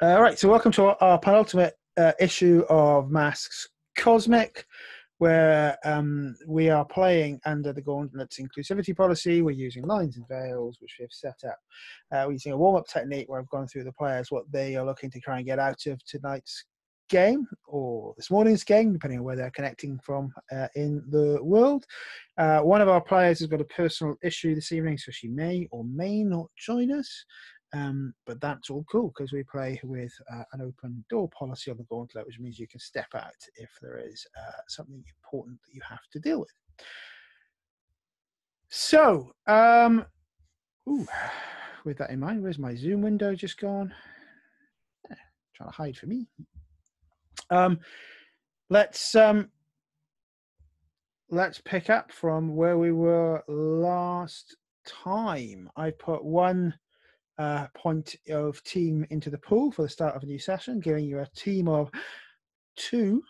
Right, so welcome to our penultimate issue of Masks Cosmic, where we are playing under the Gauntlet's inclusivity policy. We're using lines and veils, which we have set up. We're using a warm-up technique where I've gone through the players, what they are looking to try and get out of tonight's game, or this morning's game, depending on where they're connecting from in the world. One of our players has got a personal issue this evening, so she may or may not join us. But that's all cool because we play with an open door policy on the Gauntlet, which means you can step out if there is something important that you have to deal with. So, with that in mind, where's my Zoom window just gone? Trying to hide for me. Let's pick up from where we were last time. I put one point of team into the pool for the start of a new session, giving you a team of 2.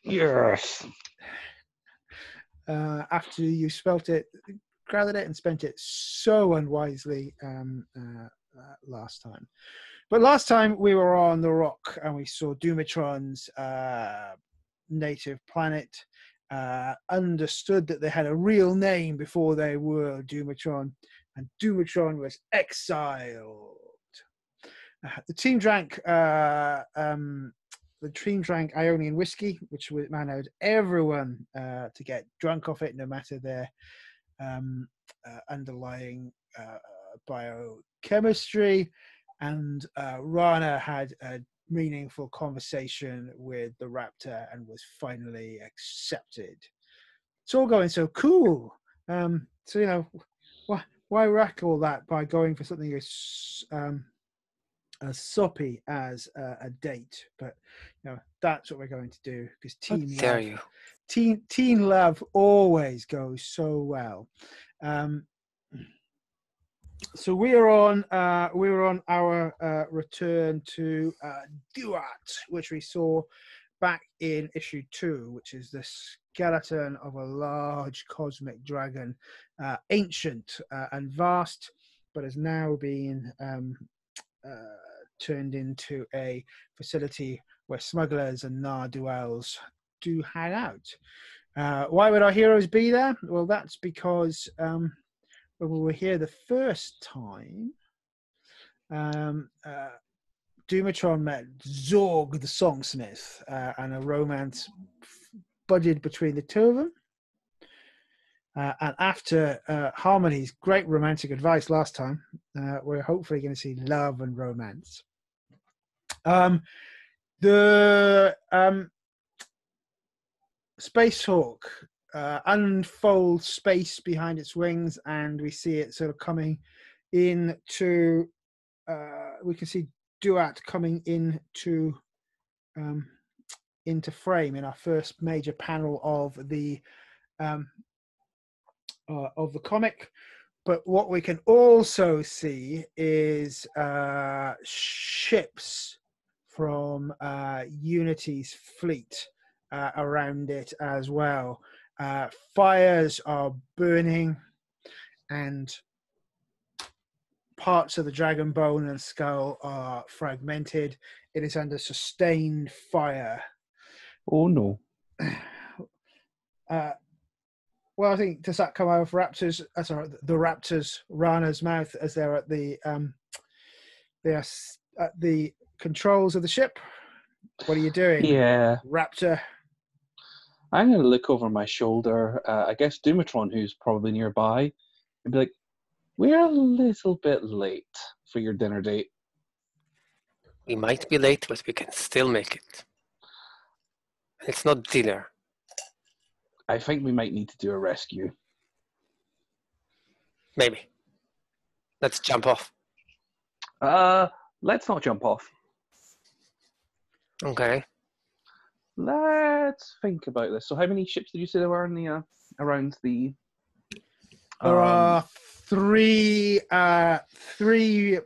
Yes. After you gathered it and spent it so unwisely last time. But last time we were on the rock and we saw Dumatron's native planet, understood that they had a real name before they were Dumatron, and Dumatron was exiled. The team drank Ionian whiskey, which allowed everyone to get drunk off it, no matter their underlying biochemistry. And Rana had a meaningful conversation with the Raptor and was finally accepted. It's all going so cool. So why wreck all that by going for something as soppy as a date? But that's what we're going to do because teen love always goes so well. So we were on our return to Duat, which we saw back in issue 2, which is the skeleton of a large cosmic dragon, ancient and vast, but has now been turned into a facility where smugglers and Nar-Duels do hang out. Why would our heroes be there? Well, that's because when we were here the first time, Dumatron met Zorg the Songsmith, and a romance budded between the two of them. And after Harmony's great romantic advice last time, we're hopefully going to see love and romance. The Space Hawk unfolds space behind its wings, and we see it sort of coming into. We can see Duat coming into frame in our first major panel of the comic. But what we can also see is ships from Unity's fleet around it as well. Fires are burning, and parts of the dragon bone and skull are fragmented. It is under sustained fire. Oh no. Well, I think, does that come out of Raptors? The Raptors, Rana's mouth, as they're at the controls of the ship. What are you doing? Yeah. Raptor. I'm going to look over my shoulder. I guess Dumatron, who's probably nearby, and be like, "We're a little bit late for your dinner date." We might be late, but we can still make it. And it's not dinner. I think we might need to do a rescue. Maybe. Let's jump off. Let's not jump off. Okay. Let's think about this. So how many ships did you say there were in the around the... There are three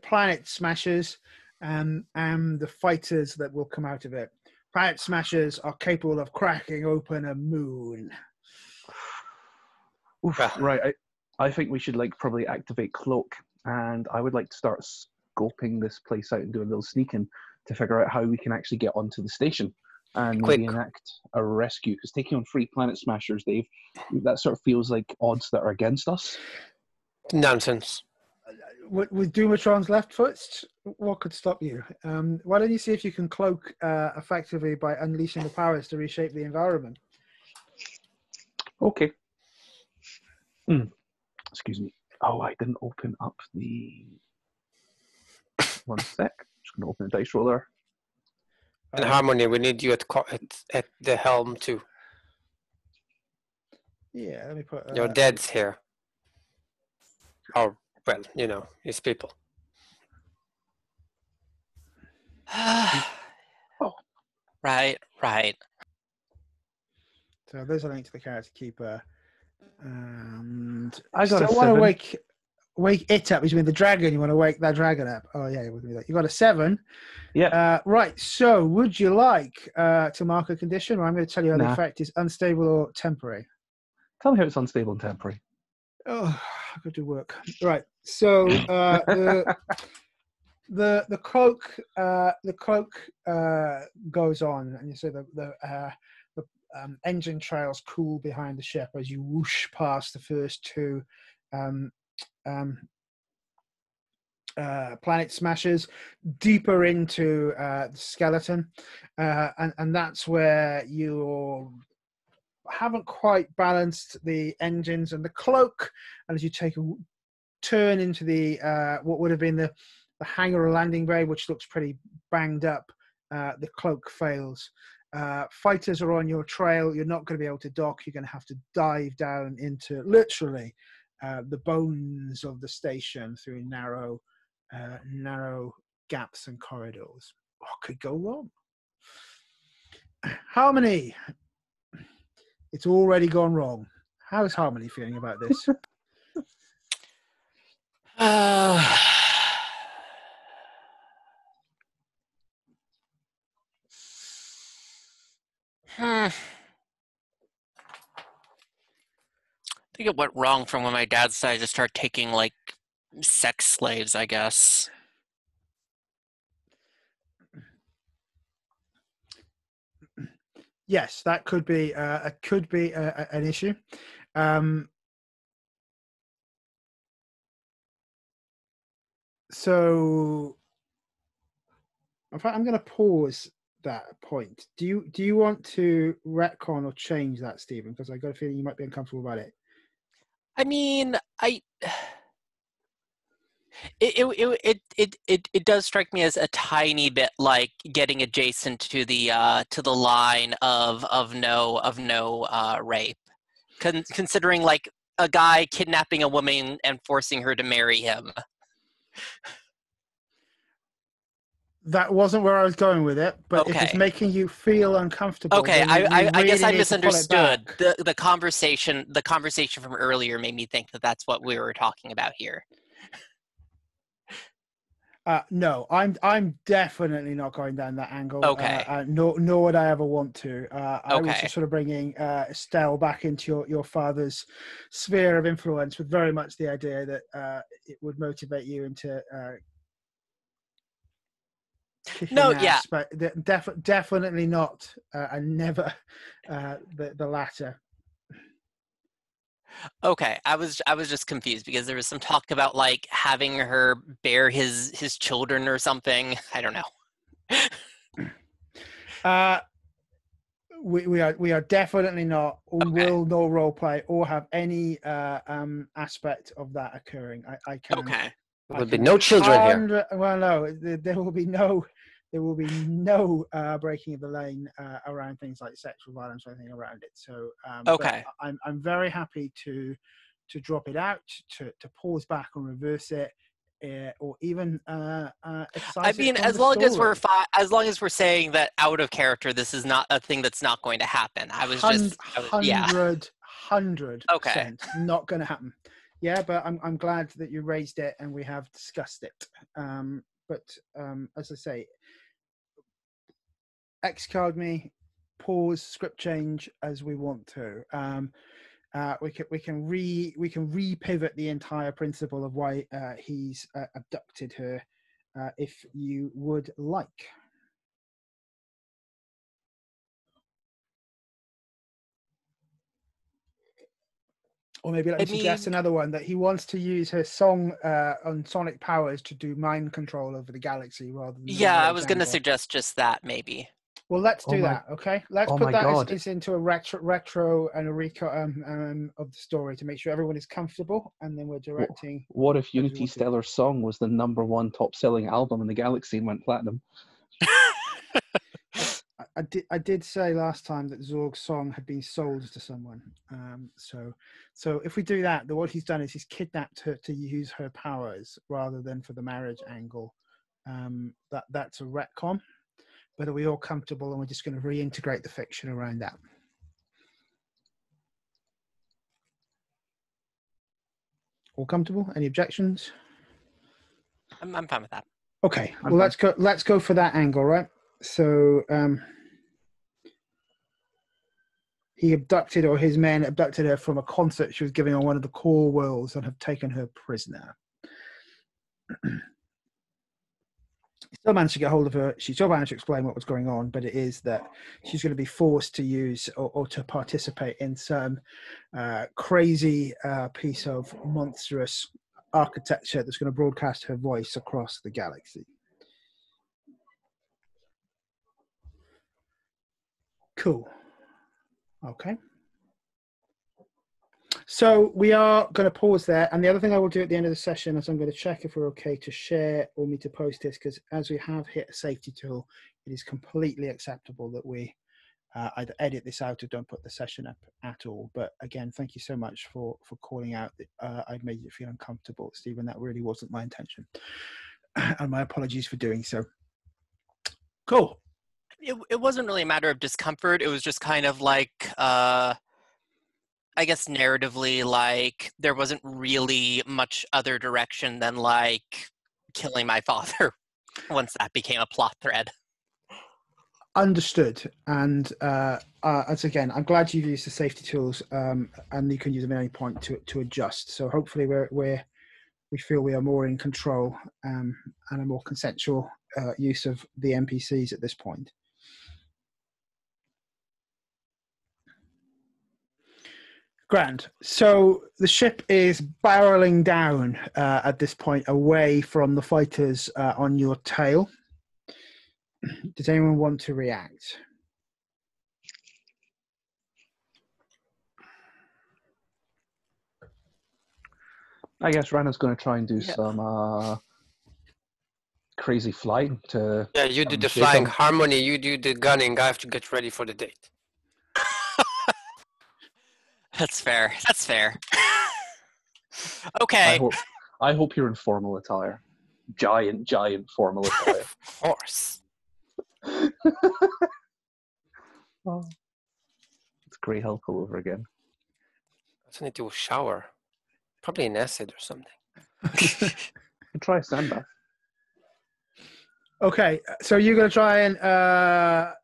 planet smashers and the fighters that will come out of it. Planet smashers are capable of cracking open a moon. Oof, right, I think we should probably activate Cloak, and I would like to start scoping this place out and doing a little sneaking to figure out how we can actually get onto the station and maybe Quick. enact a rescue. Because taking on 3 Planet Smashers, Dave, that sort of feels like odds that are against us. Nonsense. With Dumatron's left foot, what could stop you? Why don't you see if you can cloak effectively by unleashing the powers to reshape the environment? Okay. Excuse me. Oh, I didn't open up the... One sec. Just going to open the dice roller. And Harmony, we need you at the helm too. Yeah, let me put... Your dad's here. Or, well, you know, his people. Right. So there's a link to the character keeper. And I got still a want to 7. wake it up, which means the dragon. You want to wake that dragon up. Oh yeah, you got a 7. Yeah. Right. So would you like to mark a condition, or I'm going to tell you how the Nah. effect is unstable or temporary? Tell me how it's unstable and temporary. Oh, I could do work. Right. So the cloak goes on, and you see the engine trails cool behind the ship as you whoosh past the first 2 Planet Smashers, deeper into the skeleton, and that's where you haven't quite balanced the engines and the cloak, and as you take a turn into the what would have been the hangar or landing bay, which looks pretty banged up, the cloak fails. Fighters are on your trail. You're not going to be able to dock. You're going to have to dive down into literally the bones of the station through narrow gaps and corridors. What could go wrong? Harmony. It's already gone wrong. How is Harmony feeling about this? I think it went wrong from when my dad decided to start taking like sex slaves, I guess. Yes, that could be an issue. So, in fact, I'm going to pause that point. Do you want to retcon or change that, Stephen? Because I got a feeling you might be uncomfortable about it. I mean, it does strike me as a tiny bit like getting adjacent to the line of no rape, considering like a guy kidnapping a woman and forcing her to marry him. That wasn't where I was going with it, but if it's Okay. making you feel uncomfortable, Okay, then we I guess really I need to pull it misunderstood. back. The conversation from earlier made me think that that's what we were talking about here. No, I'm definitely not going down that angle. Okay. Nor would I ever want to. I was Okay. just sort of bringing Estelle back into your father's sphere of influence, with very much the idea that it would motivate you into kicking No, ass, yeah. but definitely not, and never the latter. Okay, I was just confused because there was some talk about like having her bear his children or something. I don't know. We are definitely not, or Okay. will no role play or have any aspect of that occurring. I can. Okay. There will be no children here. Well, no, there will be no breaking of the lane around things like sexual violence or anything around it. So, Okay. but I'm very happy to drop it out, to pause back and reverse it, or even excise I mean, it from as the long as story. as long as we're saying that out of character, this is not a thing that's not going to happen. I was yeah. 100% Okay. not going to happen. Yeah, but I'm glad that you raised it and we have discussed it. But as I say, X-card me, pause, script change as we want to. We can re-pivot the entire principle of why he's abducted her if you would like. Or maybe let me suggest another one, that he wants to use her song on sonic powers to do mind control over the galaxy rather than... Yeah, I was going to suggest just that, maybe. Well, let's do that, okay? Let's put that as into a retro and a recap of the story to make sure everyone is comfortable, and then we're directing... What if Unity Stellar's song was the #1 top-selling album in the galaxy and went platinum? I did say last time that Zorg's song had been sold to someone. So if we do that, then what he's done is he's kidnapped her to use her powers rather than for the marriage angle. That's a retcon. But are we all comfortable, and we're just going to reintegrate the fiction around that? All comfortable? Any objections? I'm fine with that. Okay. Well, let's go for that angle, right? So he abducted, or his men abducted her from a concert she was giving on one of the core worlds and have taken her prisoner. He still managed to get hold of her. She still managed to explain what was going on, but it is that she's going to be forced to use or to participate in some crazy piece of monstrous architecture that's going to broadcast her voice across the galaxy. Cool. Okay. So we are going to pause there. And the other thing I will do at the end of the session is I'm going to check if we're okay to share or me to post this, because as we have hit a safety tool, it is completely acceptable that we either edit this out or don't put the session up at all. But again, thank you so much for calling out that I've made you feel uncomfortable, Stephen. That really wasn't my intention. And my apologies for doing so. Cool. It wasn't really a matter of discomfort. It was just kind of like, I guess narratively, like there wasn't really much other direction than like killing my father once that became a plot thread. Understood. And as again, I'm glad you've used the safety tools, and you can use them at any point to adjust. So hopefully we feel we are more in control and a more consensual use of the NPCs at this point. Grand. So the ship is barreling down at this point away from the fighters on your tail. Does anyone want to react? I guess Rana's going to try and do some crazy flying to... Yeah, you do the flying. Harmony, you do the gunning. I have to get ready for the date. That's fair. That's fair. Okay. I hope you're in formal attire. Giant formal attire. Of course. Oh, it's Grey Hulk all over again. I just need to shower. Probably an acid or something. Try a sandbath. Okay, so you're going to try and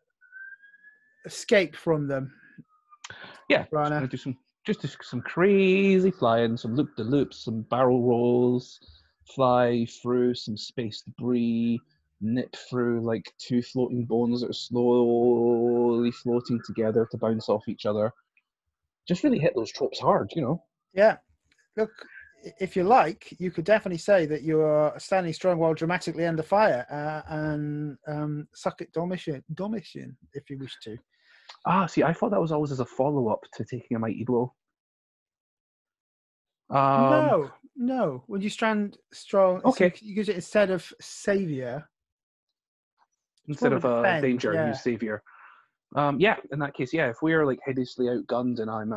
escape from them. Yeah, Rana. Do some crazy flying, some loop-de-loops, some barrel rolls, fly through some space debris, nip through like two floating bones that are slowly floating together to bounce off each other. Just really hit those tropes hard, you know? Yeah. Look, if you like, you could definitely say that you are standing strong while dramatically under fire and suck at Domitian, if you wish to. Ah, see, I thought that was always as a follow-up to taking a mighty blow. No. When you stand strong, okay, so you use it instead of savior. Instead of danger, use savior. Yeah, in that case, yeah. If we are like hideously outgunned and I'm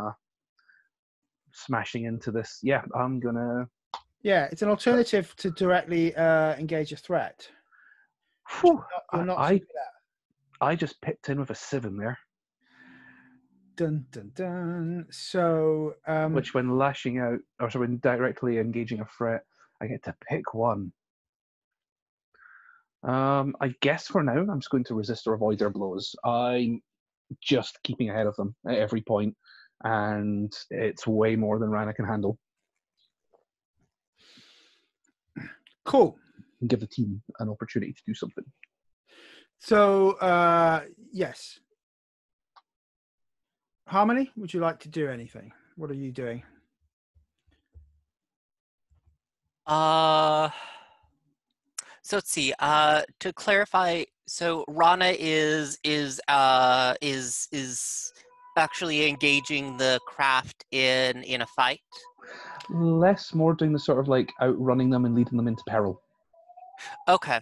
smashing into this, yeah, I'm gonna. Yeah, it's an alternative to directly engage a threat. Whew, You're not I just picked in with a 7 there. Dun dun dun. So, which when lashing out, or so when directly engaging a threat, I get to pick one. I guess for now, I'm just going to resist or avoid their blows. I'm just keeping ahead of them at every point, and it's way more than Rana can handle. Cool. and give the team an opportunity to do something. So, yes. Harmony, would you like to do anything? What are you doing? So let's see. To clarify, so Rana is actually engaging the craft in a fight. Less more doing the sort of like outrunning them and leading them into peril. Okay.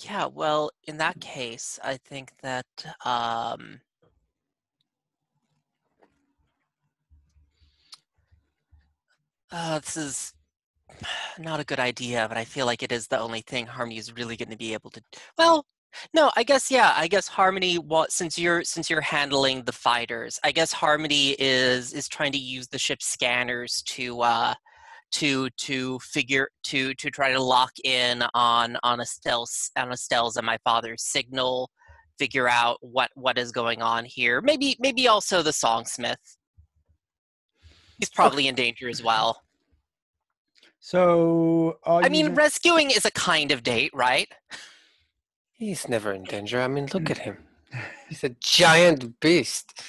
Yeah, well, in that case, I think that this is not a good idea, but I feel like it is the only thing Harmony is really going to be able to. Well, no, I guess yeah. I guess Harmony, since you're handling the fighters, I guess Harmony is trying to use the ship's scanners to try to lock in on Estelle's and my father's signal, figure out what is going on here. Maybe also the songsmith. He's probably in danger as well. So, I mean, rescuing is a kind of date, right? He's never in danger. I mean, look at him. He's a giant beast.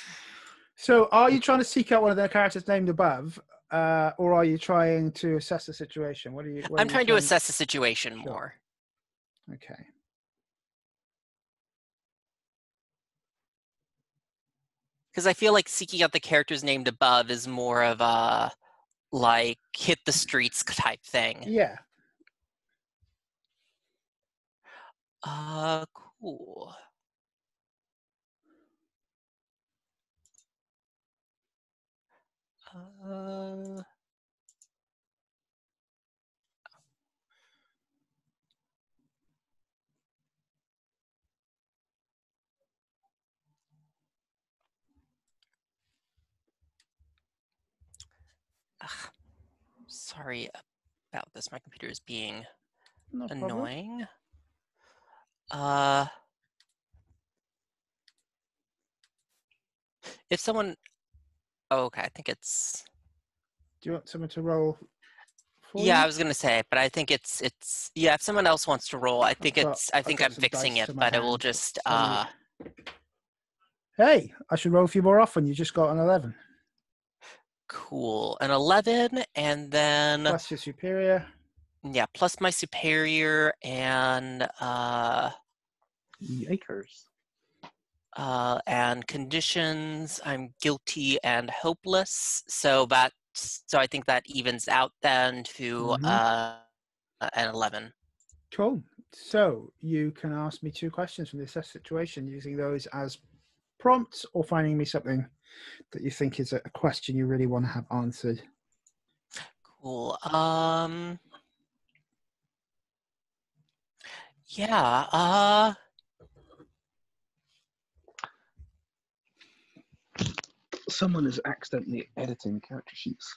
So, are you trying to seek out one of the characters named above, or are you trying to assess the situation? I'm trying to assess the situation more. Okay. Because I feel like seeking out the characters named above is more of a like hit the streets type thing. Yeah. Cool. Sorry about this. My computer is being annoying. If someone, okay, I think it's. Do you want someone to roll? Yeah, I was gonna say, but I think it's yeah. If someone else wants to roll, I think I'm fixing it, but it will just. Hey, I should roll a few more often. You just got an 11. Cool, an 11, and then plus your superior. Yeah, plus my superior and Yikers. And conditions. I'm guilty and hopeless. So I think that evens out then to an 11. Cool. So you can ask me 2 questions from the assessed situation, using those as prompts or finding me something that you think is a question you really want to have answered. Cool. Yeah. Someone is accidentally editing character sheets.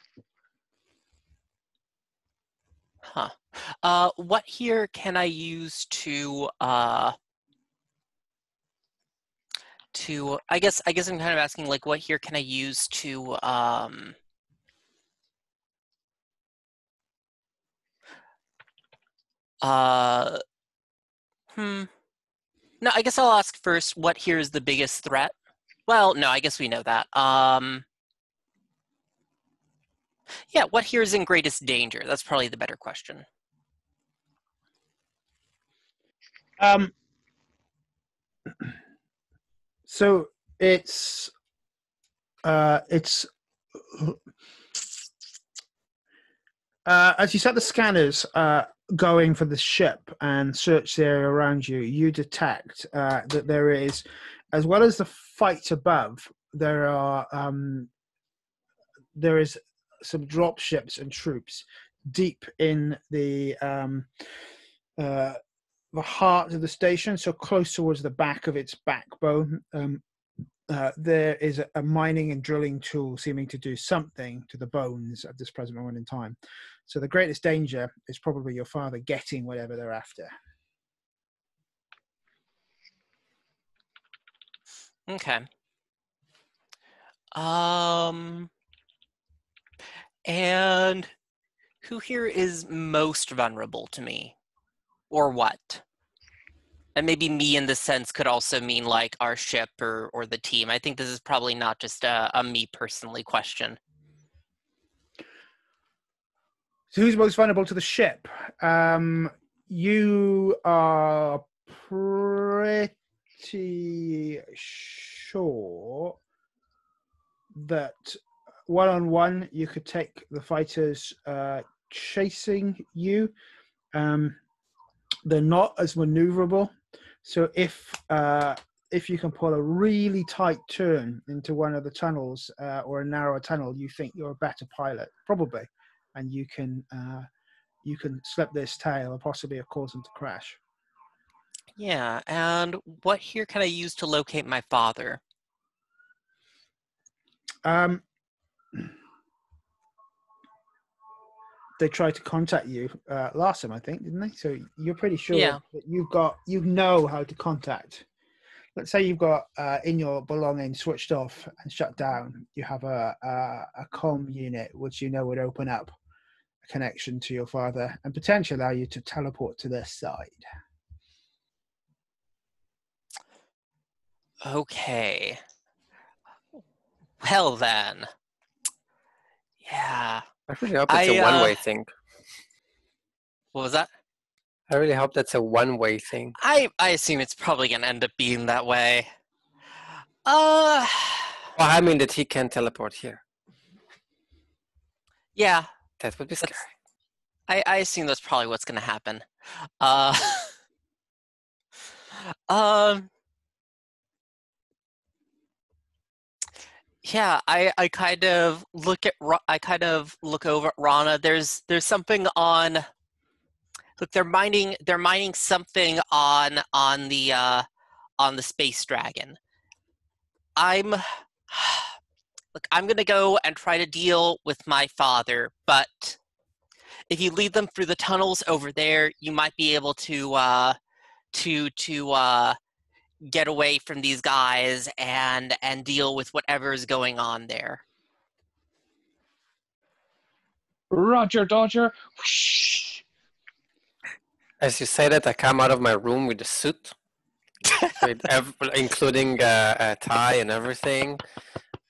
Huh. What here can I use to I guess I'm kind of asking, like, what here can I use to No, I guess I'll ask first, what here is the biggest threat? Well, no, I guess we know that. Yeah, what here is in greatest danger? That's probably the better question. So it's as you set the scanners going for the ship and search the area around you, you detect that there is, as well as the fight above, there is some drop ships and troops deep in the heart of the station, so close towards the back of its backbone. There is a mining and drilling tool seeming to do something to the bones at this present moment in time. So the greatest danger is probably your father getting whatever they're after. Okay. And who here is most vulnerable to me? Or what? And maybe me in this sense could also mean like our ship or the team. I think this is probably not just a me personally question. So who's most vulnerable to the ship? You are pretty sure that one-on-one you could take the fighters chasing you. They're not as maneuverable. So if you can pull a really tight turn into one of the tunnels or a narrower tunnel, you think you're a better pilot, probably, and you can slip this tail or possibly cause them to crash. Yeah, and what here can I use to locate my father? They tried to contact you last time, I think, didn't they? So you're pretty sure that you know how to contact. Let's say you've got in your belongings switched off and shut down. You have a comm unit which you know would open up a connection to your father and potentially allow you to teleport to their side. Okay. Well then. Yeah. I really hope it's a one-way thing. What was that? I really hope that's a one-way thing. I assume it's probably gonna end up being that way. Well, I mean that he can teleport here. Yeah. That would be scary. I assume that's probably what's gonna happen. Yeah, I kind of look over at Rana. There's something on. Look, they're mining something on the Space Dragon. I'm gonna go and try to deal with my father, but if you lead them through the tunnels over there, you might be able to get away from these guys and deal with whatever is going on there. Roger, Dodger. Whoosh. As you say that, I come out of my room with a suit, including a tie and everything.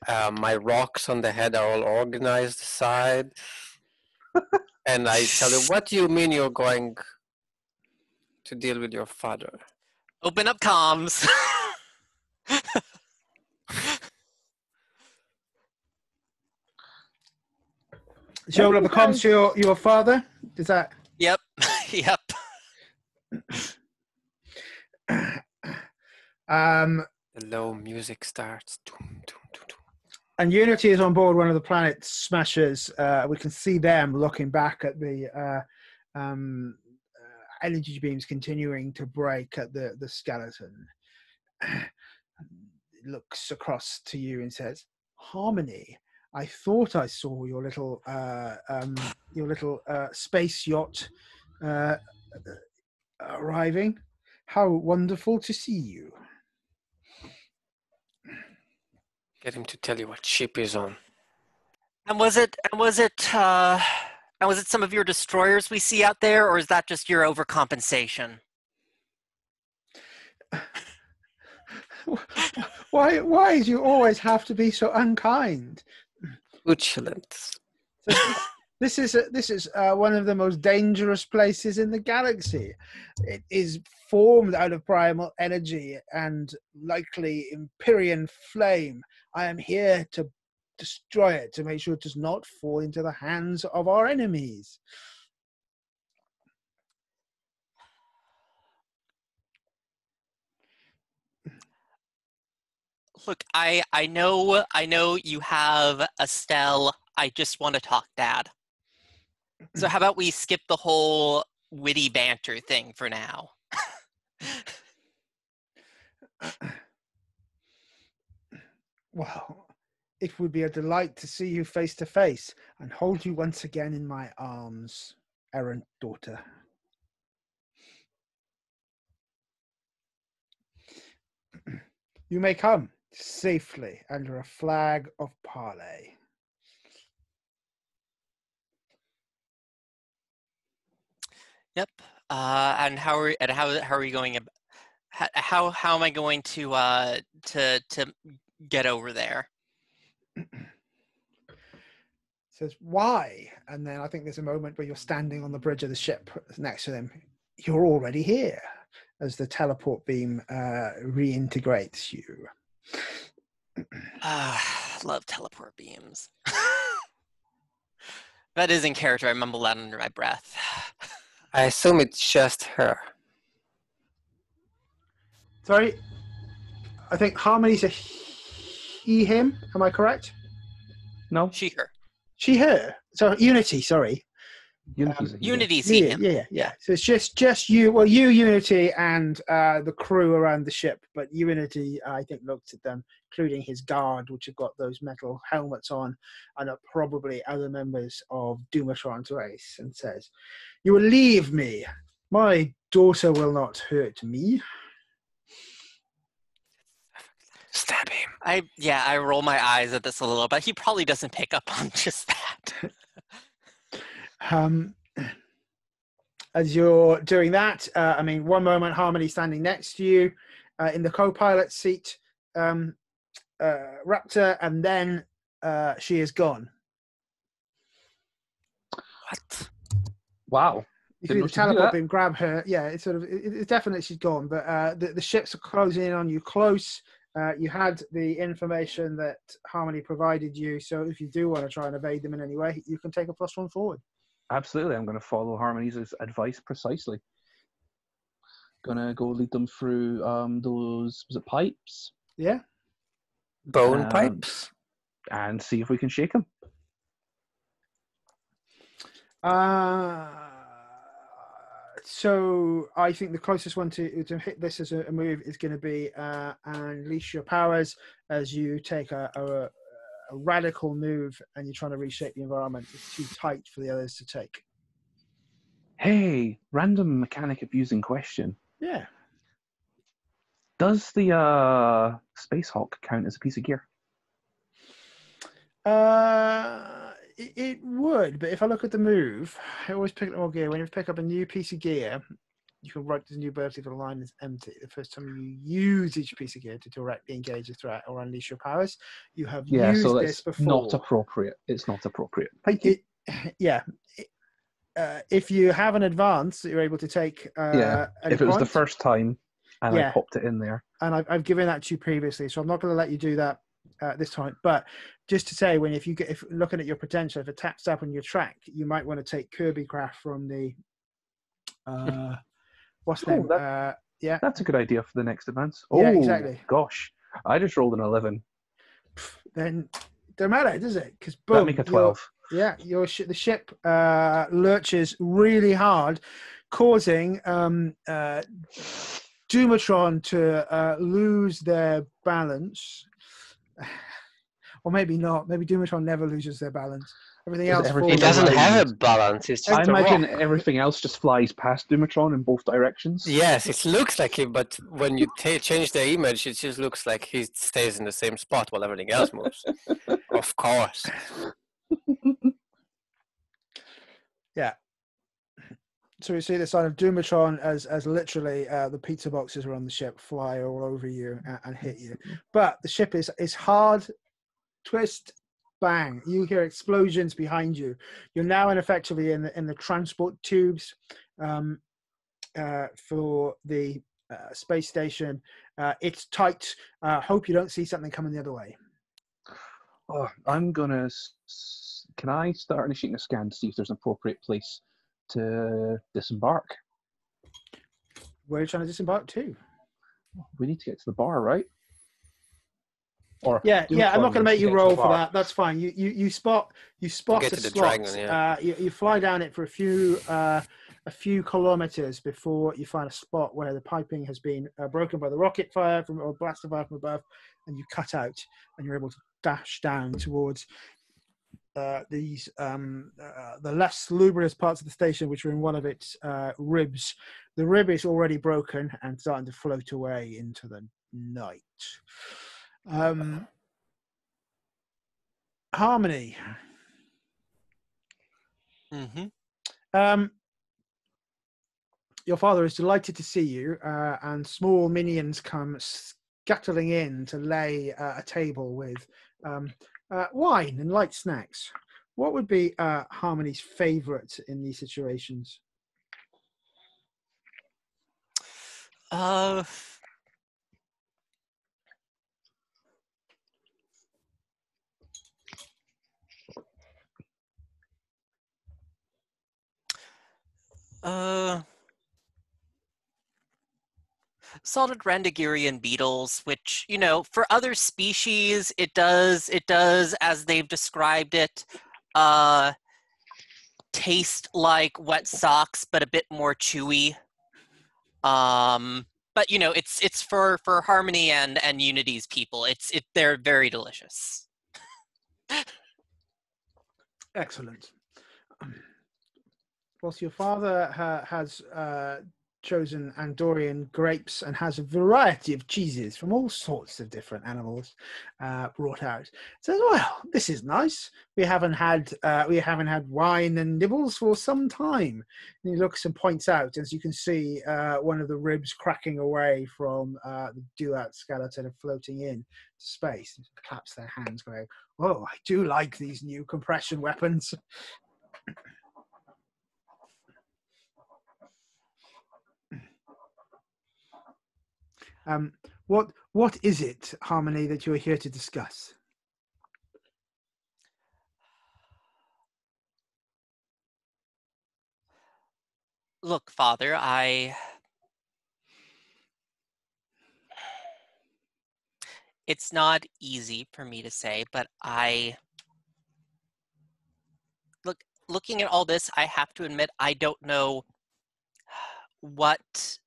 My rocks on the head are all organized aside. And I tell you, what do you mean you're going to deal with your father? Open up comms. So you open up the comms to your father? Is that? Yep. Yep. The low music starts. Doom, doom, doom, doom. And Unity is on board one of the planet Smashers. We can see them looking back at the energy beams continuing to break at the skeleton. Looks across to you and says, "Harmony, I thought I saw your little space yacht arriving. How wonderful to see you." Get him to tell you what ship he's on. And was it some of your destroyers we see out there, or is that just your overcompensation? Why do you always have to be so unkind? Vigilant. This is one of the most dangerous places in the galaxy. It is formed out of primal energy and likely Empyrean flame. I am here to destroy it, to make sure it does not fall into the hands of our enemies. Look, I know you have Estelle. I just want to talk, Dad. So how about we skip the whole witty banter thing for now? Well, it would be a delight to see you face to face and hold you once again in my arms, errant daughter. You may come, safely under a flag of parley. Yep. And how are we going? How am I going to get over there? Says, why? And then I think there's a moment where you're standing on the bridge of the ship next to them. You're already here as the teleport beam reintegrates you. Love teleport beams. That is in character. I mumble that under my breath. I assume it's just her. Sorry, I think Harmony's a he, him. Am I correct? No, She, her. She, her. So Unity, sorry. Unity's a he. Unity's he, him. Yeah. So it's just you. Well, Unity, and the crew around the ship. But Unity, I think, looked at them, including his guard, which have got those metal helmets on, and are probably other members of Dumatron's race, and says, "You will leave me. My daughter will not hurt me." Stab him. I roll my eyes at this a little, but he probably doesn't pick up on just that. As you're doing that, I mean, one moment Harmony standing next to you in the co-pilot seat, Raptor, and then she is gone. What? Wow. You Didn't see know the she could do teleport that. beam grab her. Yeah, it's definitely she's gone, but the ships are closing in on you close. You had the information that Harmony provided you, so if you do want to try and evade them in any way, you can take a +1 forward. Absolutely, I'm going to follow Harmony's advice precisely. Gonna go lead them through those, was it pipes? Yeah. Bone Um, pipes? And see if we can shake them. So I think the closest one to hit this as a move is going to be unleash your powers as you take a radical move and you're trying to reshape the environment. It's too tight for the others to take. Hey, random mechanic abusing question. Yeah. Does the Space Hawk count as a piece of gear? It would, but if I look at the move, I always pick up more gear. When you pick up a new piece of gear, you can write the new ability for the line is empty. The first time you use each piece of gear to directly engage a threat or unleash your powers, you have used so this that's before. not appropriate. It's not appropriate. Thank you. If you have an advance that you're able to take, If it was the first time and I popped it in there. And I've given that to you previously, so I'm not going to let you do that this time. But just to say, if looking at your potential, if it taps up on your track, you might want to take Kirby Craft from the what's the name? That's a good idea for the next advance. Yeah, exactly. Gosh, I just rolled an 11. Then don't matter, does it? Because that make a 12. The ship lurches really hard, causing Dumatron to lose their balance. Or maybe not. Maybe Dumatron never loses their balance. Everything else falls. He doesn't have a balance. It's just I imagine everything else just flies past Dumatron in both directions. Yes, it looks like him, but when you change the image, it just looks like he stays in the same spot while everything else moves. Of course. Yeah. So we see the sign of Dumatron as literally the pizza boxes around the ship fly all over you and hit you. But the ship is hard, twist, bang. You hear explosions behind you. You're now effectively in the transport tubes for the space station. It's tight. Hope you don't see something coming the other way. Oh, I'm gonna. Can I start initiating a scan to see if there's an appropriate place to disembark? Where are you trying to disembark to? We need to get to the bar, right? Or I'm not going to make you roll for that. That's fine. You spot the get to the slots. dragon, yeah. You fly down it for a few kilometers before you find a spot where the piping has been broken by the rocket fire or blaster fire from above, and you cut out, and you're able to dash down towards these the less luminous parts of the station, which are in one of its ribs. The rib is already broken and starting to float away into the night. Harmony. Mm-hmm. Your father is delighted to see you, and small minions come scuttling in to lay a table with wine and light snacks. What would be Harmony's favourite in these situations? Uh, uh, Salted Randigirian beetles, which, you know, for other species, it does, as they've described it, taste like wet socks, but a bit more chewy. But you know, it's for Harmony and Unity's people. They're very delicious. Excellent. Whilst your father has chosen Andorian grapes and has a variety of cheeses from all sorts of different animals brought out, says, "Well, this is nice. We haven't had wine and nibbles for some time." And he looks and points out, as you can see, one of the ribs cracking away from the Duat skeleton floating in space. He claps their hands, going, "Oh, I do like these new compression weapons." What is it, Harmony, that you're here to discuss? Look, Father, it's not easy for me to say, but looking at all this, I have to admit I don't know what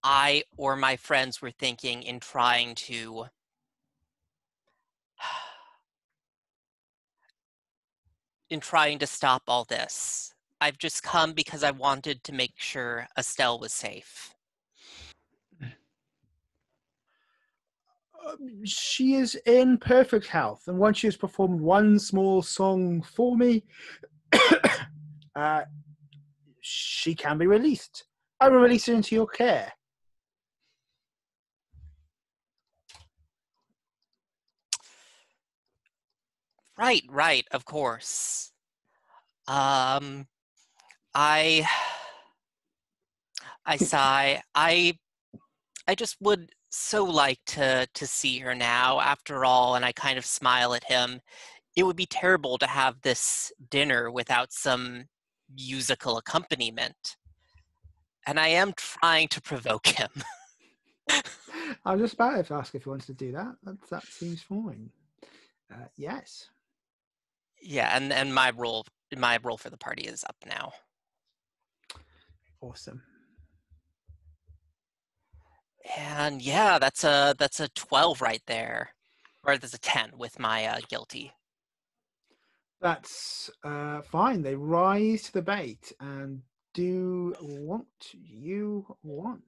I or my friends were thinking in trying to stop all this. I've just come because I wanted to make sure Estelle was safe. She is in perfect health, and once she has performed one small song for me, she can be released. I will release her into your care. Right, of course. I sigh. I just would so like to see her now, after all, and I kind of smile at him. It would be terrible to have this dinner without some musical accompaniment. And I am trying to provoke him. I was just about to ask if you wanted to do that. That seems fine. Yes. Yeah, and my role for the party is up now. Awesome. And yeah, that's a 12 right there. Or there's a 10 with my guilty. That's fine. They rise to the bait and do what you want.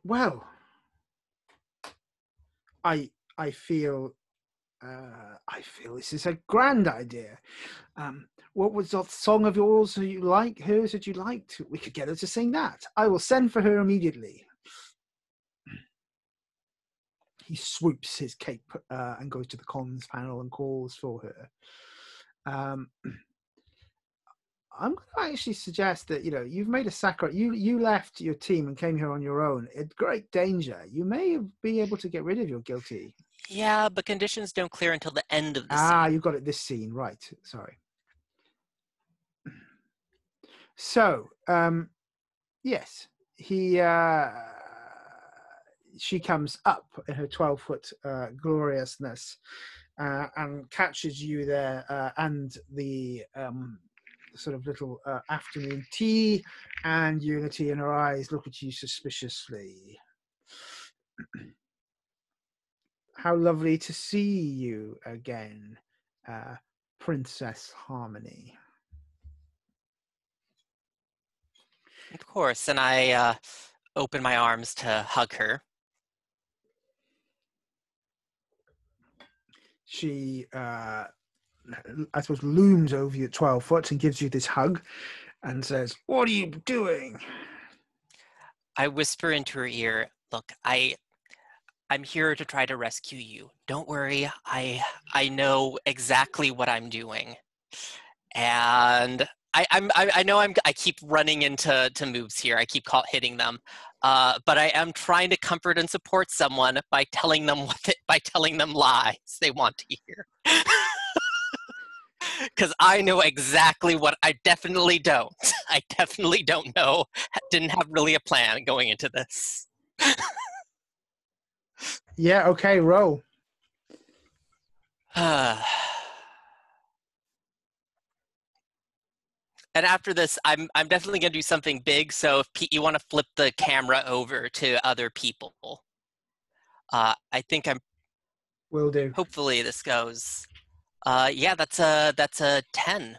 Well, I feel this is a grand idea. What was that song of yours that you like? Hers that you liked? We could get her to sing that. I will send for her immediately. He swoops his cape and goes to the comms panel and calls for her. I'm going to actually suggest that, you know, you've made a sacrifice. You left your team and came here on your own at great danger. You may be able to get rid of your guilty. Yeah, but conditions don't clear until the end of the scene. You've got it this scene, right. Sorry. So, yes, she comes up in her 12-foot gloriousness and catches you there and the sort of little afternoon tea, and Unity in her eyes look at you suspiciously. How lovely to see you again, Princess Harmony. Of course, and I open my arms to hug her. She, I suppose, looms over you at 12 foot and gives you this hug and says, "What are you doing?" I whisper into her ear, "Look, I'm here to try to rescue you. Don't worry, I know exactly what I'm doing." And I keep running into moves here. I keep hitting them, but I am trying to comfort and support someone by telling them lies they want to hear. Because I know exactly what I definitely don't. I definitely don't know. Didn't have really a plan going into this. Yeah, okay, roll. And after this, I'm definitely gonna do something big. So if you want to flip the camera over to other people, I think I'm. Will do. Hopefully this goes. Yeah, that's a 10.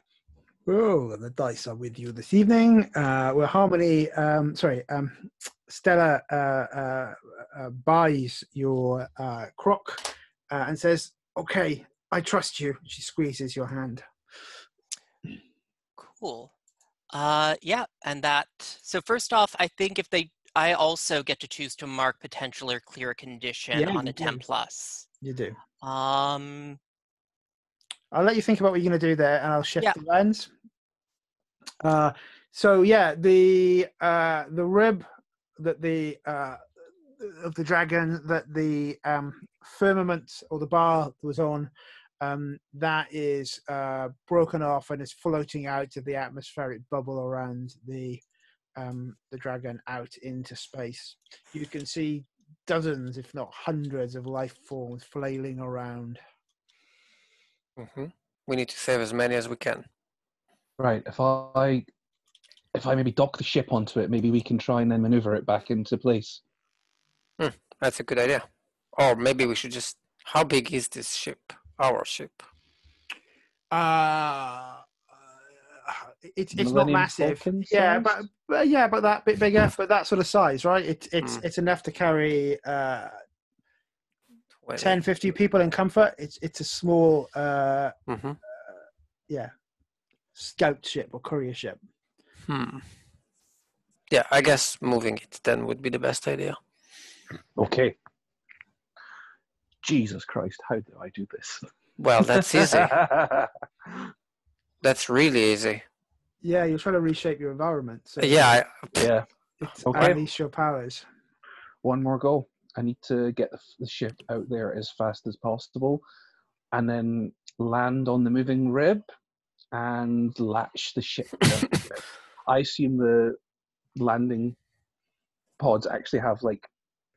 Oh, the dice are with you this evening. Where Harmony, Stella buys your croc and says, "Okay, I trust you." She squeezes your hand. Cool. Yeah, and that. So first off, I think I also get to choose to mark potential or clear condition Yeah, on you a do. 10 plus. You do. Um, I'll let you think about what you're going to do there, and I'll shift Yeah. the lens. So yeah, the rib that the of the dragon that the firmament or the bar was on, that is broken off and is floating out of the atmospheric bubble around the dragon out into space. You can see dozens, if not hundreds, of life forms flailing around. Hmm. We need to save as many as we can. Right. If I maybe dock the ship onto it, maybe we can try and then maneuver it back into place. That's a good idea. Or maybe we should just... How big is this ship? Our ship? It's not Millennium massive. Falcon Yeah, size? but that bit bigger, but that sort of size, right? It's enough to carry 10, 50 people in comfort. It's a small scout ship or courier ship. Yeah, I guess moving it then would be the best idea. Okay. Jesus Christ, how do I do this? Well, that's easy. That's really easy. Yeah, you're trying to reshape your environment. So Yeah, Yeah. it's Okay. unleash your powers. One more go. I need to get the ship out there as fast as possible and then land on the moving rib and latch the ship onto it. I assume the landing pods actually have like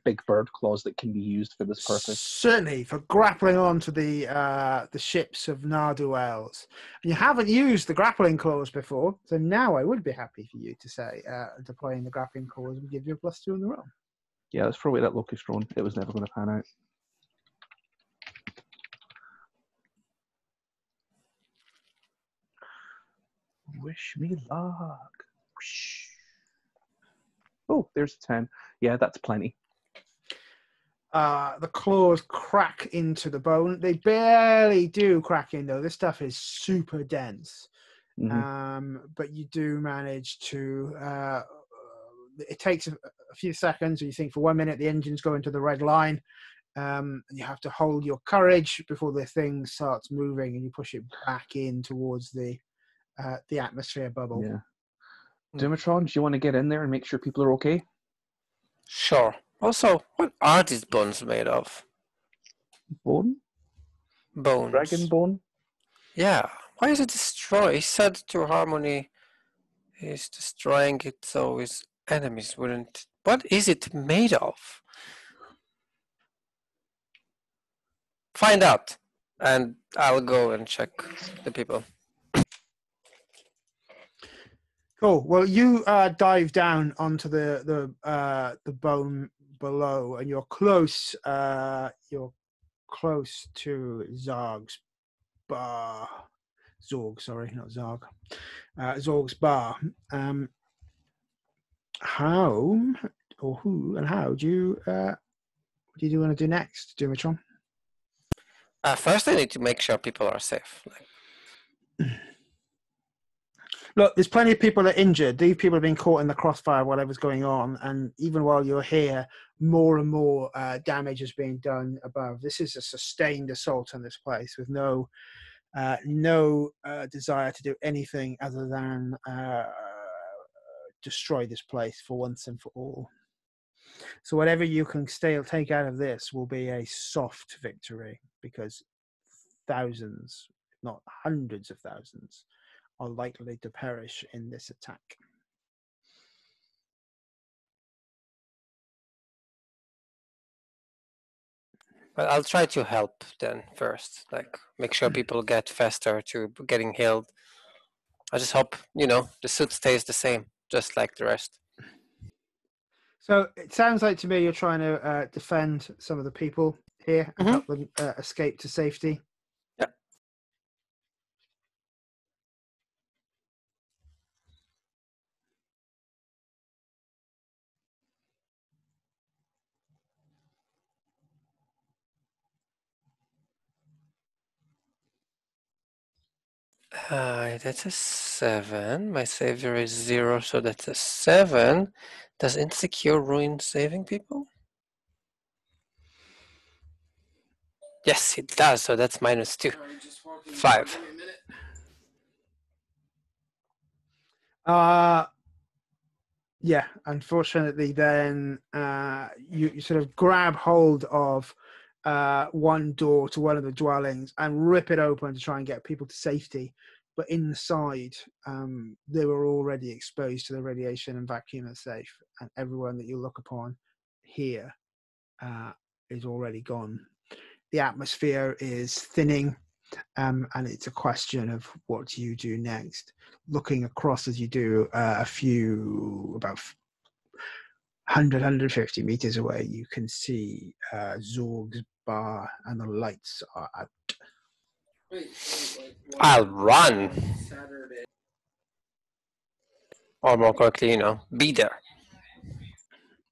big bird claws that can be used for this purpose. Certainly, for grappling onto the ships of Narduels. And you haven't used the grappling claws before, so now I would be happy for you to say deploying the grappling claws would give you a +2 in the roll. Yeah, let's throw away that locust drone. It was never going to pan out. Wish me luck. Oh, there's 10. Yeah, that's plenty. The claws crack into the bone. They barely do crack in, though. This stuff is super dense. Mm-hmm. But you do manage to... it takes a few seconds. You think for 1 minute the engine's going to the red line. And you have to hold your courage before the thing starts moving, and you push it back in towards the atmosphere bubble. Yeah. Dumatron, do you want to get in there and make sure people are okay? Sure. Also, what are these bones made of? Bone? Bones. Dragon bone? Yeah. Why is it destroyed? He said to Harmony he's destroying it so his enemies wouldn't... What is it made of? Find out. And I'll go and check the people. Cool. Well, you dive down onto the bone below, and you're close. You're close to Zarg's bar. Zorg, sorry, not Zarg. Zorg's bar. How or who and how do you what do you want to do next, Dumatron? First, I need to make sure people are safe. Look, there's plenty of people that are injured. These people have been caught in the crossfire, whatever's going on, and even while you're here, more and more damage is being done above. This is a sustained assault on this place with no desire to do anything other than destroy this place for once and for all. So whatever you can take out of this will be a soft victory, because thousands, if not hundreds of thousands, are likely to perish in this attack. But I'll try to help then first, like make sure people get faster to getting healed. I just hope, the suit stays the same, just like the rest. So it sounds like to me you're trying to defend some of the people here and help them escape to safety. Yeah. That's a 7. My savior is 0, so that's a 7. Does Insecure ruin saving people? Yes, it does, so that's -2. 5. Yeah, unfortunately then you sort of grab hold of one door to one of the dwellings and rip it open to try and get people to safety. But inside, they were already exposed to the radiation and vacuum is safe. And everyone that you look upon here is already gone. The atmosphere is thinning, and it's a question of what do you do next. Looking across as you do about 150 meters away, you can see Zorg's bar and the lights are out. I'll run. Or more correctly, be there.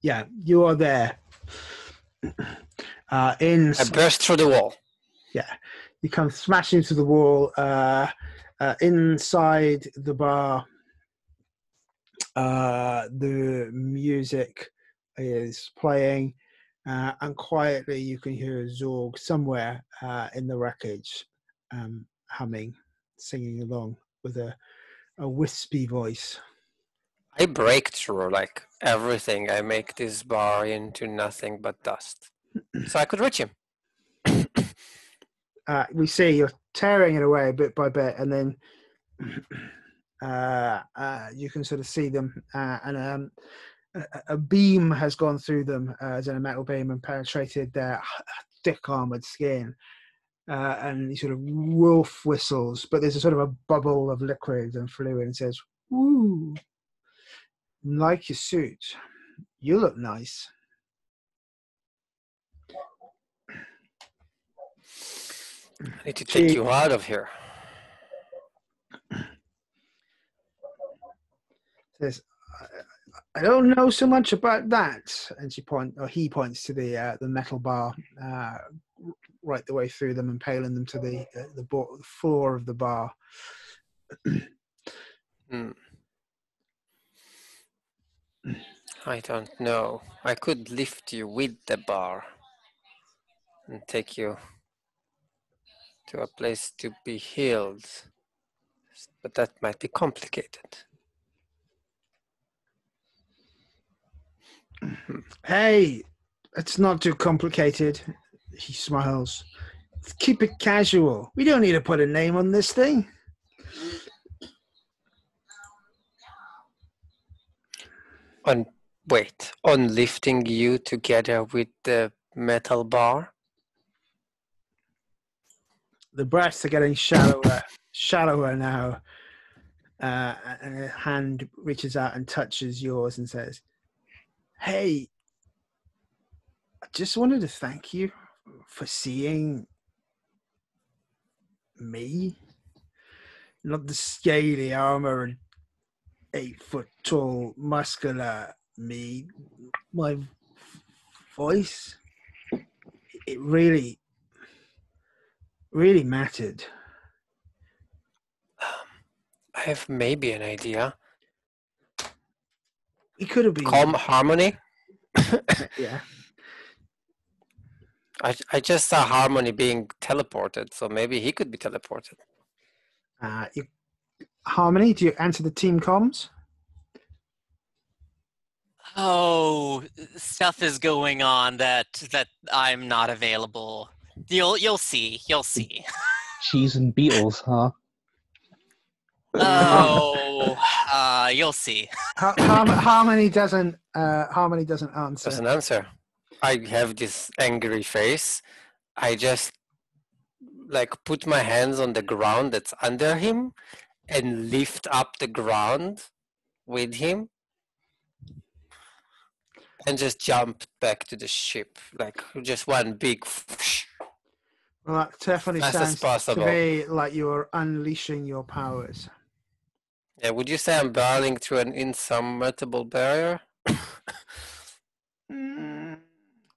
Yeah, you are there. I burst through the wall. Yeah, you come smashing through the wall. Inside the bar, the music is playing, and quietly you can hear Zorg somewhere in the wreckage, humming, singing along with a wispy voice. I break through everything. I make this bar into nothing but dust, so I could reach him. We see you're tearing it away bit by bit, and then you can sort of see them, and a beam has gone through them, as in a metal beam, and penetrated their thick armored skin. And he sort of wolf whistles, but there's a sort of a bubble of liquid and fluid, and says, "Woo, like your suit. You look nice." I need to take you out of here. Says, I don't know so much about that. And he points to the metal bar right the way through them, impaling them to the floor of the bar. I don't know. I could lift you with the bar and take you to a place to be healed, but that might be complicated. Hey, it's not too complicated. He smiles. Keep it casual. We don't need to put a name on this thing. On lifting you together with the metal bar? The breaths are getting shallower now. And a hand reaches out and touches yours and says, "Hey, I just wanted to thank you for seeing me. Not the scaly armor and 8 foot tall, muscular me, my voice, it really, really mattered. I have maybe an idea. It could have been. Calm Harmony. Yeah. I just saw Harmony being teleported, so maybe he could be teleported. Harmony, do you answer the team comms? Oh, stuff is going on that I'm not available. You'll see. You'll see. Cheese and beetles, huh? Oh, you'll see. Harmony doesn't answer. Doesn't answer. I have this angry face. I just put my hands on the ground that's under him and lift up the ground with him and just jump back to the ship, just one big whoosh. Well, that definitely Fast as sounds possible. to me like you're unleashing your powers. Yeah, would you say I'm barreling through an insurmountable barrier?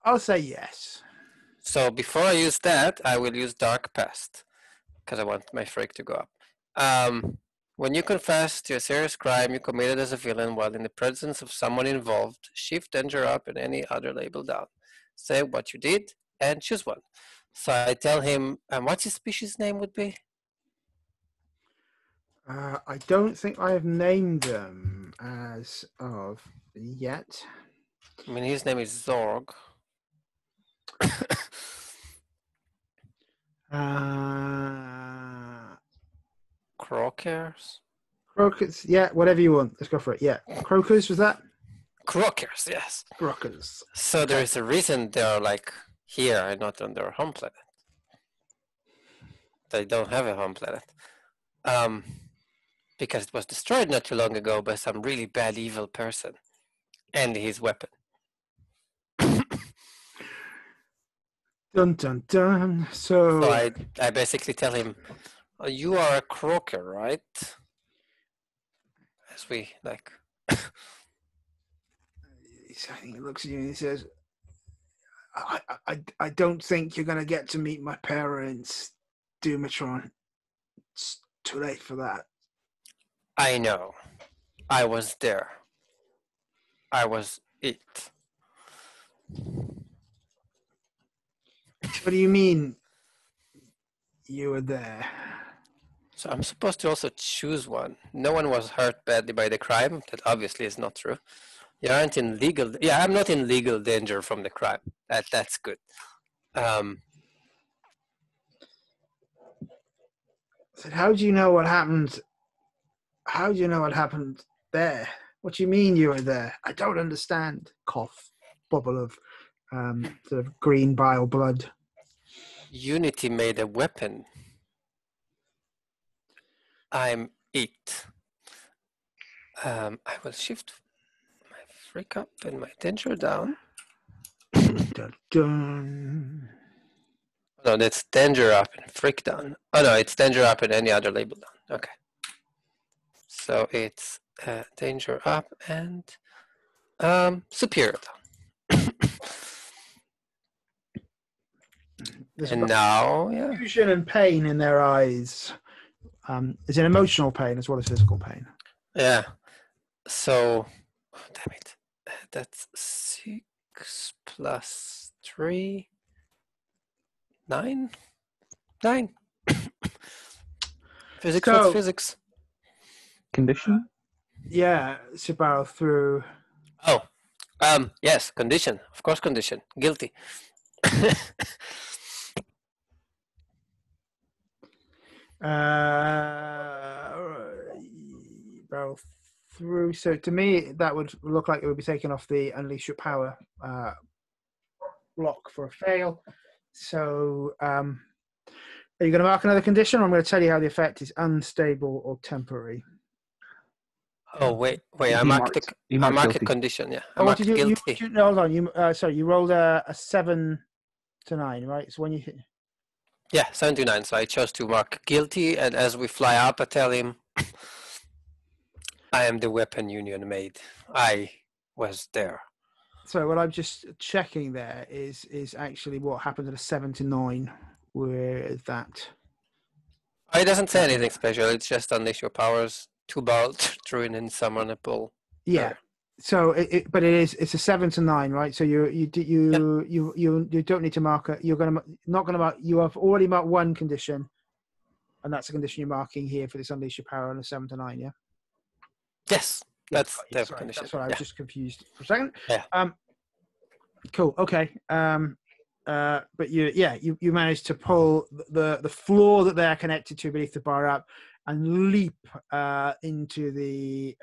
I'll say yes. So before I use that, I will use Dark Past because I want my freak to go up. When you confess to a serious crime you committed as a villain while in the presence of someone involved, shift danger up and any other label down. Say what you did and choose one. So I tell him, what's his species name would be? I don't think I have named them as of yet. I mean, his name is Zorg. Crokers? Crocus, yeah, whatever you want. Let's go for it. Yeah, Crocus, was that? Crokers, yes. Crocus. So there is a reason they're here and not on their home planet. They don't have a home planet. Because it was destroyed not too long ago by some really bad evil person and his weapon. Dun dun dun. So I basically tell him, you are a croaker, right? As we I think he looks at you and he says, I don't think you're going to get to meet my parents, Dumatron. It's too late for that. I know. I was there. I was it. What do you mean you were there? So I'm supposed to also choose one. No one was hurt badly by the crime. That obviously is not true. You aren't in legal... Yeah, I'm not in legal danger from the crime. That's good. I said, how do you know what happened? How do you know what happened there? What do you mean you were there? I don't understand. Cough. Bubble of sort of green bile blood. Unity made a weapon. I'm it. I will shift my freak up and my danger down. Dun, dun. No, that's danger up and freak down. Oh no, it's danger up and any other label down. Okay. So it's danger up and superior down. And now, yeah. Confusion and pain in their eyes. Is it emotional pain as well as physical pain? Yeah. So, oh, damn it. That's 6 plus 3. 9? 9. Physics, So- what's physics? Condition? Yeah, Subaru through. Oh, yes, condition. Of course, condition. Guilty. Barrel through. So to me, that would look like it would be taken off the unleash your power block for a fail. So are you going to mark another condition, or I'm going to tell you how the effect is unstable or temporary? Oh, wait. He I marked a guilty. condition, yeah. I Oh, what marked did you? guilty. No, hold on. You rolled a 7 to 9, right? So when you hit. Yeah, 79. So I chose to mark guilty, and as we fly up, I tell him, I am the weapon Union made. I was there. So what I'm just checking there is actually what happened at a 7 to 9 with that. Oh, it doesn't say anything special. It's just unleash your powers. 2 bolt, ruin and summonable. Yeah. So but it's a 7 to 9, right? So you don't need to mark it. You're not gonna mark. You have already marked one condition, and that's the condition you're marking here for this unleash your power on a 7 to 9. Yeah. Yes, Yeah, that's the sorry, condition. that's what I was just confused for a second. Yeah. Cool. Okay. But you managed to pull the floor that they're connected to beneath the bar up and leap into the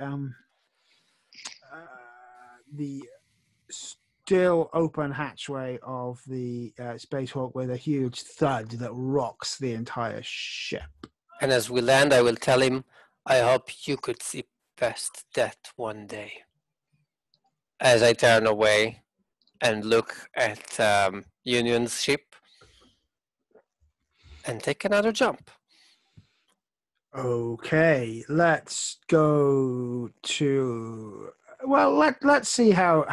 still open hatchway of the Space Hawk with a huge thud that rocks the entire ship. And as we land, I will tell him, I hope you could see past that one day. As I turn away and look at Union's ship and take another jump. Okay, let's go to. Well, let's see how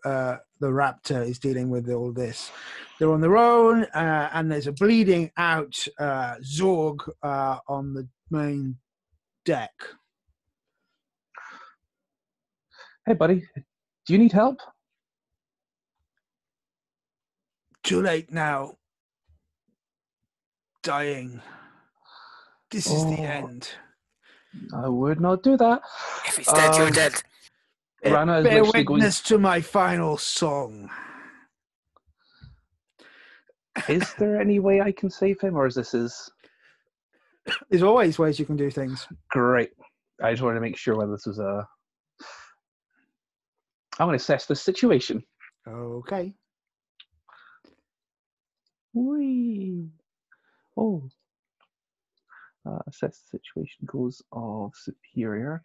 the Raptor is dealing with all this. They're on their own, and there's a bleeding out Zorg on the main deck. Hey, buddy, do you need help? Too late now. Dying. This is the end. I would not do that. If he's dead, you're dead. Rana is Bear literally going. witness to my final song. Is there any way I can save him, or is this his? There's always ways you can do things. Great. I just wanted to make sure whether this was a. I'm going to assess the situation. Okay. Whee. Oh. Assess the situation goes of superior.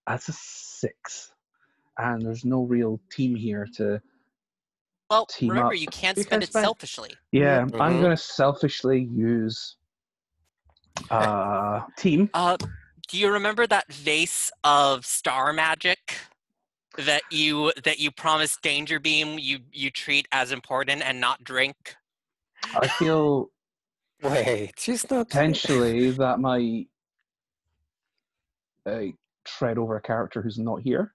That's a 6. And there's no real team here to team remember, up. you can't You spend can it spend- selfishly. Yeah, Mhm. I'm going to selfishly use team. Do you remember that vase of star magic that you promised Danger Beam you treat as important and not drink? I feel Wait, she's not. potentially that might tread over a character who's not here.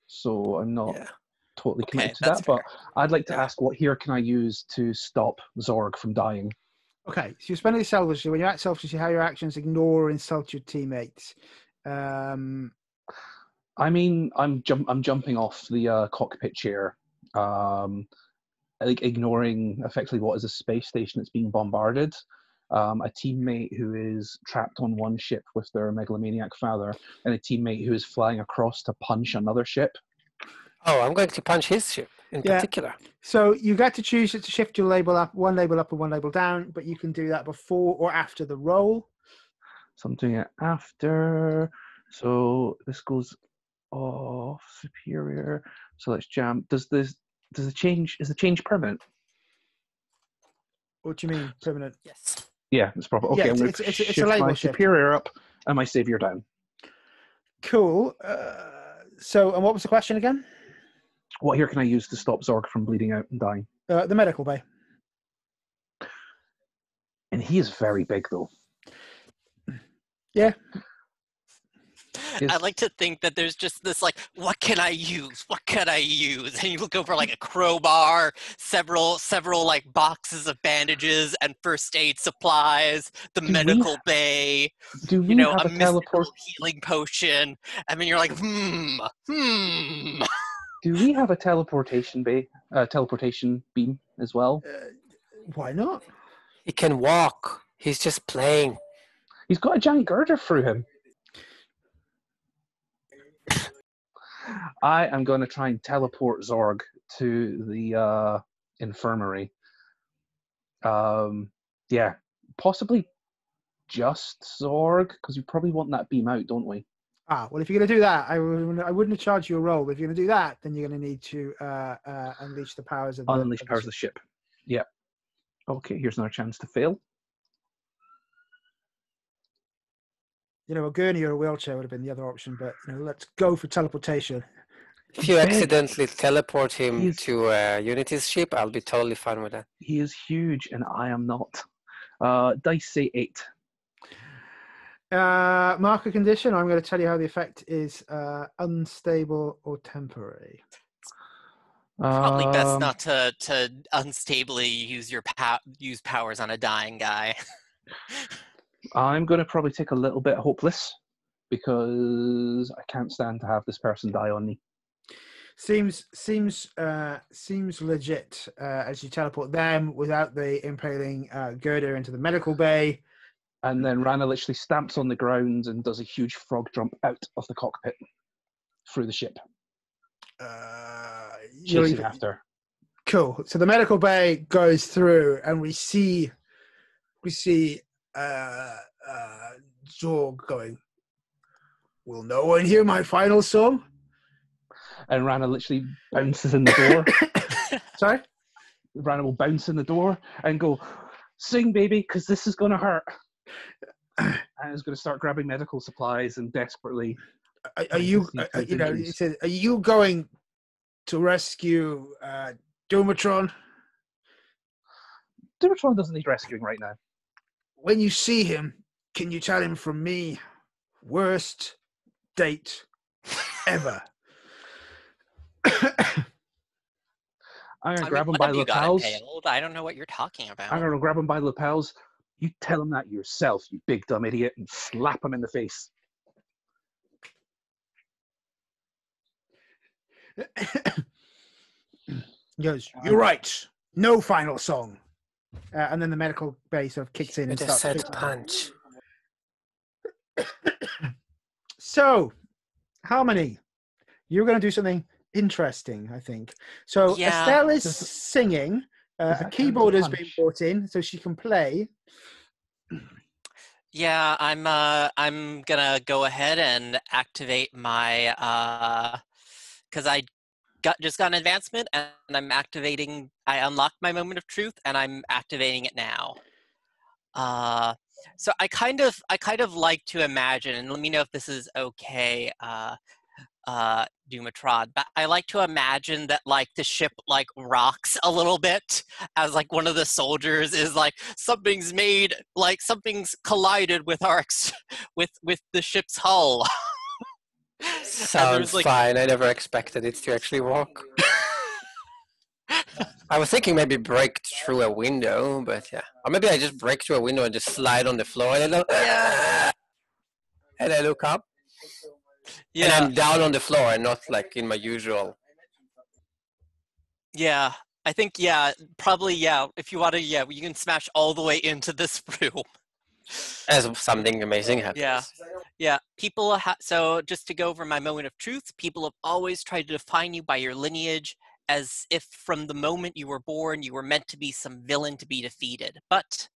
So I'm not Yeah. totally Okay, committed to that's that. But I'd like to Yeah. ask, what here can I use to stop Zorg from dying? Okay, so you're spending selfishly. When you act selfishly, how your actions ignore or insult your teammates. I mean, I'm jumping off the cockpit chair, like ignoring effectively what is a space station that's being bombarded. A teammate who is trapped on one ship with their megalomaniac father, and a teammate who is flying across to punch another ship. Oh, I'm going to punch his ship in particular. So you get to choose to shift your label up, one label up and one label down, but you can do that before or after the roll. So I'm doing it after. So this goes off superior. So let's jam. Is the change permanent? What do you mean permanent? Yes. Yeah, it's proper. Okay, Yeah, I'm going it's to a shift label my shift. superior up and my savior down. Cool. So, and what was the question again? What here can I use to stop Zorg from bleeding out and dying? The medical bay. And he is very big, though. Yeah. Yes. I like to think that there's just this like, what can I use? What can I use? And you look over like a crowbar, several like boxes of bandages and first aid supplies, the medical bay, Do we have a a teleport? mystical healing potion. I mean, you're like, Do we have a teleportation beam as well? Why not? He can walk. He's just playing. He's got a giant girder through him. I am going to try and teleport Zorg to the infirmary. Yeah, possibly just Zorg, because we probably want that beam out, don't we? Well, if you're going to do that, I wouldn't have charged you a roll. But if you're going to do that, then you're going to need to unleash the powers of the Unleash powers of the ship. Yeah. Okay, here's another chance to fail. a gurney or a wheelchair would have been the other option, but let's go for teleportation. If you Big. accidentally teleport him He's- to Unity's ship, I'll be totally fine with that. He is huge, and I am not. Dice say 8. Marker condition. I'm going to tell you how the effect is unstable or temporary. Probably best not to unstably use powers on a dying guy. I'm going to probably take a little bit hopeless because I can't stand to have this person die on me. Seems legit as you teleport them without the impaling girder into the medical bay. And then Rana literally stamps on the ground and does a huge frog jump out of the cockpit through the ship, chasing after. Cool. So the medical bay goes through, and we see Zorg going, "Will no one hear my final song?" And Rana literally bounces in the door. Sorry? Rana will bounce in the door and go, "Sing, baby, because this is going to hurt." And is going to start grabbing medical supplies and desperately. Are you going to rescue Dumatron? Dumatron doesn't need rescuing right now. When you see him, can you tell him from me, worst date ever? I'm going to grab him what by have the you got lapels. impaled? I don't know what you're talking about. I'm going to grab him by the lapels. You tell him that yourself, you big dumb idiot, and slap him in the face. He goes, "You're right. No final song." And then the medical bay sort of kicks in and With a starts. set punch. So, Harmony, you're going to do something interesting, I think. So Yeah. Estelle is singing. Does A that keyboard count has as a been punch? brought in so she can play. Yeah, I'm gonna go ahead and activate my because I just got an advancement and I'm activating. I unlocked my moment of truth and I'm activating it now. So I kind of like to imagine, and let me know if this is okay, Dumatron, but I like to imagine that like the ship like rocks a little bit as like one of the soldiers is like something's collided with our with the ship's hull. Sounds like- fine. I never expected it to actually walk. I was thinking maybe break through a window, but yeah. Or maybe I just break through a window and just slide on the floor and I look, Yeah. and I look up and Yeah, I'm down on the floor and not like in my usual. yeah. I think probably if you want to, you can smash all the way into this room. As something amazing happens. Yeah, people so just to go over my moment of truth, people have always tried to define you by your lineage as if from the moment you were born you were meant to be some villain to be defeated. But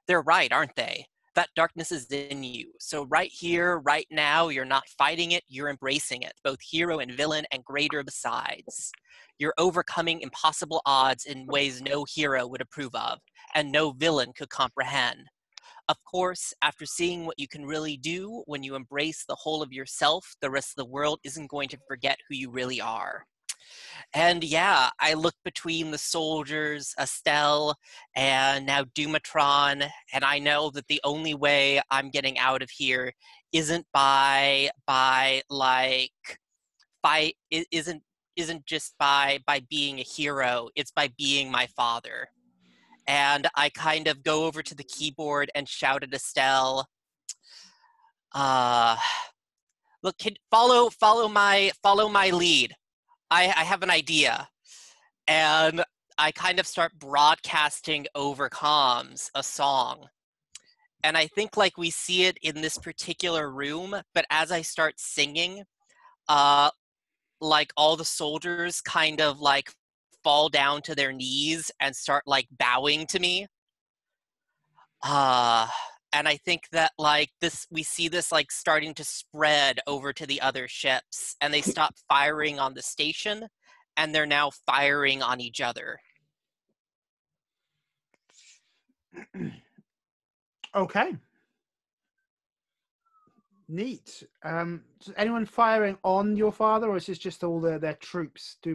they're right, aren't they? That darkness is in you. So right here, right now, you're not fighting it, you're embracing it, both hero and villain and greater besides. You're overcoming impossible odds in ways no hero would approve of, and no villain could comprehend. Of course, after seeing what you can really do when you embrace the whole of yourself, the rest of the world isn't going to forget who you really are. And yeah, I look between the soldiers, Estelle, and now Dumatron, and I know that the only way I'm getting out of here isn't isn't just by being a hero, it's by being my father. And I kind of go over to the keyboard and shout at Estelle, look, follow my lead. I have an idea. And I kind of start broadcasting over comms a song. And I think like we see it in this particular room, but as I start singing, like all the soldiers kind of like fall down to their knees and start like bowing to me. And I think that like we see this like starting to spread over to the other ships, and they stop firing on the station and they're now firing on each other. Okay. Neat. Is anyone firing on your father, or is this just all their troops? I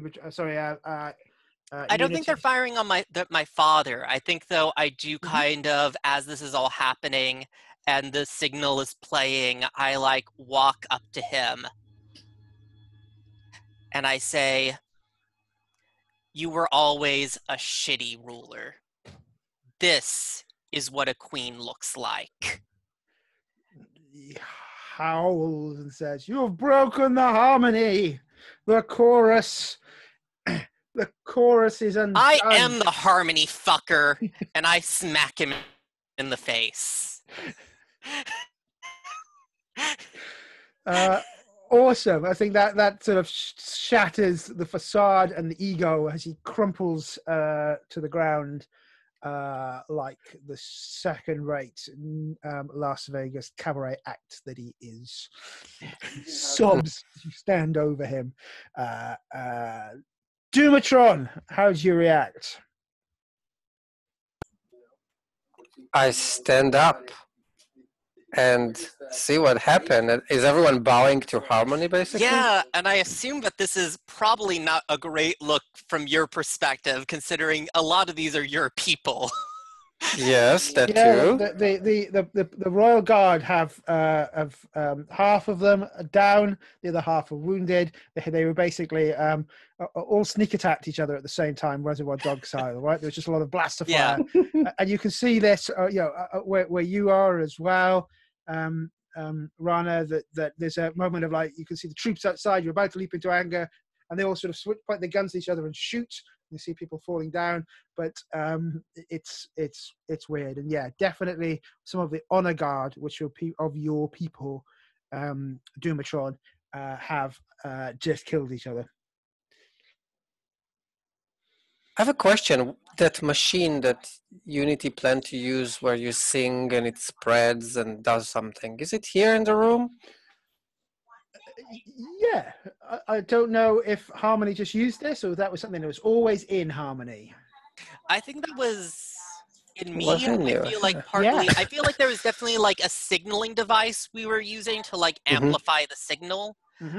don't think they're firing on my father. I think, though, I do kind of, as this is all happening and the signal is playing, I like walk up to him and I say, "You were always a shitty ruler. This is what a queen looks like." He howls and says, "You've broken the harmony. The chorus is undone." I am the harmony fucker, and I smack him in the face. Awesome. I think that sort of shatters the facade and the ego as he crumples to the ground like the second-rate Las Vegas cabaret act that he is. He sobs as you stand over him. Dumatron, how do you react? I stand up and see what happened. Is everyone bowing to Harmony, basically? Yeah, and I assume that this is probably not a great look from your perspective, considering a lot of these are your people. Yes, that Yeah, too. the Royal Guard have half of them down, the other half are wounded. They were basically all sneak attacked each other at the same time, Reservoir Dogs style, right? There was just a lot of blaster fire, and you can see this, where you are as well, Rana. That there's a moment of like you can see the troops outside. You're about to leap into anger, and they all sort of point their guns at each other and shoot. You see people falling down, but it's weird. And yeah, definitely some of the honor guard, which are of your people, Dumatron, have just killed each other. I have a question. That machine that Unity planned to use where you sing and it spreads and does something, is it here in the room? Yeah, I don't know if Harmony just used this or that was something that was always in Harmony. I think that was in me. Was in you. I feel like partly. I feel like there was definitely like a signaling device we were using to like amplify the signal.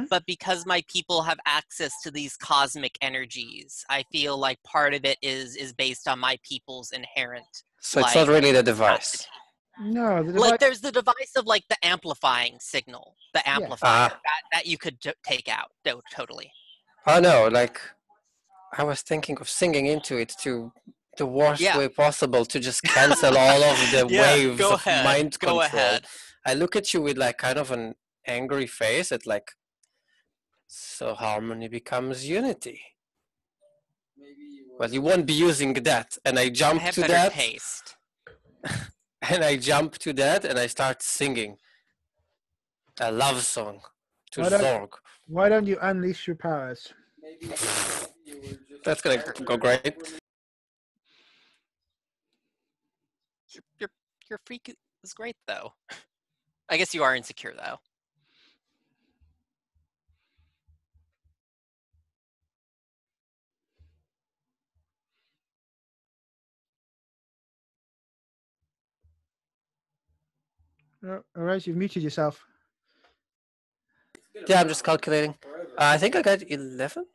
But because my people have access to these cosmic energies, I feel like part of it is based on my people's inherent. So it's not really the device. No, like there's the device of like the amplifying signal, the amplifier that you could take out. Totally. Oh no, like I was thinking of singing into it to the worst way possible to just cancel all of the waves of mind control. Go ahead. I look at you with like kind of an angry face at like, so Harmony becomes Unity. Well, you won't be using that. And I jump to that. Taste. And I jump to that and I start singing a love song to Zorg. Why don't you unleash your powers? That's gonna go great. Your freak is great though. I guess you are insecure though. All right, you've muted yourself. Yeah, I'm just calculating. I think I got 11.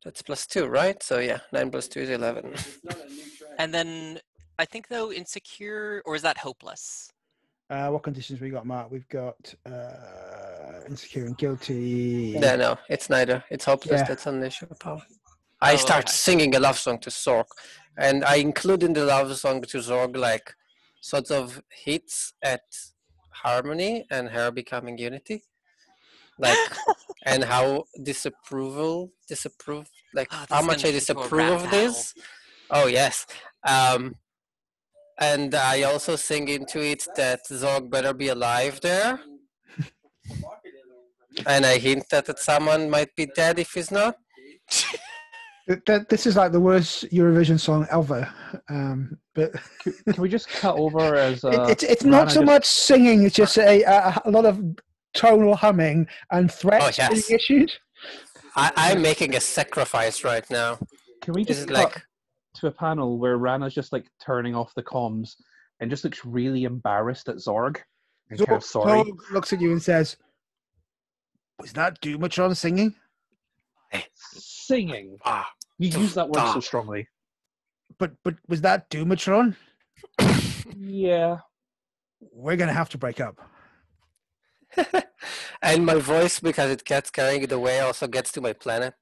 That's +2, right? So yeah, 9 + 2 is 11. And then I think though insecure, or is that hopeless? What conditions we got, Mark? We've got insecure and guilty. Yeah, no, it's neither. It's hopeless. That's an issue of power. I start singing a love song to Zorg, and I include in the love song to Zorg like sort of hits at Harmony and her becoming Unity, like, and how disapprove, like how much I disapprove of this. Oh yes, and I also sing into it that Zorg better be alive there, and I hint that someone might be dead if he's not. This is like the worst Eurovision song ever. But can we just cut over as it's not so much singing; it's just a lot of tonal humming and threats being issued. I'm making a sacrifice right now. Can we just cut to a panel where Rana's just like turning off the comms and just looks really embarrassed at Zorg? I'm kind of sorry. Zorg looks at you and says, "Was that Dumatron singing?" Singing. Ah, You use that word so ah. strongly. But was that Dumatron? Yeah. We're gonna have to break up. And my voice, because it gets carried away, also gets to my planet.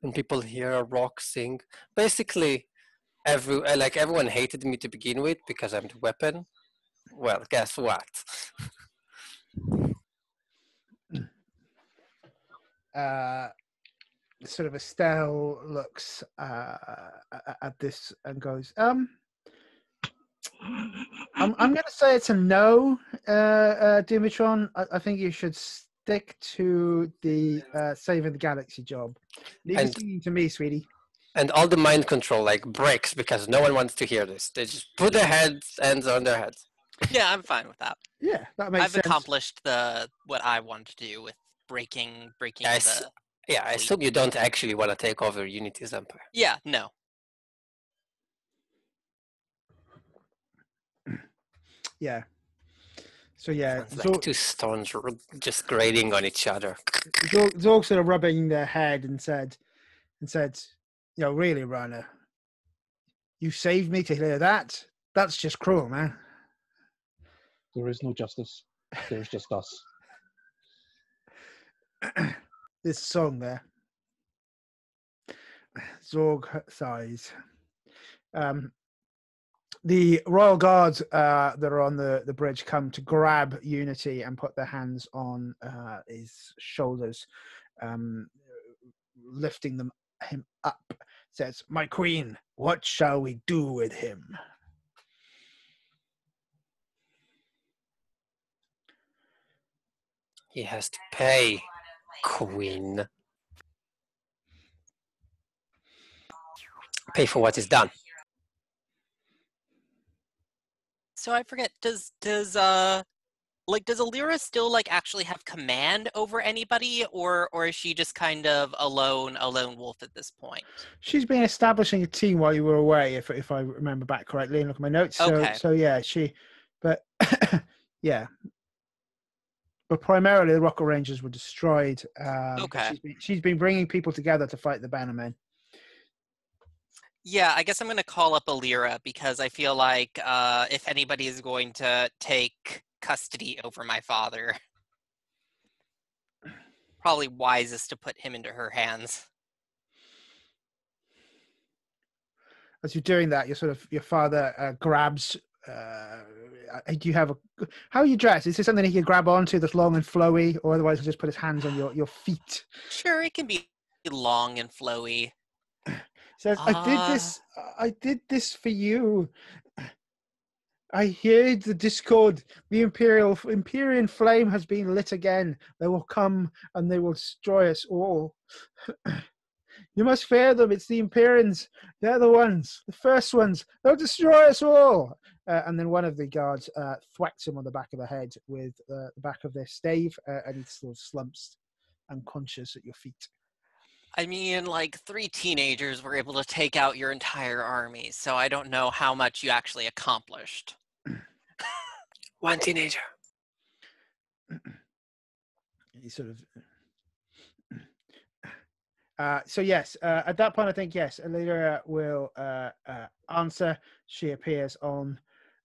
And people hear a rock sing. Basically, everyone hated me to begin with because I'm the weapon. Well, guess what? Sort of Estelle looks at this and goes, I'm going to say it's a no, Dumatron. I think you should stick to the saving the galaxy job. Leave And- the singing to me, sweetie. And all the mind control breaks because no one wants to hear this. They just put their hands on their heads. Yeah, I'm fine with that. Yeah, that makes I've sense. accomplished what I want to do with breaking I the. Yeah, I assume you don't actually want to take over Unity's empire. Yeah, no. Yeah. So yeah, It's like two stones just grating on each other. Zorg sort of rubbing their head and said, really, Rana, you saved me to hear that. That's just cruel, man. There is no justice. There's just us. This song there. Zorg sighs. The royal guards that are on the bridge come to grab Unity and put their hands on his shoulders, lifting him up. Says, "My queen, what shall we do with him?" He has to pay, Queen. Pay for what is done. So I forget. Does Alira still actually have command over anybody, or is she just kind of a lone wolf at this point? She's been establishing a team while you were away, if I remember back correctly, and look at my notes. Okay. So yeah, but yeah. But primarily, the Rocket Rangers were destroyed. Okay. She's been bringing people together to fight the Bannermen. Yeah, I guess I'm going to call up Alira because I feel like if anybody is going to take custody over my father, probably wisest to put him into her hands. As you're doing that, your father grabs. Do you have how are you dressed? Is there something he can grab onto that's long and flowy, or otherwise he'll just put his hands on your feet? Sure, it can be long and flowy. Says, I did this for you. I hear the discord. The Empyrean flame has been lit again. They will come and they will destroy us all. You must fear them. It's the Empyreans. They're the ones, the first ones. They'll destroy us all. And then one of the guards thwacks him on the back of the head with the back of their stave, and he sort of slumps unconscious at your feet. I mean, 3 teenagers were able to take out your entire army, so I don't know how much you actually accomplished. One teenager. He sort of... so yes, at that point, I think, yes, Alira will answer. She appears on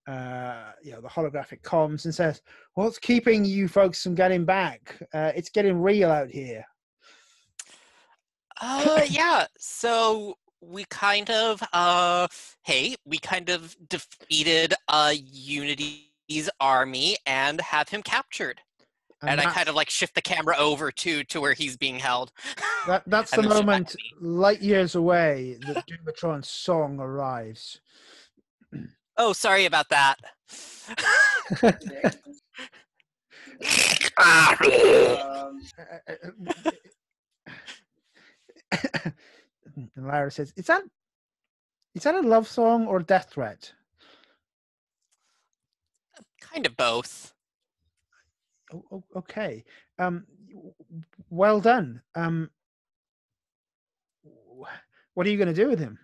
the holographic comms and says, "What's keeping you folks from getting back? It's getting real out here." Yeah, so we kind of defeated Unity's army and have him captured. And I kind of shift the camera over to where he's being held. That's the moment light years away that Dumatron's song arrives. Oh, sorry about that. And Lyra says, "Is that a love song or a death threat?" Kind of both. Okay. Well done. What are you going to do with him?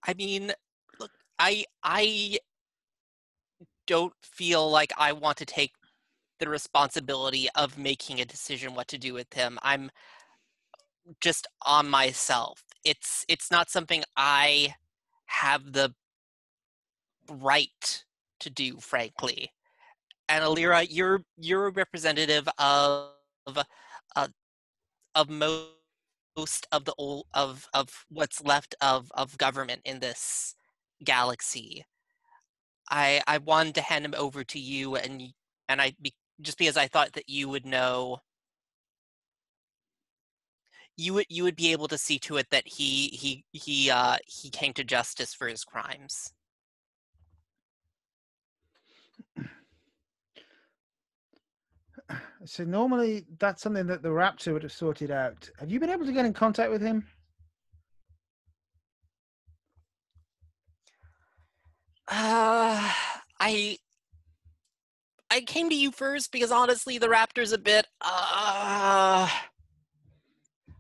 I mean, look, don't feel like I want to take the responsibility of making a decision what to do with him. I'm just on myself. It's not something I have the right to do, frankly. And Alira, you're a representative of uh, most of the old of what's left of government in this galaxy. I wanted to hand him over to you, and just because I thought that you would know, you would be able to see to it that he came to justice for his crimes. So normally that's something that the Raptor would have sorted out. Have you been able to get in contact with him? I came to you first because honestly, the Raptor's a bit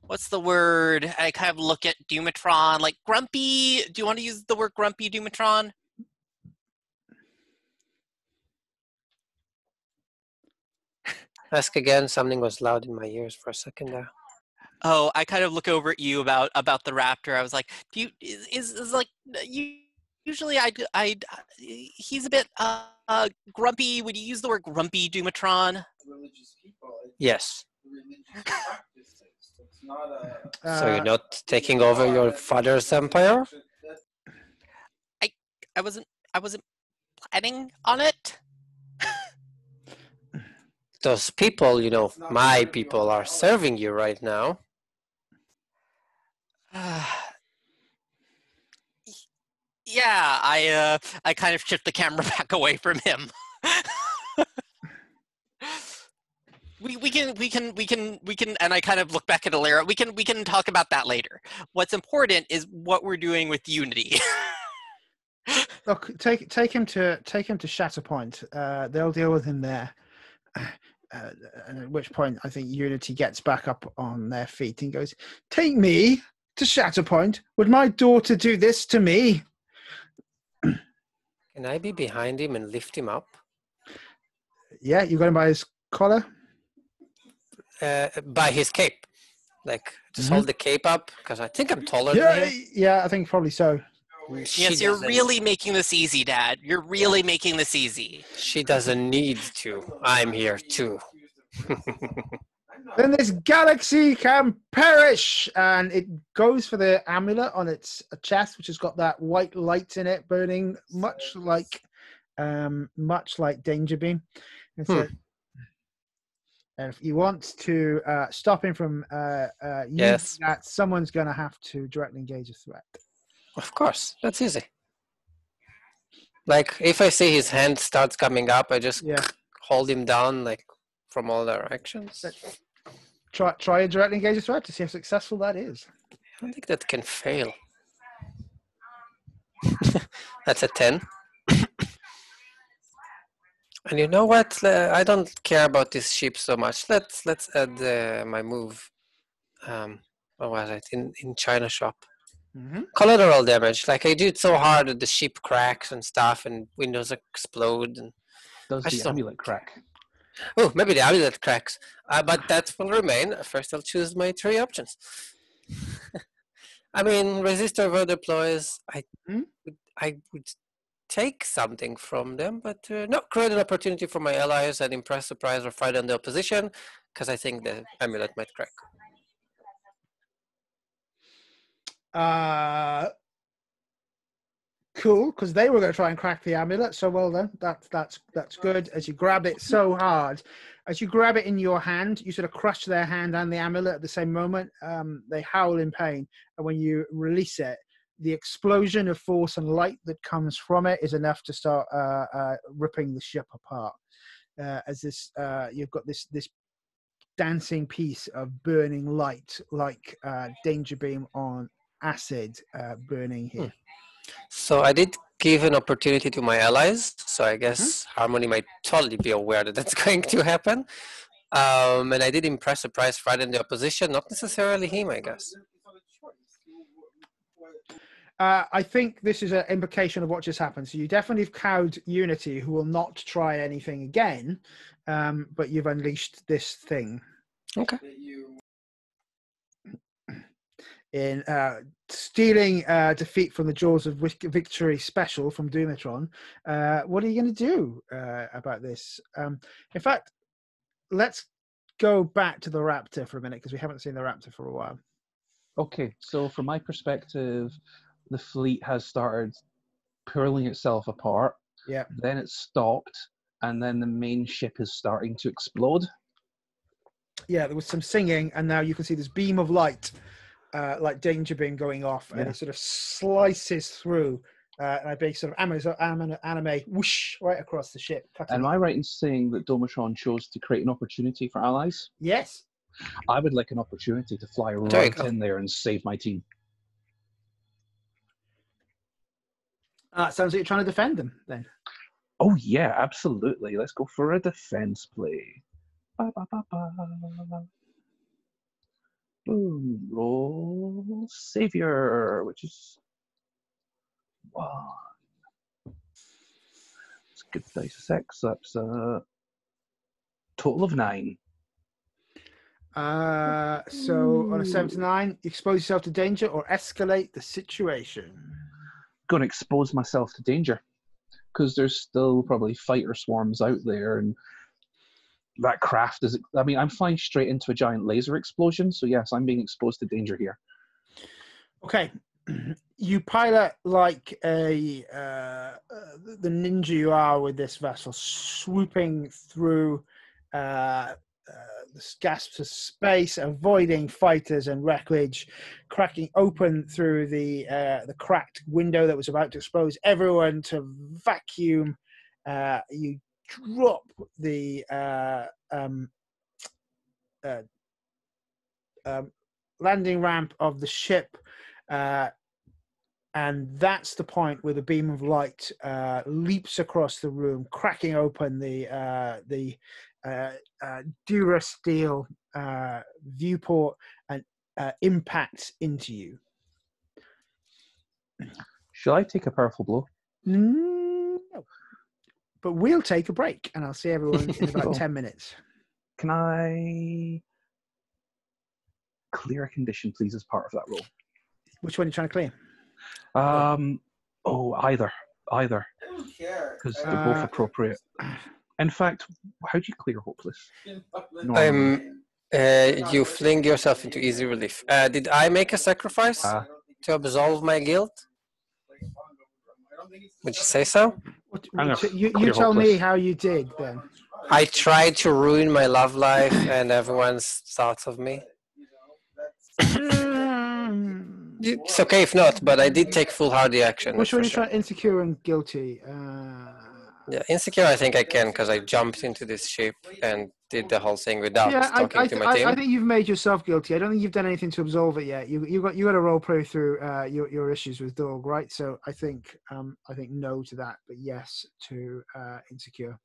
what's the word? I kind of look at Dumatron like grumpy. Do you want to use the word grumpy, Dumatron? Ask again. Something was loud in my ears for a second there. Oh, I kind of look over at you about the Raptor. I was like, do you is like you usually he's a bit grumpy. Would you use the word grumpy, Dumatron? Religious people. Yes. Religious practices. It's not a. So you're not taking over your father's empire? I wasn't planning on it. Those people, you know, my people are serving you right now. Yeah, I kind of shift the camera back away from him. we can, and I kind of look back at Alira. We can talk about that later. What's important is what we're doing with Unity. Look, take him to Shatterpoint. They'll deal with him there. And at which point, I think Unity gets back up on their feet and goes, "Take me to Shatterpoint. Would my daughter do this to me?" Can I be behind him and lift him up? Yeah, you got him by his collar. By his cape. Like, just hold the cape up, because I think I'm taller Yeah, than him. yeah, I think probably so. Yes, you're really making this easy, Dad. You're really making this easy. She doesn't need to. I'm here too. Then this galaxy can perish, and it goes for the amulet on its chest, which has got that white light in it, burning much like Danger Beam. And so, and if you want to stop him from using that, someone's going to have to directly engage a threat. Of course, that's easy. Like, if I see his hand starts coming up, I just hold him down, like, from all directions. Try a directly engage a threat to see how successful that is. I don't think that can fail. That's a 10. And you know what? I don't care about this ship so much. Let's add my move. What was it? In China shop. Collateral damage. Like, I do it so hard that the ship cracks and stuff, and windows explode. And Does the amulet crack? Oh, maybe the amulet cracks. But that will remain. First, I'll choose my 3 options. I mean, resistor over deploys. I would take something from them, but no, create an opportunity for my allies and impress, surprise, or fight on the opposition, because I think the amulet might crack. Cool, because they were going to try and crack the amulet. So well done. That's good. As you grab it so hard, as you grab it in your hand, you sort of crush their hand and the amulet at the same moment. They howl in pain, and when you release it, the explosion of force and light that comes from it is enough to start ripping the ship apart. As this, you've got this dancing piece of burning light, like Danger Beam on acid, burning here. So I did give an opportunity to my allies, so I guess Harmony might totally be aware that that's going to happen. And I did impress, surprise, frighten the opposition, not necessarily him, I guess. I think this is an implication of what just happened. So you definitely have cowed Unity, who will not try anything again, but you've unleashed this thing. Okay. That you In stealing defeat from the jaws of victory special from Doomatron. What are you going to do about this? In fact, let's go back to the Raptor for a minute, because we haven't seen the Raptor for a while. Okay, so from my perspective, the fleet has started pulling itself apart. Yeah. Then it stopped, and then the main ship is starting to explode. Yeah, there was some singing, and now you can see this beam of light, like danger beam going off, and Yeah. it sort of slices through, and a big sort of anime whoosh right across the ship. Cutting Am it. I right in saying that Domatron chose to create an opportunity for allies? Yes. I would like an opportunity to fly There you right go. in there and save my team. Sounds like you're trying to defend them then. Oh yeah, absolutely. Let's go for a defense play. Ba, ba, ba, ba. Boom. Roll Savior, which is 1. It's good dice 6. That's a total of 9. So on a 7 to 9, expose yourself to danger or escalate the situation. Going to expose myself to danger because there's still probably fighter swarms out there, and that craft is. I mean, I'm flying straight into a giant laser explosion, so yes, I'm being exposed to danger here. Okay, you pilot like the ninja you are with this vessel, swooping through the gasps of space, avoiding fighters and wreckage, cracking open through the cracked window that was about to expose everyone to vacuum. You drop the landing ramp of the ship, and that's the point where the beam of light leaps across the room, cracking open the Durasteel viewport and impacts into you. Shall I take a powerful blow? No. But we'll take a break, and I'll see everyone in about Cool. 10 minutes. Can I clear a condition, please, as part of that roll? Which one are you trying to clear? Either, I don't care. because they're both appropriate. In fact, how do you clear hopeless? You fling yourself into easy relief. Did I make a sacrifice to absolve my guilt? Would you say so? You tell me how you did then. I tried to ruin my love life and everyone's thoughts of me. It's okay if not, but I did take foolhardy action. Which one are you sure. trying? Insecure and guilty. Yeah, insecure I think I can because I jumped into this ship and did the whole thing without talking to my team. I think you've made yourself guilty. I don't think you've done anything to absolve it yet. You got to roll through your issues with Dog, right? So I think no to that, but yes to insecure.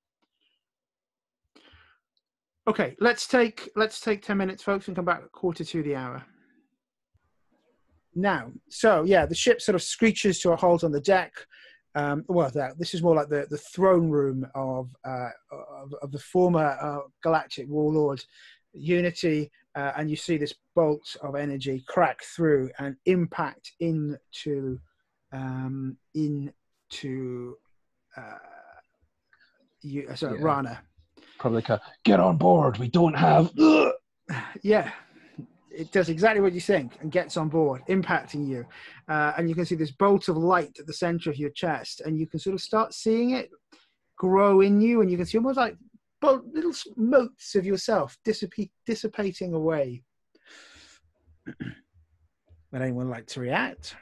Okay, let's take 10 minutes, folks, and come back at 1:45. Now, so yeah, the ship sort of screeches to a halt on the deck. This is more like the throne room of the former galactic warlord Unity, and you see this bolt of energy crack through and impact into Rana. Probably like a, get on board, we don't have... Yeah, it does exactly what you think and gets on board, impacting you. And you can see this bolt of light at the center of your chest, and you can sort of start seeing it grow in you, and you can see almost like little motes of yourself dissipating away. Would anyone like to react?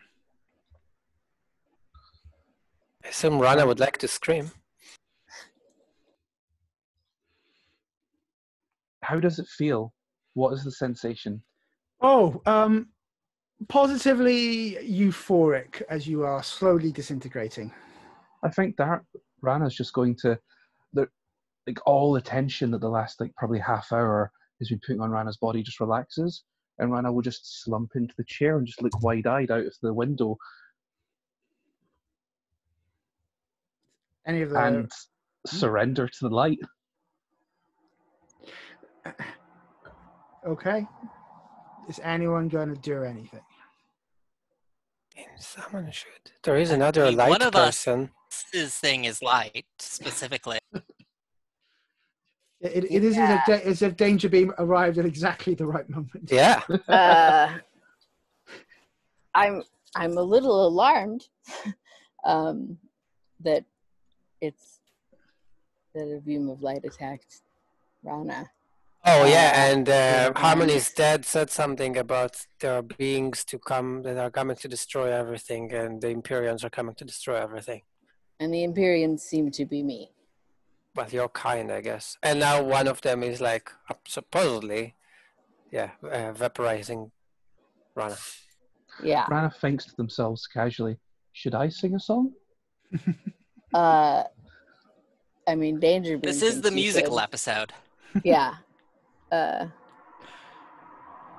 I assume Rana would like to scream. How does it feel? What is the sensation? Positively euphoric as you are slowly disintegrating. I think that Rana's just going to... all the tension that the last probably half hour has been putting on Rana's body just relaxes, and Rana will just slump into the chair and just look wide-eyed out of the window Any of the and surrender to the light. okay? Is anyone going to do anything? Someone should. There is another I mean, light one of us- person. His thing is light, specifically. It is as if Danger Beam arrived at exactly the right moment. Yeah. I'm a little alarmed that a beam of light attacked Rana. Oh yeah, and and- Harmony's dad said something about there are beings to come that are coming to destroy everything, and the Imperians are coming to destroy everything. And the Imperians seem to be me. Well, your kind, I guess. And now one of them is like supposedly, vaporizing Rana. Yeah. Rana thinks to themselves casually, should I sing a song? I mean, Danger Beam. This is the thinks you musical should. episode. Yeah.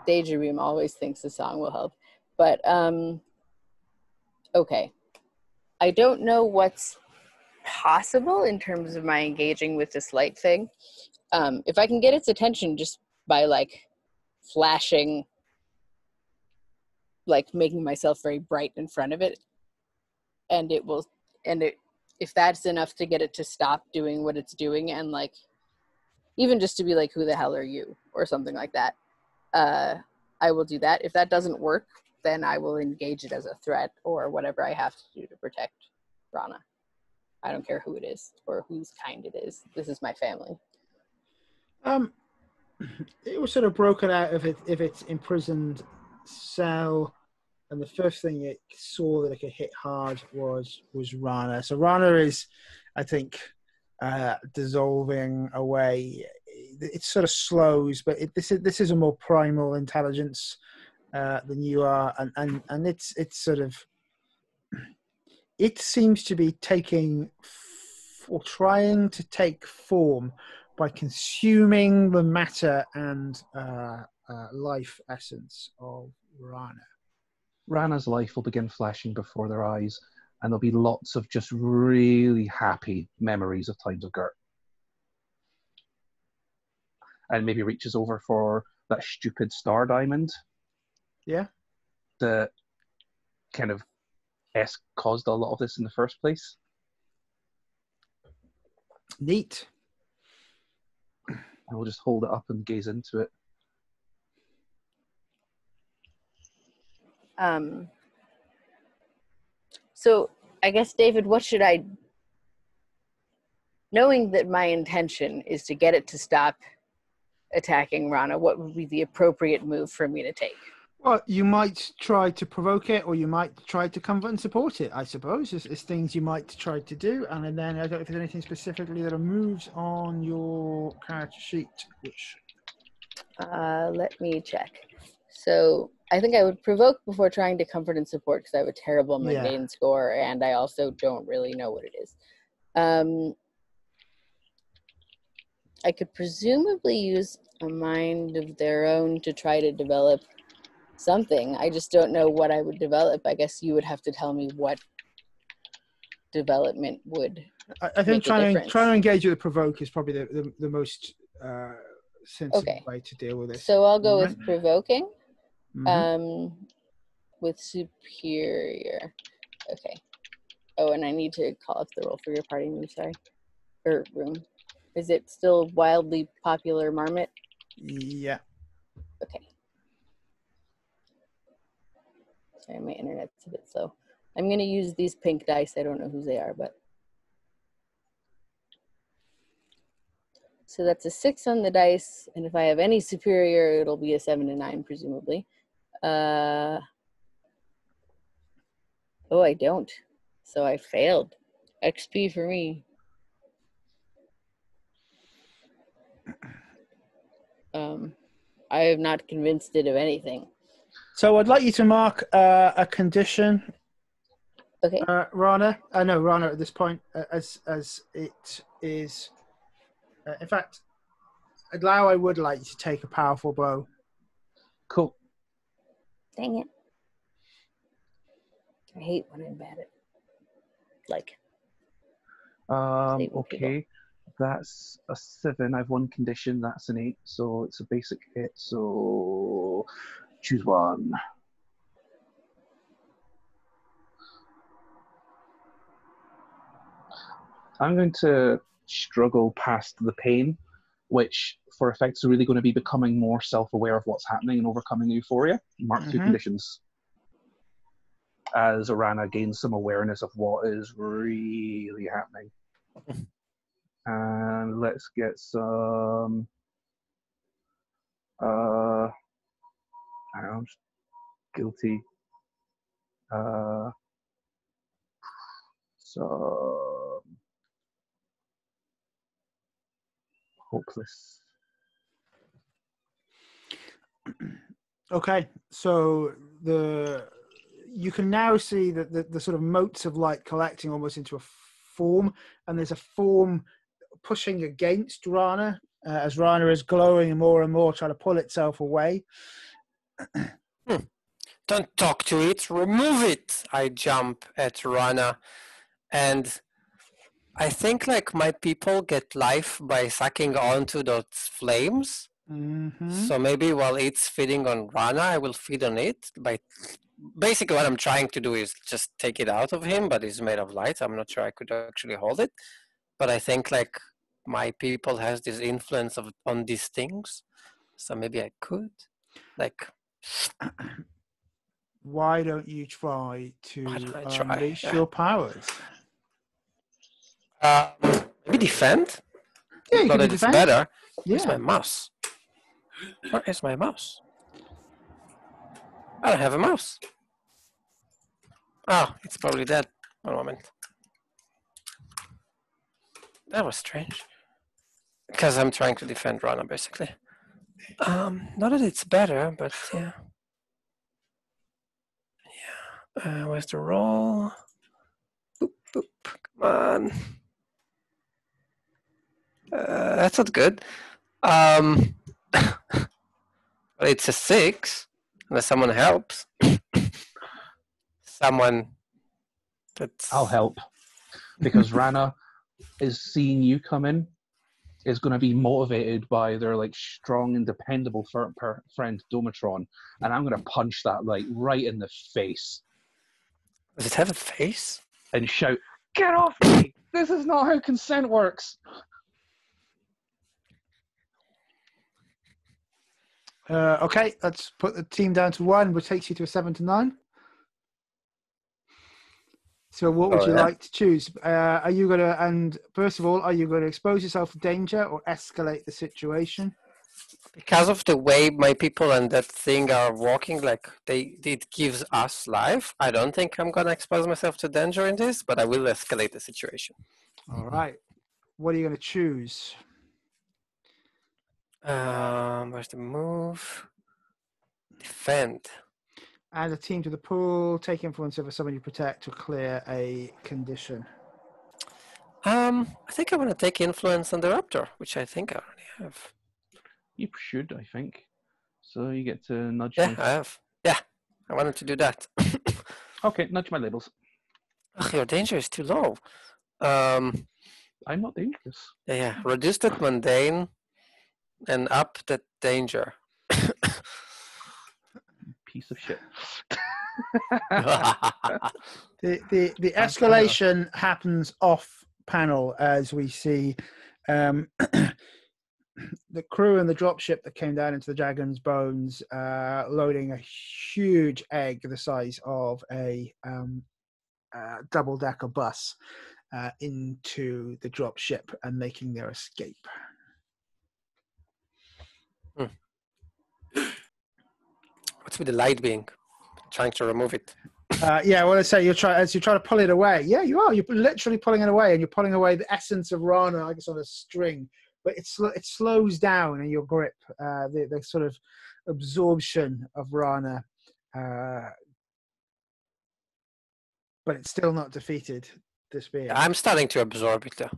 Danger Beam always thinks the song will help. But, okay. I don't know what's possible in terms of my engaging with this light thing. If I can get its attention just by, like, flashing, like, making myself very bright in front of it, and if that's enough to get it to stop doing what it's doing and, like, even just to be like, who the hell are you? Or something like that. I will do that. If that doesn't work, then I will engage it as a threat or whatever I have to do to protect Rana. I don't care who it is or whose kind it is. This is my family. It was sort of broken out of its imprisoned cell, and the first thing it saw that it could hit hard was Rana. So Rana is, I think, dissolving away. It sort of slows, but this is a more primal intelligence than you are, and it's sort of, it seems to be taking or trying to take form by consuming the matter and life essence of Rana. Rana's life will begin flashing before their eyes, and there'll be lots of just really happy memories of times of Gert. And maybe reaches over for that stupid star diamond. Yeah. That kind of caused a lot of this in the first place. Neat. And we'll just hold it up and gaze into it. So I guess, David, what should I, knowing that my intention is to get it to stop attacking Rana, what would be the appropriate move for me to take? Well, you might try to provoke it, or you might try to comfort and support it, I suppose. It's things you might try to do. And then I don't know if there's anything specifically that are moves on your character sheet. Which Let me check. So I think I would provoke before trying to comfort and support because I have a terrible mundane score, and I also don't really know what it is. I could presumably use a mind of their own to try to develop something. I just don't know what I would develop. I guess you would have to tell me what development would. I think trying to engage with the provoke is probably the most sensible way to deal with this. So I'll go with provoking. Mm-hmm. With superior. Okay. Oh, and I need to call up the roll for your party move, sorry. Or room. Is it still wildly popular Marmot? Yeah. Okay. Sorry, my internet's a bit slow. I'm going to use these pink dice. I don't know whose they are, but. So that's a 6 on the dice, and if I have any superior, it'll be a 7 and 9, presumably. Oh, I don't. So I failed. XP for me. I have not convinced it of anything. So I'd like you to mark a condition. Okay. Rana. No, Rana at this point, as it is. In fact, Adlau, I would like you to take a powerful blow. Cool. Dang it. I hate when I'm bad at, like. Saving Okay. That's a 7. I've one condition. That's an 8. So it's a basic hit. So choose one. I'm going to struggle past the pain, which for effects is really going to be becoming more self-aware of what's happening and overcoming euphoria. Mark 2 conditions. As Arana gains some awareness of what is really happening. And let's get some I don't know, I'm just guilty. Some hopeless. Okay, so you can now see that the sort of motes of light collecting almost into a form, and there's a form pushing against Rana as Rana is glowing more and more, trying to pull itself away. Don't talk to it, remove it. I jump at Rana, and I think like my people get life by sucking onto those flames. So maybe while it's feeding on Rana, I will feed on it. Basically, what I'm trying to do is just take it out of him, but it's made of light. I'm not sure I could actually hold it. But I think like my people has this influence on these things. So maybe I could. Like, why don't you try to unleash your powers? Maybe defend? Yeah, you Not can that it's defend. better. Yeah. Where's my mouse? Where is my mouse? I don't have a mouse. Oh, it's probably dead. One moment. That was strange. Because I'm trying to defend Rana, basically. Not that it's better, but yeah. Yeah. Where's the roll? Boop, boop. Come on. That's not good. But it's a 6. Unless someone helps. Someone that's... I'll help. Because Rana is seeing you come in, is going to be motivated by their like strong and dependable friend Domatron, and I'm going to punch that like right in the face. Does it have a face? And shout, "Get off me! This is not how consent works." Okay, let's put the team down to 1, which takes you to a 7 to 9. So what would you like to choose? Are you going to, and first of all, are you going to expose yourself to danger or escalate the situation? Because of the way my people and that thing are walking, like it gives us life. I don't think I'm going to expose myself to danger in this, but I will escalate the situation. All right. What are you going to choose? Where's the move? Defend. Add a team to the pool. Take influence over someone you protect to clear a condition. I think I want to take influence on the Raptor, which I think I already have. You should, I think. So you get to nudge. Yeah, I have. Yeah, I wanted to do that. Okay, nudge my labels. Ugh, your danger is too low. I'm not dangerous. Yeah. Reduce that mundane and up that danger. Piece of shit. The escalation happens off panel as we see the crew and the dropship that came down into the Dragon's Bones loading a huge egg the size of a double-decker bus into the dropship and making their escape. What's with the light being? Trying to remove it. Yeah, well, I say as you try to pull it away. Yeah, you are. You're literally pulling it away, and you're pulling away the essence of Rana, I guess, on a string. But it slows down in your grip. The sort of absorption of Rana, but it's still not defeated. This being. I'm starting to absorb it though.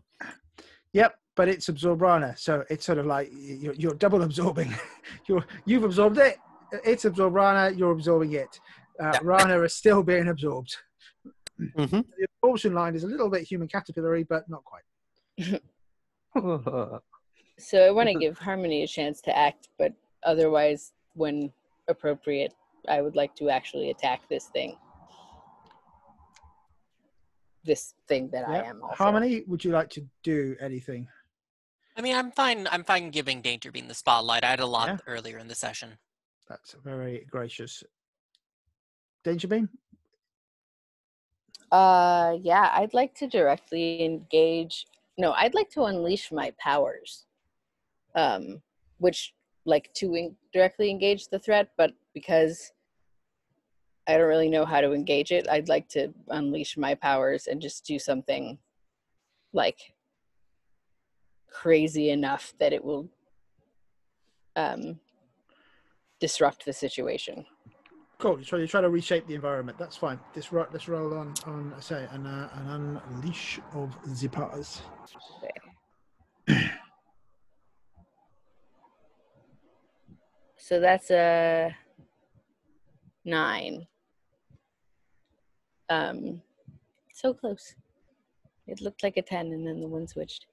Yep, but it's absorbed Rana, so it's sort of like you're double absorbing. You've absorbed it. It's absorbed Rana. You're absorbing it. Rana is still being absorbed. Mm-hmm. The absorption line is a little bit human caterpillary, but not quite. So I want to give Harmony a chance to act, but otherwise, when appropriate, I would like to actually attack this thing. This thing that I Yeah. am also. Harmony, would you like to do anything? I mean, I'm fine giving Danger Beam the spotlight. I had a lot Yeah. earlier in the session. That's very gracious. Danger Beam? Yeah, I'd like to directly engage. No, I'd like to unleash my powers. Which, like, to directly engage the threat, but because I don't really know how to engage it, I'd like to unleash my powers and just do something, like, crazy enough that it will disrupt the situation. Cool. You try to reshape the environment. That's fine. Let's roll on say an unleash of the powers. Okay. So that's a 9. So close. It looked like a 10 and then the 1 switched.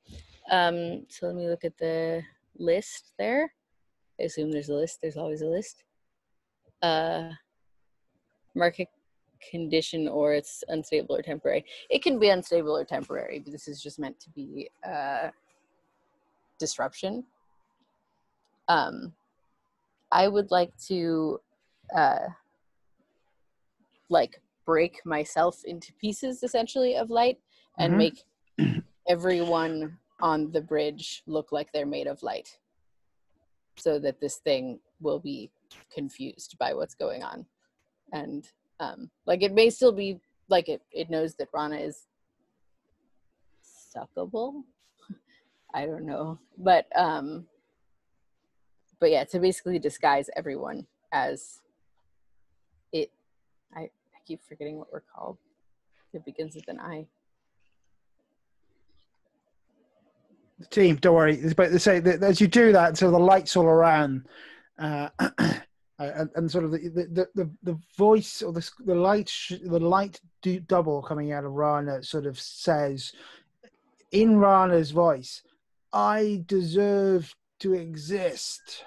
So let me look at the list there. I assume there's a list. There's always a list. Market condition, or it's unstable or temporary. It can be unstable or temporary, but this is just meant to be disruption. I would like to like break myself into pieces, essentially, of light, and make everyone on the bridge look like they're made of light, so that this thing will be confused by what's going on. And like, it may still be like it knows that Rana is suckable. I don't know, but yeah, to basically disguise everyone as it. I keep forgetting what we're called. It begins with an I. The team, don't worry. But they say that as you do that, so the lights all around, and sort of the voice or the light double coming out of Rana sort of says, in Rana's voice, "I deserve to exist."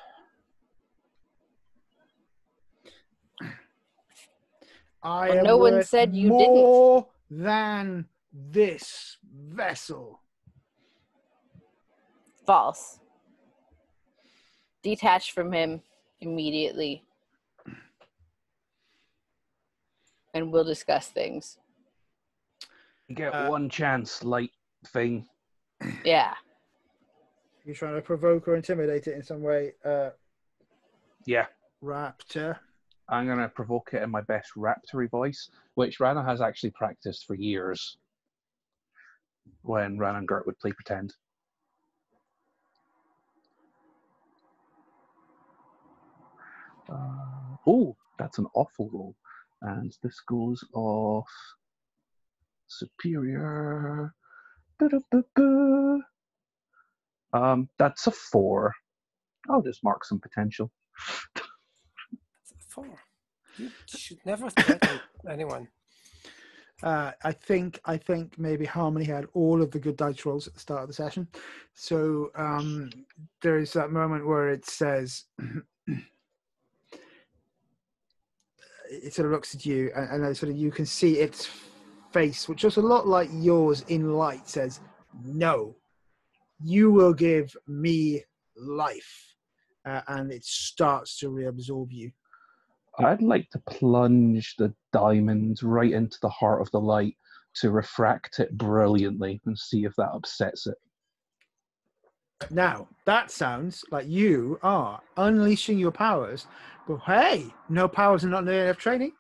I am no one worth said you more than this vessel. False. Detach from him immediately, and we'll discuss things. You get one chance, light thing. Yeah. You're trying to provoke or intimidate it in some way. Yeah. Raptor. I'm going to provoke it in my best raptory voice, which Rana has actually practiced for years when Rana and Gert would play pretend. Oh, that's an awful roll. And this goes off superior. That's a 4. I'll just mark some potential. 4. You should never threaten anyone. I think maybe Harmony had all of the good dice rolls at the start of the session. So there is that moment where it says, it sort of looks at you, and sort of you can see its face, which looks a lot like yours in light, says, "No, you will give me life," and it starts to reabsorb you. I'd like to plunge the diamond right into the heart of the light to refract it brilliantly and see if that upsets it. Now, that sounds like you are unleashing your powers, but hey, no powers are not near enough training.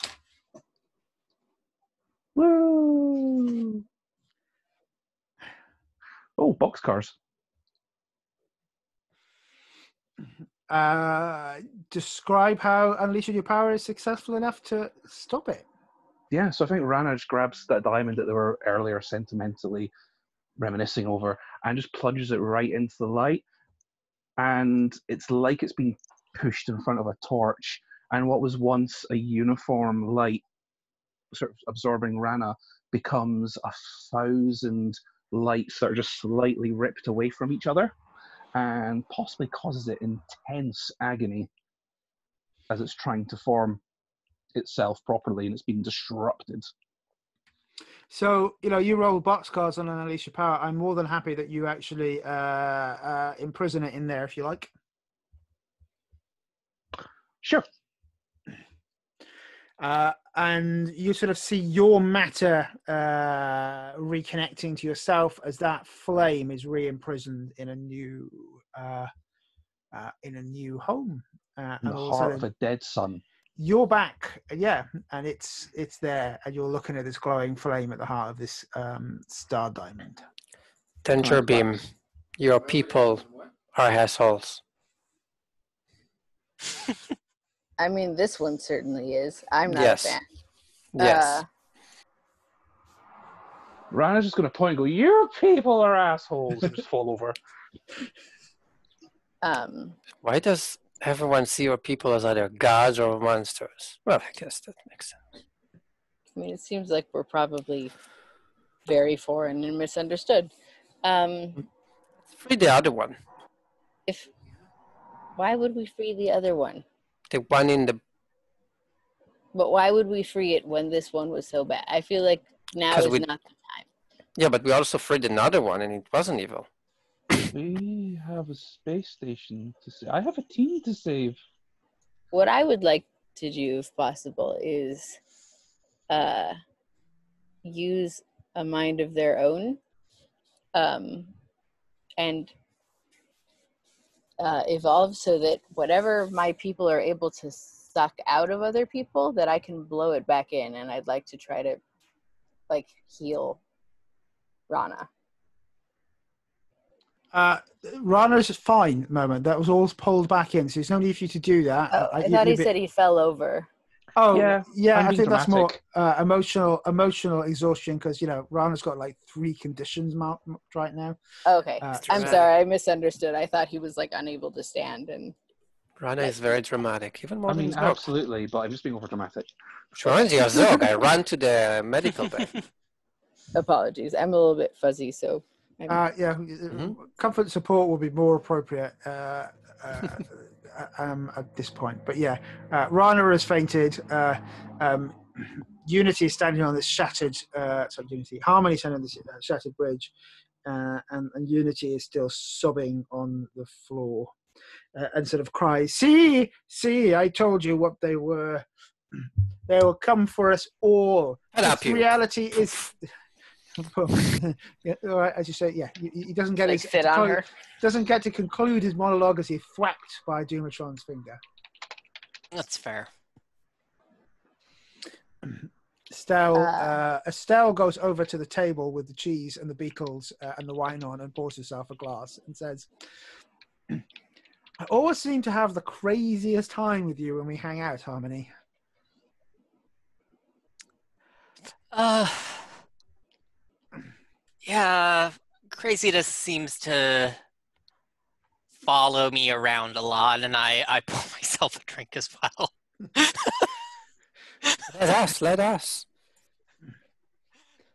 Woo! Oh, boxcars. Describe how unleashing your power is successful enough to stop it. Yeah, so I think Rana just grabs that diamond that they were earlier sentimentally reminiscing over and just plunges it right into the light. And it's like it's been pushed in front of a torch. And what was once a uniform light sort of absorbing Rana becomes 1,000 lights that are just slightly ripped away from each other, and possibly causes it intense agony as it's trying to form itself properly and it's being disrupted. So, you roll boxcars on an Alicia Power. I'm more than happy that you actually imprison it in there, if you like. Sure. And you sort of see your matter reconnecting to yourself as that flame is re-imprisoned in a new home. In And the all of a heart of sudden, a dead sun. you're back, and it's there, and you're looking at this glowing flame at the heart of this star diamond. Danger beam. Your people are assholes. I mean, this one certainly is. I'm not Yes. a fan. Yes. Rana's just going to point and go, "Your people are assholes," and just fall over. Why does everyone see your people as either gods or monsters? Well, I guess that makes sense. I mean, it seems like we're probably very foreign and misunderstood. Free the other one. Why would we free the other one? The one in the... But why would we free it when this one was so bad? I feel like now is not the time. Yeah, but we also freed another one and it wasn't evil. We have a space station to save. I have a team to save. What I would like to do, if possible, is use a mind of their own and evolve so that whatever my people are able to suck out of other people, that I can blow it back in. And I'd like to try to heal Rana. Rana's fine at the moment. That was all pulled back in, so there's no need for you to do that. Oh, I thought he said he fell over. Oh, Yeah, yeah. I'm I being think that's more dramatic. emotional exhaustion because Rana's got like 3 conditions right now. Okay, It's I'm dramatic. sorry, I misunderstood. I thought he was unable to stand. And Rana is very dramatic, even more I than mean, Zog. absolutely, but I'm just being overdramatic. Which reminds you of Zog. I ran to the medical bay. apologies, I'm a little bit fuzzy, so. Comfort and support will be more appropriate at this point. But yeah, Rana has fainted. Unity is standing on this shattered. Harmony standing on this shattered bridge, and Unity is still sobbing on the floor, and sort of cries, "See, I told you what they were. They will come for us all. Shut up, you. Reality is." Yeah, all right, as you say, yeah, he doesn't get his fit on her. Doesn't get to conclude his monologue as he's thwacked by Dumatron's finger. That's fair. Estelle goes over to the table with the cheese and the beetles and the wine on and pours herself a glass and says, "I always seem to have the craziest time with you when we hang out, Harmony." Yeah, craziness seems to follow me around a lot, and I pour myself a drink as well. Let us.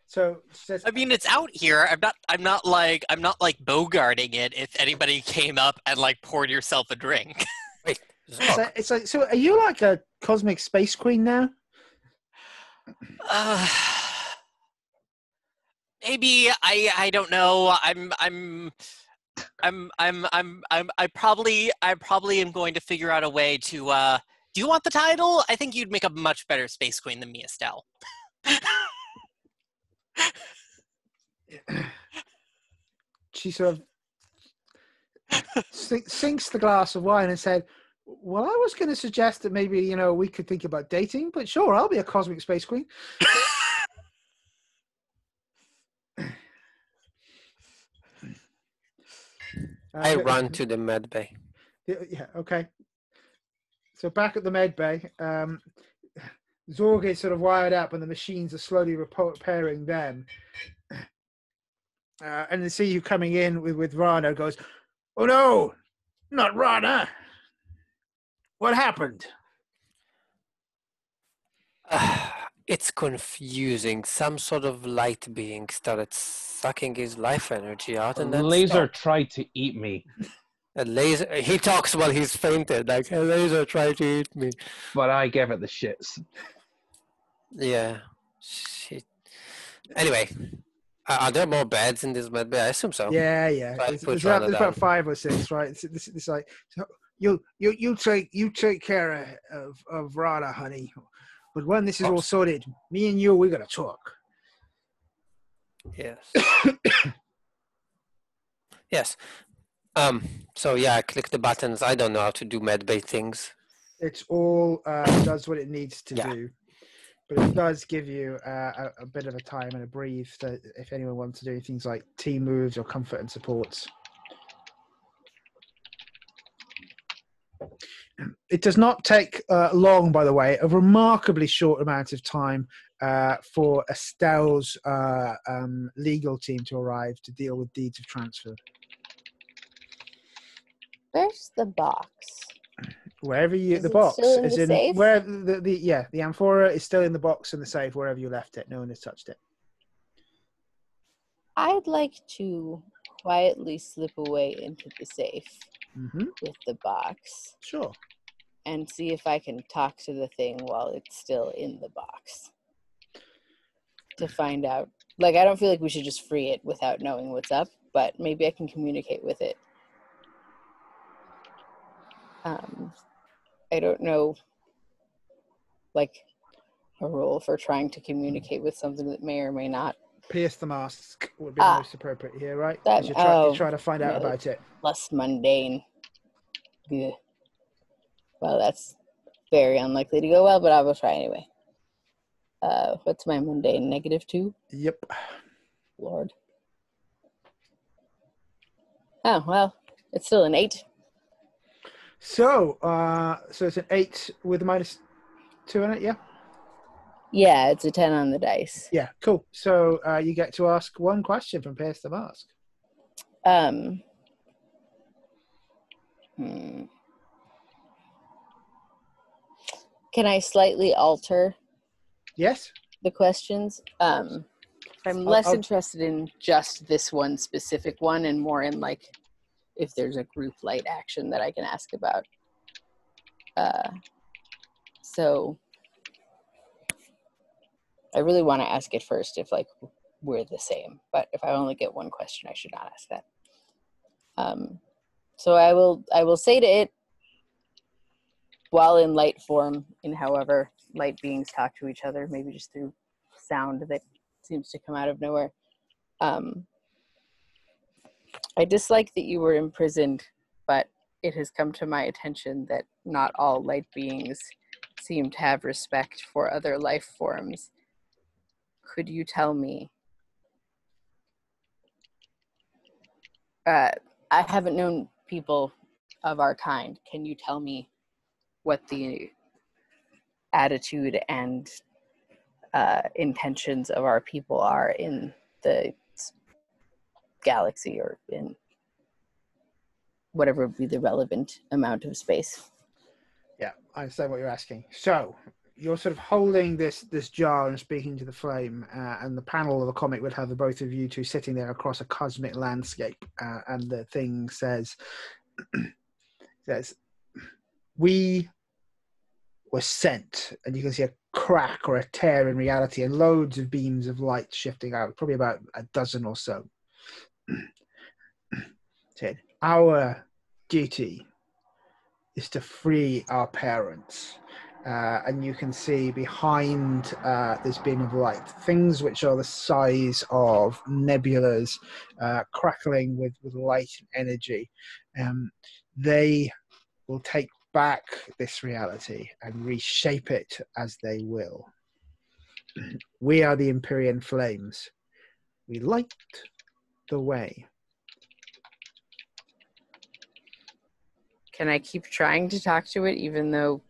So she says, I mean, it's out here. I'm not bogarting it. If anybody came up and poured yourself a drink. Wait, Zog. so are you like a cosmic space queen now? Maybe I don't know. I probably am going to figure out a way to. Do you want the title? I think you'd make a much better space queen than me, Estelle. She sort of sinks the glass of wine and said, "Well, I was going to suggest that maybe we could think about dating, but sure, I'll be a cosmic space queen." I run to the med bay. Yeah, okay. So back at the med bay, Zorg is sort of wired up and the machines are slowly repairing them. And they see you coming in with Rana, goes, "Oh no, not Rana. What happened?" It's confusing. Some sort of light being started sucking his life energy out A and then laser stopped. tried to eat me, A laser. He talks while he's fainted. Like a laser tried to eat me. but I gave it the shits. Yeah. Shit. Anyway, are there more beds in this med bay? I assume so. Yeah. So I put There's Rana about down. 5 or 6, right? It's like, so you take care of Rada, honey. But when this is all sorted, me and you, we gotta talk. Yes. Yes. So yeah, I click the buttons. I don't know how to do medbay things. It's all does what it needs to Yeah. do, but it does give you a bit of a time and a breathe. So if anyone wants to do things like team moves or comfort and supports, it does not take long. By the way, a remarkably short amount of time for Estelle's legal team to arrive to deal with deeds of transfer. Where's the box? Wherever you Is the it box still in is the in safe? where the amphora is still in the box in the safe wherever you left it. No one has touched it. I'd like to quietly slip away into the safe with the box Sure. and see if I can talk to the thing while it's still in the box to find out. Like, I don't feel like we should just free it without knowing what's up, but maybe I can communicate with it. I don't know, like, a rule for trying to communicate with something that may or may not. Pierce the mask would be the most appropriate here, right? That- 'Cause oh, you're trying to find out no. about it. Less mundane. Ugh. Well, that's very unlikely to go well, but I will try anyway. What's my mundane? -2? Yep. Lord. Oh, well, it's still an 8. So, so it's an 8 with a -2 in it, yeah? Yeah, it's a 10 on the dice. Yeah, cool. So you get to ask one question from Pierce the Mask. Can I slightly alter Yes? the questions? I'm less I'll- interested in just this one specific one and more in, like, if there's a group light action that I can ask about. So I really want to ask it first if, like, we're the same, but if I only get one question, I should not ask that. So I will say to it, while in light form, in however light beings talk to each other, maybe just through sound that seems to come out of nowhere. I dislike that you were imprisoned, but it has come to my attention that not all light beings seem to have respect for other life forms. Could you tell me? I haven't known people of our kind. Can you tell me what the attitude and intentions of our people are in the galaxy or in whatever would be the relevant amount of space? Yeah, I understand what you're asking. So you're sort of holding this jar and speaking to the flame, and the panel of the comic would have the both of you two sitting there across a cosmic landscape, and the thing says, we were sent, and you can see a crack or a tear in reality and loads of beams of light shifting out, probably about a dozen or so. Said, our duty is to free our parents. And you can see behind this beam of light things which are the size of nebulas crackling with light and energy. They will take back this reality and reshape it as they will. We are the Empyrean Flames. We light the way. Can I keep trying to talk to it even though,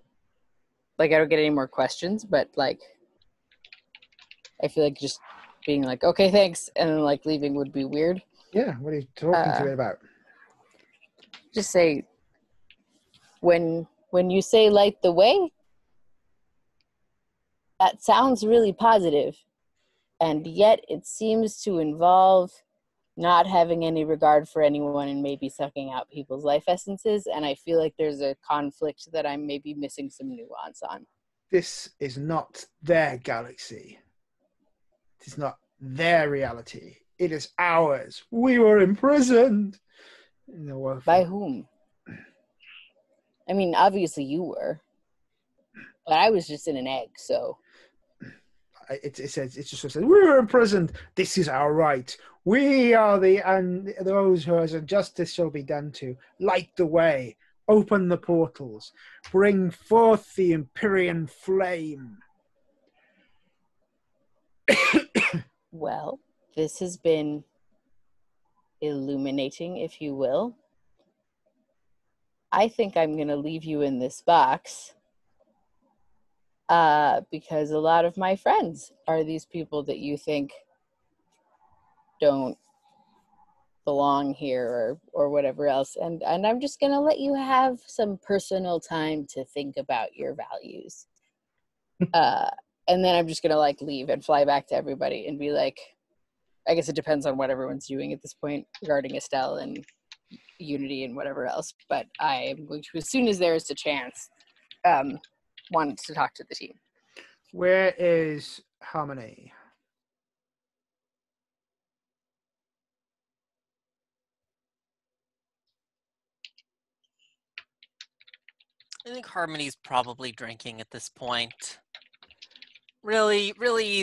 like, I don't get any more questions, but, like, I feel like just being like, okay, thanks, and then, like, leaving would be weird. Yeah, what are you talking to it about? Just say, when you say light the way, That sounds really positive, and yet it seems to involve not having any regard for anyone and maybe sucking out people's life essences, and I feel like there's a conflict that I'm maybe missing some nuance on. This is not their galaxy. It is not their reality. It is ours. We were imprisoned. By whom? I mean, obviously you were, but I was just in an egg, so. It says, it just says, we were imprisoned. This is our right. We are and those who has justice shall be done to. Light the way. Open the portals. Bring forth the Empyrean flame. Well, this has been illuminating, if you will. I think I'm going to leave you in this box because a lot of my friends are these people that you think don't belong here or whatever else. And I'm just going to let you have some personal time to think about your values. And then I'm just going to like leave and fly back to everybody and be like, I guess it depends on what everyone's doing at this point regarding Estelle and Unity and whatever else. But I am going to, as soon as there is a chance, want to talk to the team. Where is Harmony? I think Harmony's probably drinking at this point. Really,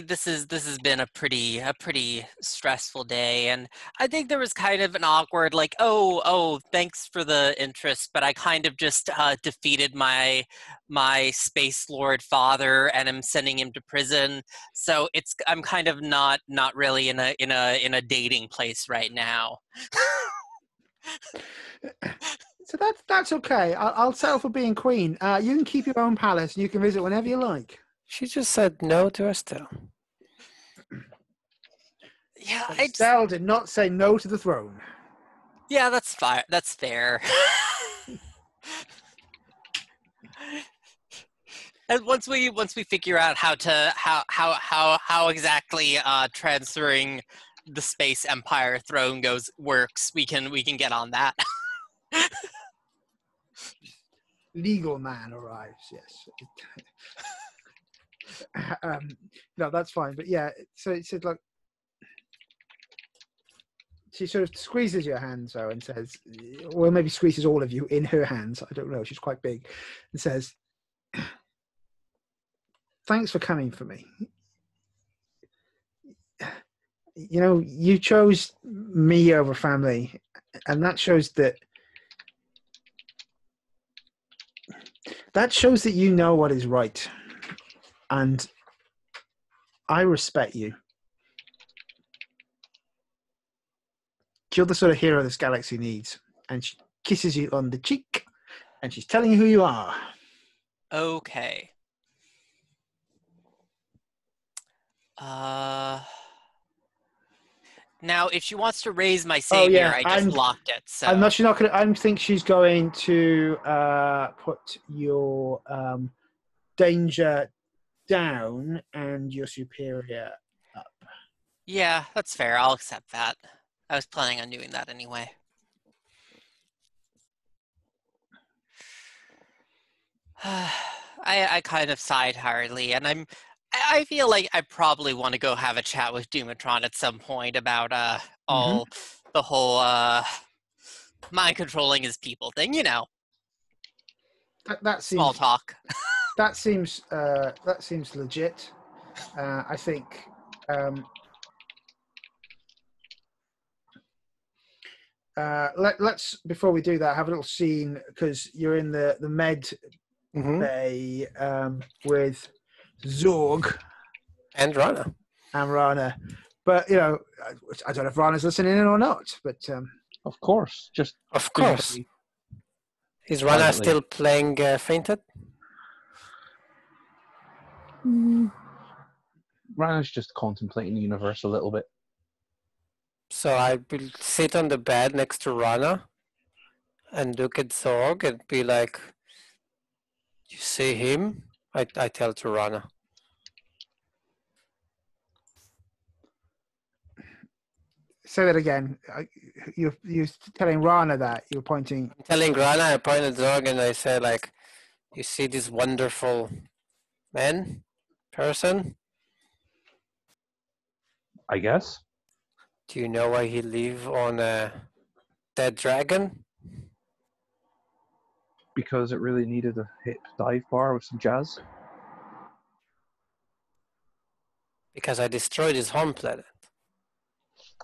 this has been a pretty stressful day, and I think there was kind of an awkward like, oh, thanks for the interest, but I kind of just defeated my space lord father, and I'm sending him to prison. So I'm kind of not really in a dating place right now. So that's okay. I'll settle for being queen. You can keep your own palace, and you can visit whenever you like. She just said no to Estelle. Yeah, Estelle did not say no to the throne. Yeah, that's fine. That's fair. And once we figure out how exactly transferring the Space Empire throne works, we can get on that. Legal man arrives. Yes. No, that's fine. But yeah, so it said like she sort of squeezes your hand, so, and says, well, maybe squeezes all of you in her hands. I don't know. She's quite big, and says, "Thanks for coming for me. You know, you chose me over family, and that shows that you know what is right, and I respect you. You're the sort of hero this galaxy needs." And she kisses you on the cheek, and she's telling you who you are. Okay. Now, if she wants to raise my savior, I just blocked it. So I'm not. She's not going to. I think she's going to put your danger down and your superior up. Yeah, that's fair. I'll accept that. I was planning on doing that anyway. I kind of sighed hardly, and I feel like I probably want to go have a chat with Dumatron at some point about the whole mind controlling his people thing, you know. That seems small talk. that seems legit. I think let's before we do that have a little scene, because you're in the med bay with Zorg and Rana. But you know, I don't know if Rana's listening in or not. But of course, of course. Is Rana still playing Fainted? Rana's just contemplating the universe a little bit. So I will sit on the bed next to Rana and look at Zorg and be like, "You see him?" I tell to Rana. say that again. You're telling Rana that you're pointing. I'm telling Grana, I pointed at Zorg and I said, like, you see this wonderful person? I guess. Do you know why he live on a dead dragon? Because it really needed a hip dive bar with some jazz. Because I destroyed his home planet.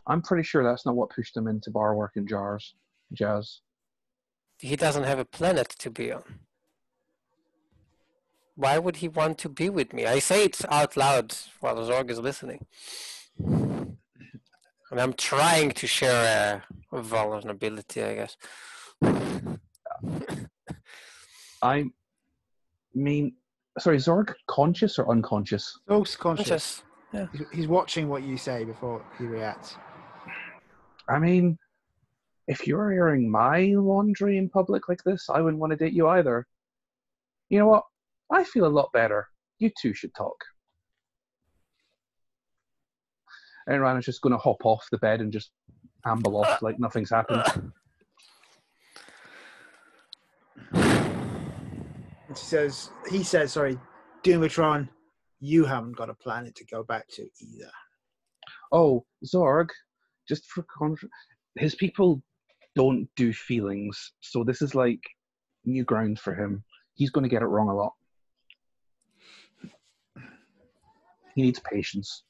I'm pretty sure that's not what pushed him into bar work and jazz. He doesn't have a planet to be on. Why would he want to be with me? I say it out loud while Zorg is listening. And I'm trying to share a vulnerability, I guess. I mean, sorry, Zorg conscious or unconscious? Zorg's conscious. Just, yeah. He's watching what you say before he reacts. I mean, if you're airing my laundry in public like this, I wouldn't want to date you either. You know what? I feel a lot better. You two should talk. And Rana's just going to hop off the bed and just amble off like nothing's happened. He says, sorry, Dumatron, you haven't got a planet to go back to either. Oh, Zorg, just for his people don't do feelings, so this is like new ground for him. He's going to get it wrong a lot. He needs patience.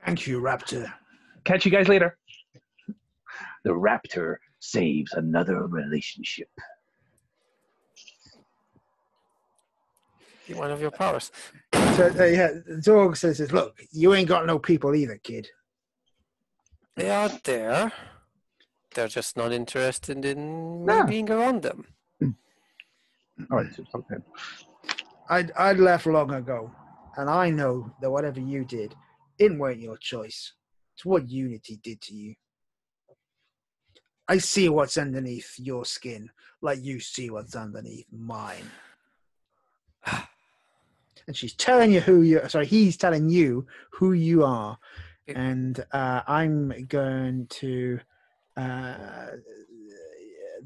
Thank you, Raptor. Catch you guys later. The Raptor saves another relationship. One of your powers. So Zorg says, look, you ain't got no people either, kid. They are there. They're just not interested in me being around them. All right, so okay. I'd left long ago, and I know that whatever you did, it weren't your choice. It's what Unity did to you. I see what's underneath your skin, like you see what's underneath mine. And he's telling you who you are. And I'm going to, they're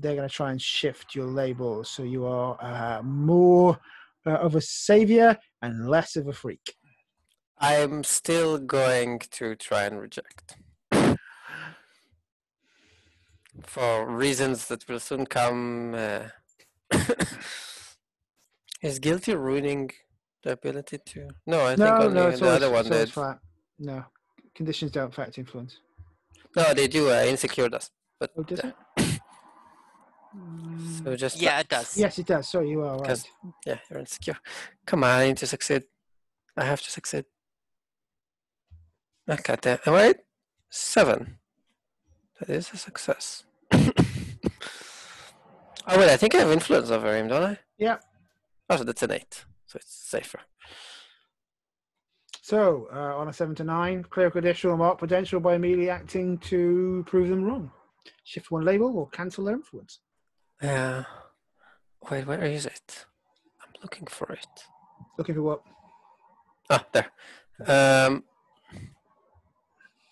going to try and shift your label so you are more of a savior and less of a freak. I'm still going to try and reject. For reasons that will soon come. Is guilty ruining the ability to? No, I think only the other one did. No, conditions don't affect influence. No, they do. Insecure does. But, oh, does it? So just it does. Yes, it does. Sorry, you are right. Yeah, you're insecure. Come on, I need to succeed. I have to succeed. I got that. Wait, 7. That is a success. Oh wait, I think I have influence over him, don't I? Yeah. Oh, so that's an 8, so it's safer. So, on a 7 to 9, clear a conditional mark potential by immediately acting to prove them wrong. Shift one label or cancel their influence. Wait, where is it? I'm looking for it. Looking for what? Ah, there.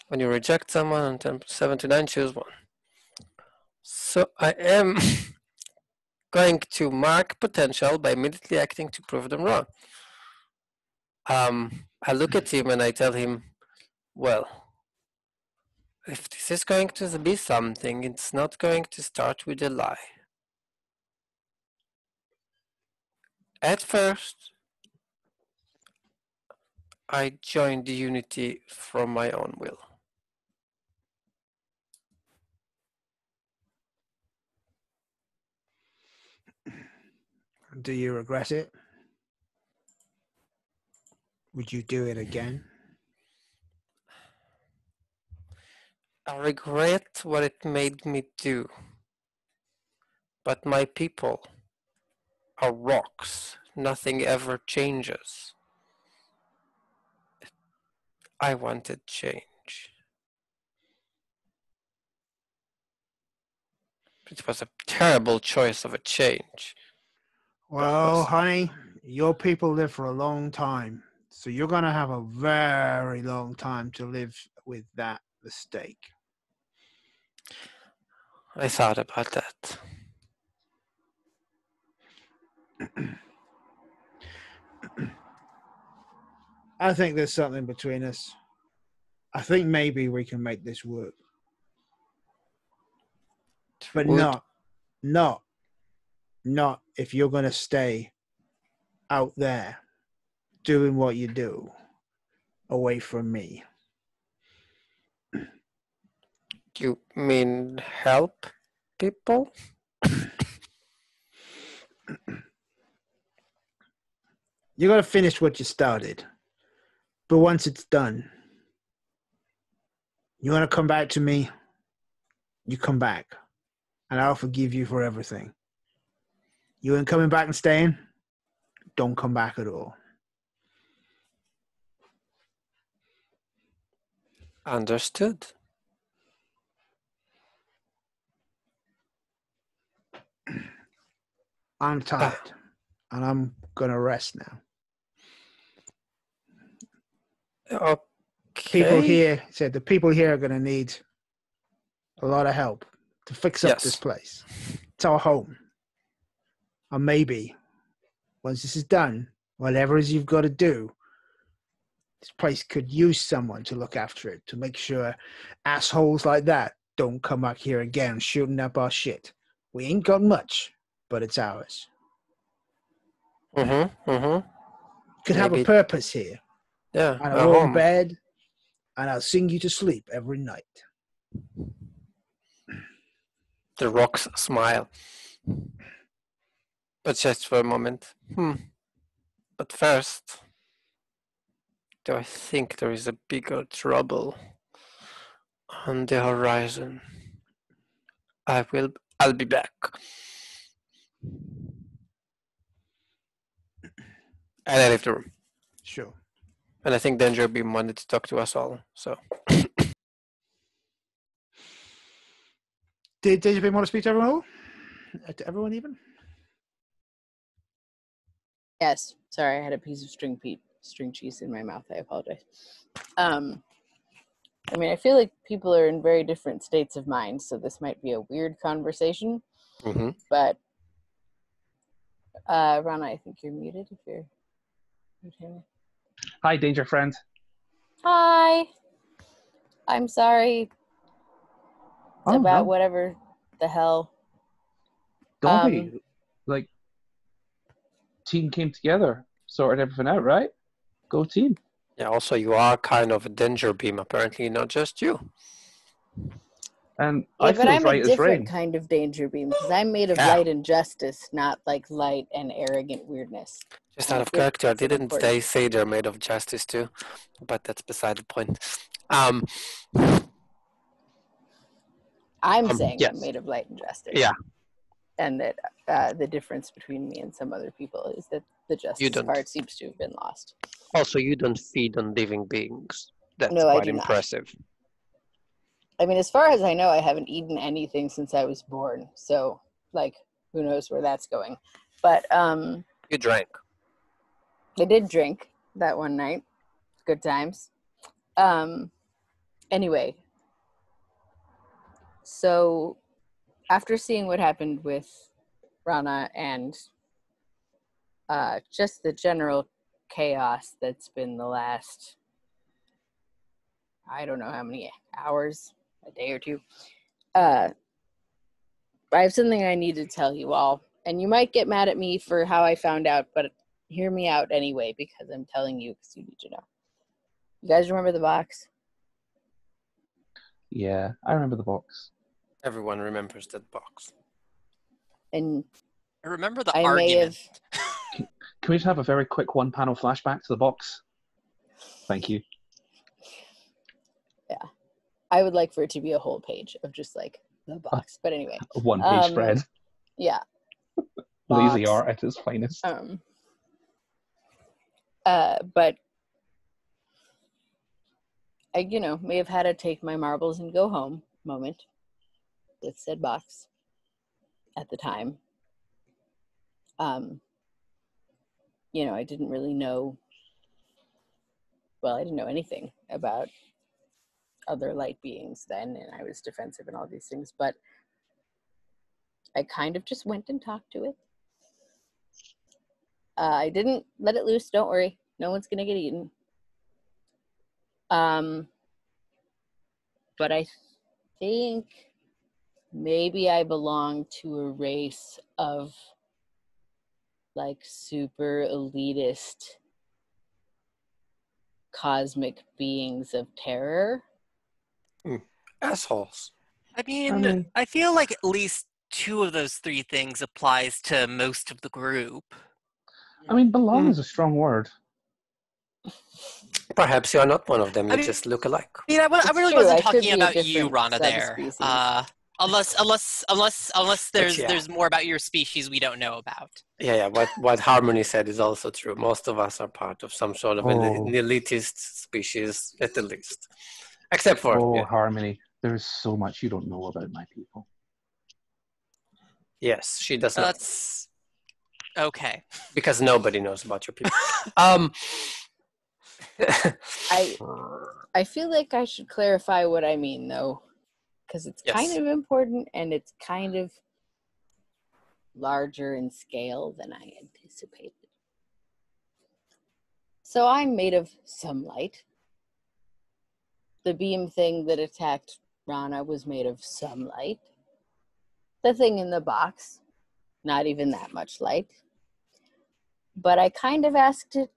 When you reject someone on 7 to 9, choose one. So I am going to mark potential by immediately acting to prove them wrong. I look at him and I tell him, well, if this is going to be something, it's not going to start with a lie. At first, I joined Unity from my own will. Do you regret it? Would you do it again? I regret what it made me do. But my people are rocks. Nothing ever changes. I wanted change. It was a terrible choice of a change. Well, honey, your people live for a long time. So you're going to have a very long time to live with that the stake. I thought about that. I think there's something between us. I think maybe we can make this work. But Would- not if you're going to stay out there doing what you do away from me. You mean help people? You got to finish what you started. But once it's done, you want to come back to me, you come back. And I'll forgive you for everything. You ain't coming back and staying? Don't come back at all. Understood. I'm tired. And I'm going to rest now. Okay. People here said the people here are going to need a lot of help to fix up this Yes. place. It's our home. And maybe once this is done, whatever it is you've got to do, this place could use someone to look after it, to make sure assholes like that don't come back here again shooting up our shit. We ain't got much, but it's ours. Could have a Maybe- purpose here. Yeah. And a a warm home. bed, and I'll sing you to sleep every night. The rocks smile. But just for a moment. But first, do I think there is a bigger trouble on the horizon? I'll be back. And I left the room. Sure. And I think Danger Beam wanted to talk to us all. So Did you want to speak to everyone? To everyone even? Yes. Sorry, I had a piece of string cheese in my mouth. I apologize. I mean, I feel like people are in very different states of mind, so this might be a weird conversation. But Rana, I think you're muted if you're muted. Hi, Danger Friend. Hi. I'm sorry about no, whatever the hell. don't be. Like, team came together, sorted everything out, right? Go team. yeah, also you are kind of a Danger Beam, apparently, not just you. And Yeah, I but feel I'm as right a as different rain. kind of danger beam because I'm made of Yeah. light and justice, not like light and arrogant weirdness. Just I out of feel character, that's an didn't important- they say they're made of justice too? But that's beside the point. I'm saying yes. I'm made of light and justice. Yeah. And that the difference between me and some other people is that the justice don't. part seems to have been lost. Also, you don't feed on living beings. That's No, I quite do not. impressive. I mean, as far as I know, I haven't eaten anything since I was born. So, like, who knows where that's going. But You drank. I did drink that one night. Good times. Anyway, so after seeing what happened with Rana and just the general chaos that's been the last, I don't know how many hours, a day or two, I have something I need to tell you all. And you might get mad at me for how I found out, but hear me out anyway, because I'm telling you because you need to know. You guys remember the box? Yeah, I remember the box. Everyone remembers that box. And I remember the I may argument. have... Can we just have a very quick one-panel flashback to the box? Thank you. Yeah. I would like for it to be a whole page of just like the box. But anyway. A one-page spread. Yeah. Lazy Box. art at its finest. But I, may have had a take my marbles and go home moment with said box at the time. I didn't really know. Well, I didn't know anything about other light beings then, and I was defensive and all these things, but I kind of just went and talked to it. I didn't let it loose, don't worry. No one's gonna get eaten. But I think maybe I belong to a race of like super elitist cosmic beings of terror. Assholes. I mean, I feel like at least two of those three things applies to most of the group. I mean, belong is a strong word. Perhaps you're not one of them. You I mean- just look alike. I mean, I really true, wasn't I could talking be a about you, different Rana. There, subspecies. unless yeah. there's more about your species we don't know about. Yeah. What Harmony said is also true. Most of us are part of some sort of an Oh. elitist species, at the least. Except for Oh, Harmony, there's so much you don't know about my people. yes, she does not, That's okay. because nobody knows about your people. I feel like I should clarify what I mean, though, because it's Yes. kind of important and it's kind of larger in scale than I anticipated. So I'm made of some light. The beam thing that attacked Rana was made of some light. The thing in the box, not even that much light. But I kind of asked it,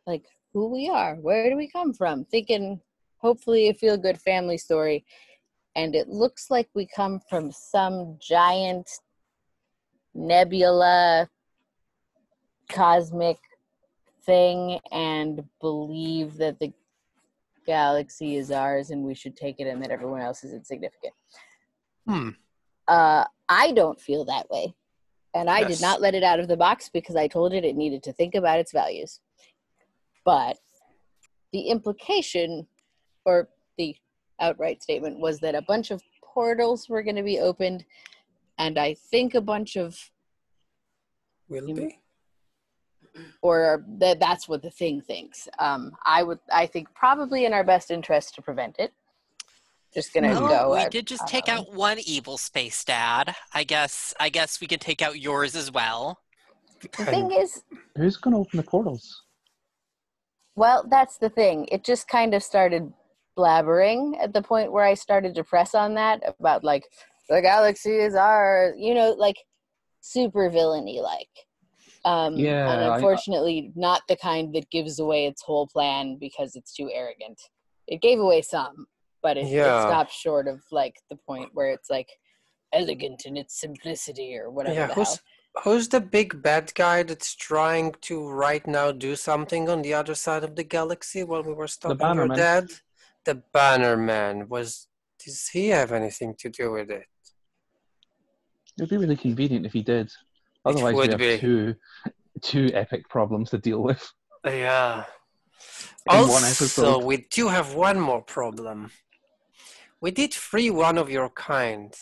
like who we are, where do we come from, thinking hopefully a feel-good family story. And it looks like we come from some giant nebula cosmic thing and believe that the galaxy is ours and we should take it and that everyone else is insignificant. I don't feel that way. And I did Yes. not let it out of the box because I told it needed to think about its values. But the implication or the outright statement was that a bunch of portals were going to be opened, and I think a bunch of, Will be. or that's what the thing thinks. I think probably in our best interest to prevent it. Just gonna Well, go. we did just take out one evil space dad. I guess we can take out yours as well. The thing is, Who's going to open the portals? well, that's the thing. It just kind of started blabbering at the point where I started to press on that about like the galaxy is ours, like super villainy like. Yeah, and unfortunately not the kind that gives away its whole plan because it's too arrogant. It gave away some, but it stopped short of like the point where it's like elegant in its simplicity or whatever Yeah, the hell. who's the big bad guy that's trying to right now do something on the other side of the galaxy while we were stopping your Bannerman. dad? The Bannerman. Does he have anything to do with it? It would be really convenient if he did. Otherwise, we would have be. two epic problems to deal with. Yeah. In one Also, episode. we do have one more problem. We did free one of your kind,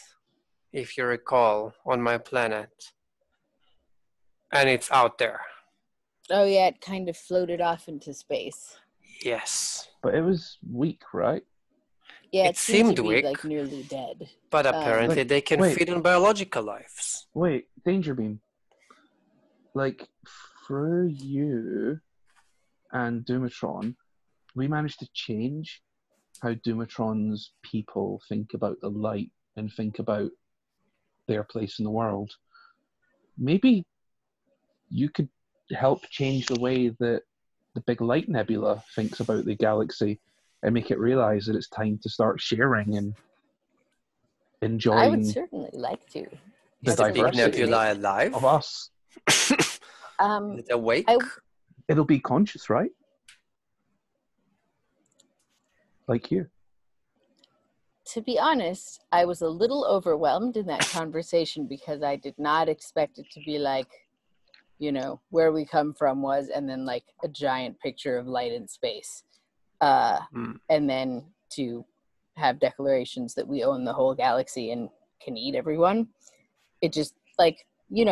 if you recall, on my planet. And it's out there. Oh yeah, it kind of floated off into space. Yes. But it was weak, right? Yeah, It seemed seemed to be weak. like nearly dead. But apparently they can wait. feed on biological lives. Wait, Danger Beam. Like, through you and Doomatron, we managed to change how Doomatron's people think about the light and think about their place in the world. Maybe you could help change the way that the Big Light Nebula thinks about the galaxy and make it realize that it's time to start sharing and enjoying I would certainly like to. the Is the Big diversity Nebula alive? of us. Is it awake? It'll be conscious, right? Like you. To be honest, I was a little overwhelmed in that conversation because I did not expect it to be like, where we come from was, and then like a giant picture of light in space. And then to have declarations that we own the whole galaxy and can eat everyone. It just like, you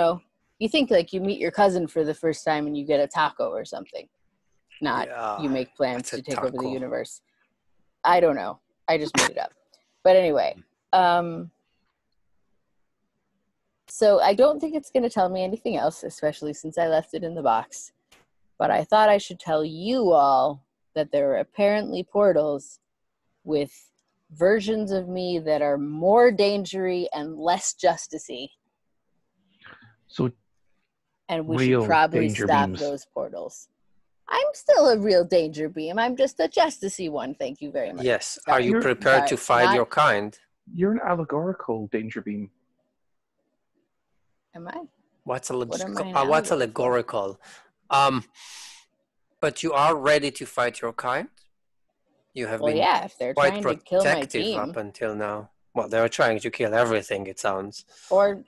think like you meet your cousin for the first time and you get a taco or something. Not you make plans to take over the universe. I don't know. I just made it up. But anyway, so I don't think it's going to tell me anything else, especially since I left it in the box. But I thought I should tell you all that there are apparently portals with versions of me that are more dangery and less justicey. So And we real should probably danger stop beams. those portals. I'm still a real danger beam. I'm just a justicey one. Thank you very much. Yes. Are Sorry. you prepared to Sorry, fight not- your kind? you're an allegorical danger beam. Am I? What's What am I an what's allegorical? allegorical? But you are ready to fight your kind? You have Well, been yeah, if they're quite trying to kill my protective team, up until now. Well, they're trying to kill everything, it sounds. or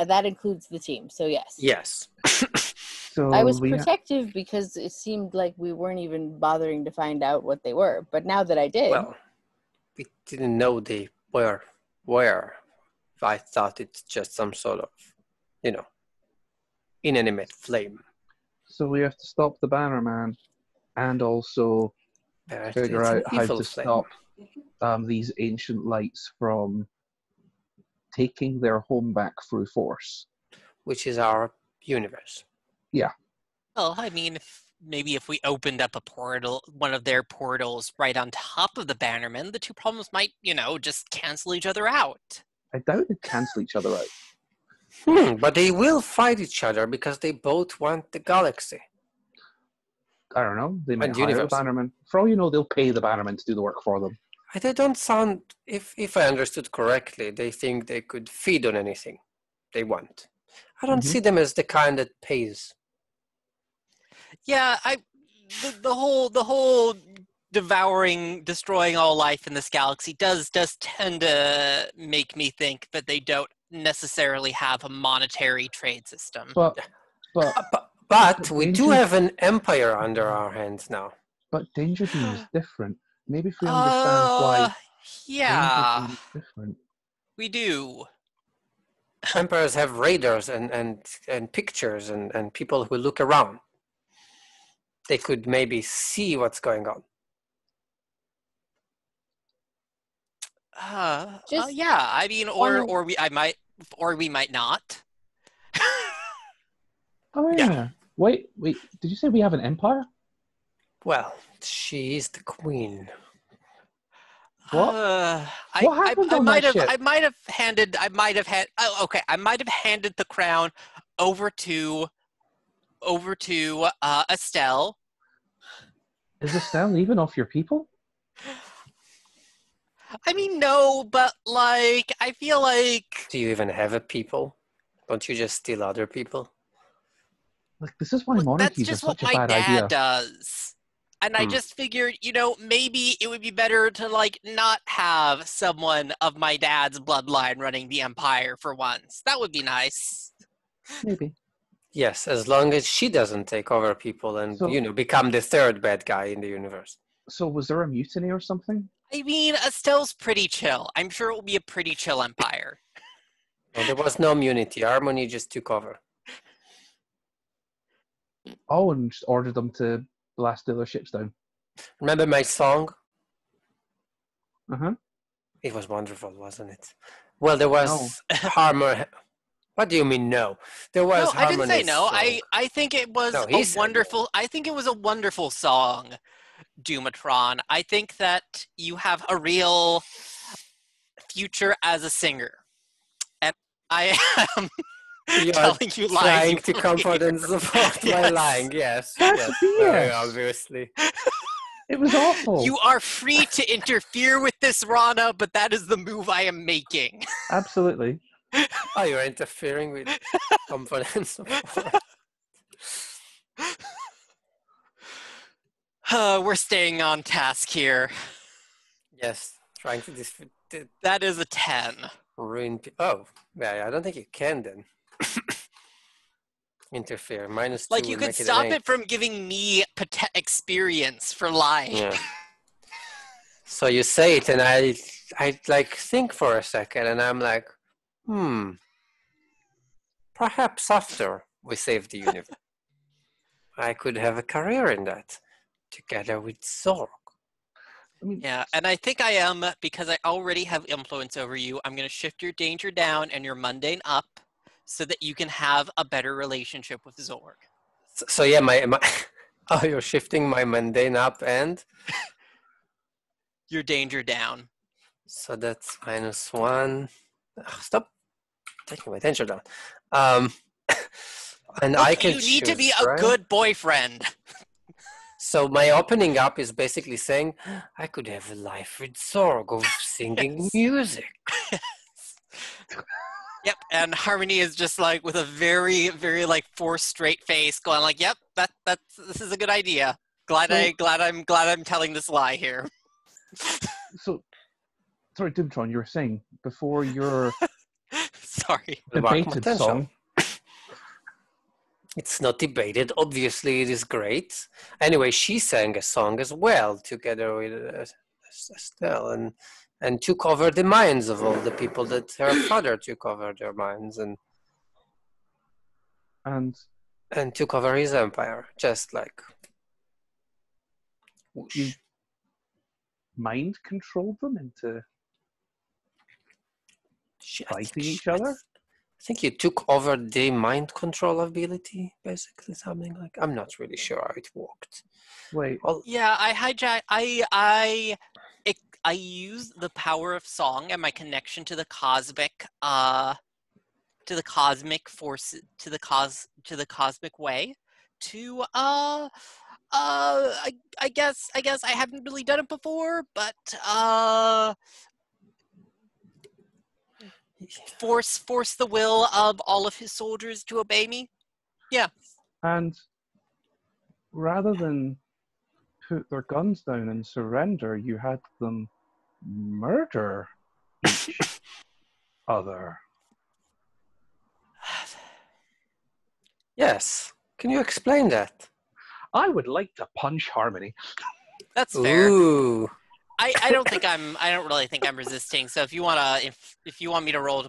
that includes the team. So yes. Yes. So I was we protective because it seemed like we weren't even bothering to find out what they were. But now that I did, Well, we didn't know they were where. I thought it's just some sort of, inanimate flame. so we have to stop the Bannerman, and also But figure it's an out how evil to flame. stop these ancient lights from taking their home back through force. Which is our universe. Well, I mean, maybe if we opened up a portal, one of their portals right on top of the Bannerman, the two problems might, just cancel each other out. I doubt they cancel each other out. But they will fight each other because they both want the galaxy. I don't know. They might And hire the universe. Bannerman. For all you know, they'll pay the Bannerman to do the work for them. They don't sound, if I understood correctly, they think they could feed on anything they want. I don't Mhm. see them as the kind that pays. Yeah, the whole devouring, destroying all life in this galaxy does tend to make me think that they don't necessarily have a monetary trade system. But But we do Danger- have an empire under our hands now. Danger Beam is different. Maybe if we understand why Yeah, Danger Beam is different. we do. Empires have radars and pictures and people who look around. They could maybe see what's going on. Yeah, I mean, or we might not. Oh yeah. Wait. Did you say we have an empire? Well, she is the queen. What? What happened I on might that have. ship? I might have had. Oh, okay. I might have handed the crown over to Estelle. Is Estelle even off your people? I mean, no, but like, I feel like Do you even have a people? Don't you just steal other people? Like, this is why that's monarchies are just what such a my bad dad idea. does. And I Hmm. just figured, maybe it would be better to like not have someone of my dad's bloodline running the empire for once. That would be nice. Maybe. Yes, as long as she doesn't take over people and, So- become the third bad guy in the universe. So was there a mutiny or something? I mean, Estelle's pretty chill. I'm sure it will be a pretty chill empire. No, there was no immunity. Harmony just took over. Oh, and just ordered them to blast the other ships down. Remember my song? Uh-huh. It was wonderful, wasn't it? Well, there was harmony. What do you mean no? There was No, I didn't say Harmony's no. song. I think it was No, he said no. wonderful. I think it was a wonderful song, Doomatron. I think that you have a real future as a singer, and I am You are telling you lies. trying you to comfort and support my Yes. lying. Yes, That's yes, very BS. obviously. It was awful. You are free to interfere with this, Rana, but that is the move I am making. Absolutely. Oh, you're interfering with comfort and support. We're staying on task here. Yes, trying to That is a 10. ruin. Oh, yeah, I don't think you can then. Interfere. -2. Like, you would could make stop an it from giving me experience for lying. Yeah. So you say it, and I like think for a second, and I'm like, perhaps after we save the universe, I could have a career in that, together with Zorg. I mean, Yeah, and I think I am, because I already have influence over you. I'm going to shift your danger down and your mundane up so that you can have a better relationship with Zorg. So yeah, my oh, you're shifting my mundane up, and Your danger down. so that's -1. Ugh, stop taking my danger down. Um, and Look, I can you need to be choose, a right? good boyfriend. So my opening up is basically saying I could have a life with Zorg of singing Yes. music. Yep, and Harmony is just like with a very, very like forced straight face, going like, "Yep, this is a good idea. Glad I'm telling this lie here." so sorry, Dimtron, you were saying before your Sorry. The mark debated potential. song. It's not debated. Obviously, it is great. Anyway, she sang a song as well together with Estelle, and took over the minds of all the people that her father took over their minds, and took over his empire, just like whoosh. You mind controlled them into fighting each other? I think you took over the mind control ability, basically something like. I'm not really sure how it worked. Wait, Well, Yeah, I hijack. I use the power of song and my connection to the cosmic force, to the cosmic way, to I guess I haven't really done it before, but force the will of all of his soldiers to obey me. Yeah. and rather than put their guns down and surrender, you had them murder each other. yes. Can you explain that? I would like to punch Harmony. That's fair. Ooh. I don't really think I'm resisting. So if you want me to roll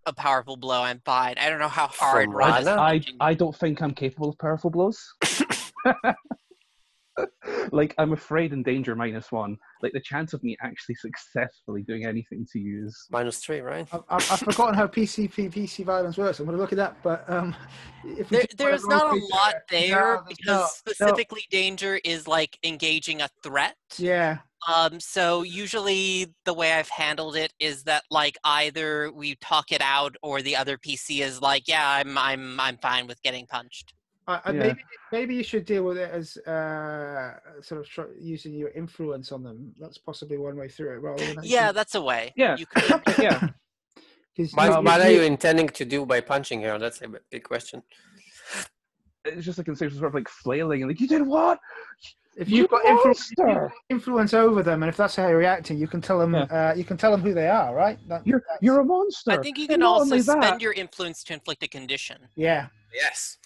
a powerful blow, I'm fine. I don't know how hard From Rana's Rana? punching. I don't think I'm capable of powerful blows. Like, I'm afraid in danger -1. Like, the chance of me actually successfully doing anything to use. -3, right? I've forgotten how PC violence works. I'm going to look it up, but if we There's not a lot there, because no. specifically danger is like engaging a threat. Yeah, So usually the way I've handled it is that like either we talk it out or the other PC is like, yeah, I'm fine with getting punched. Yeah. maybe you should deal with it as sort of using your influence on them. That's possibly one way through it, rather than Yeah, that's a way. Yeah. You could. Yeah. What are you intending to do by punching her? That's a big question. It's just like sort of like flailing and like, you did what? If you've got monster! influence over them, and if that's how you're reacting, you can tell them. You can tell them who they are, right? You're a monster. I think you And can not also only that- spend your influence to inflict a condition. Yeah. Yes.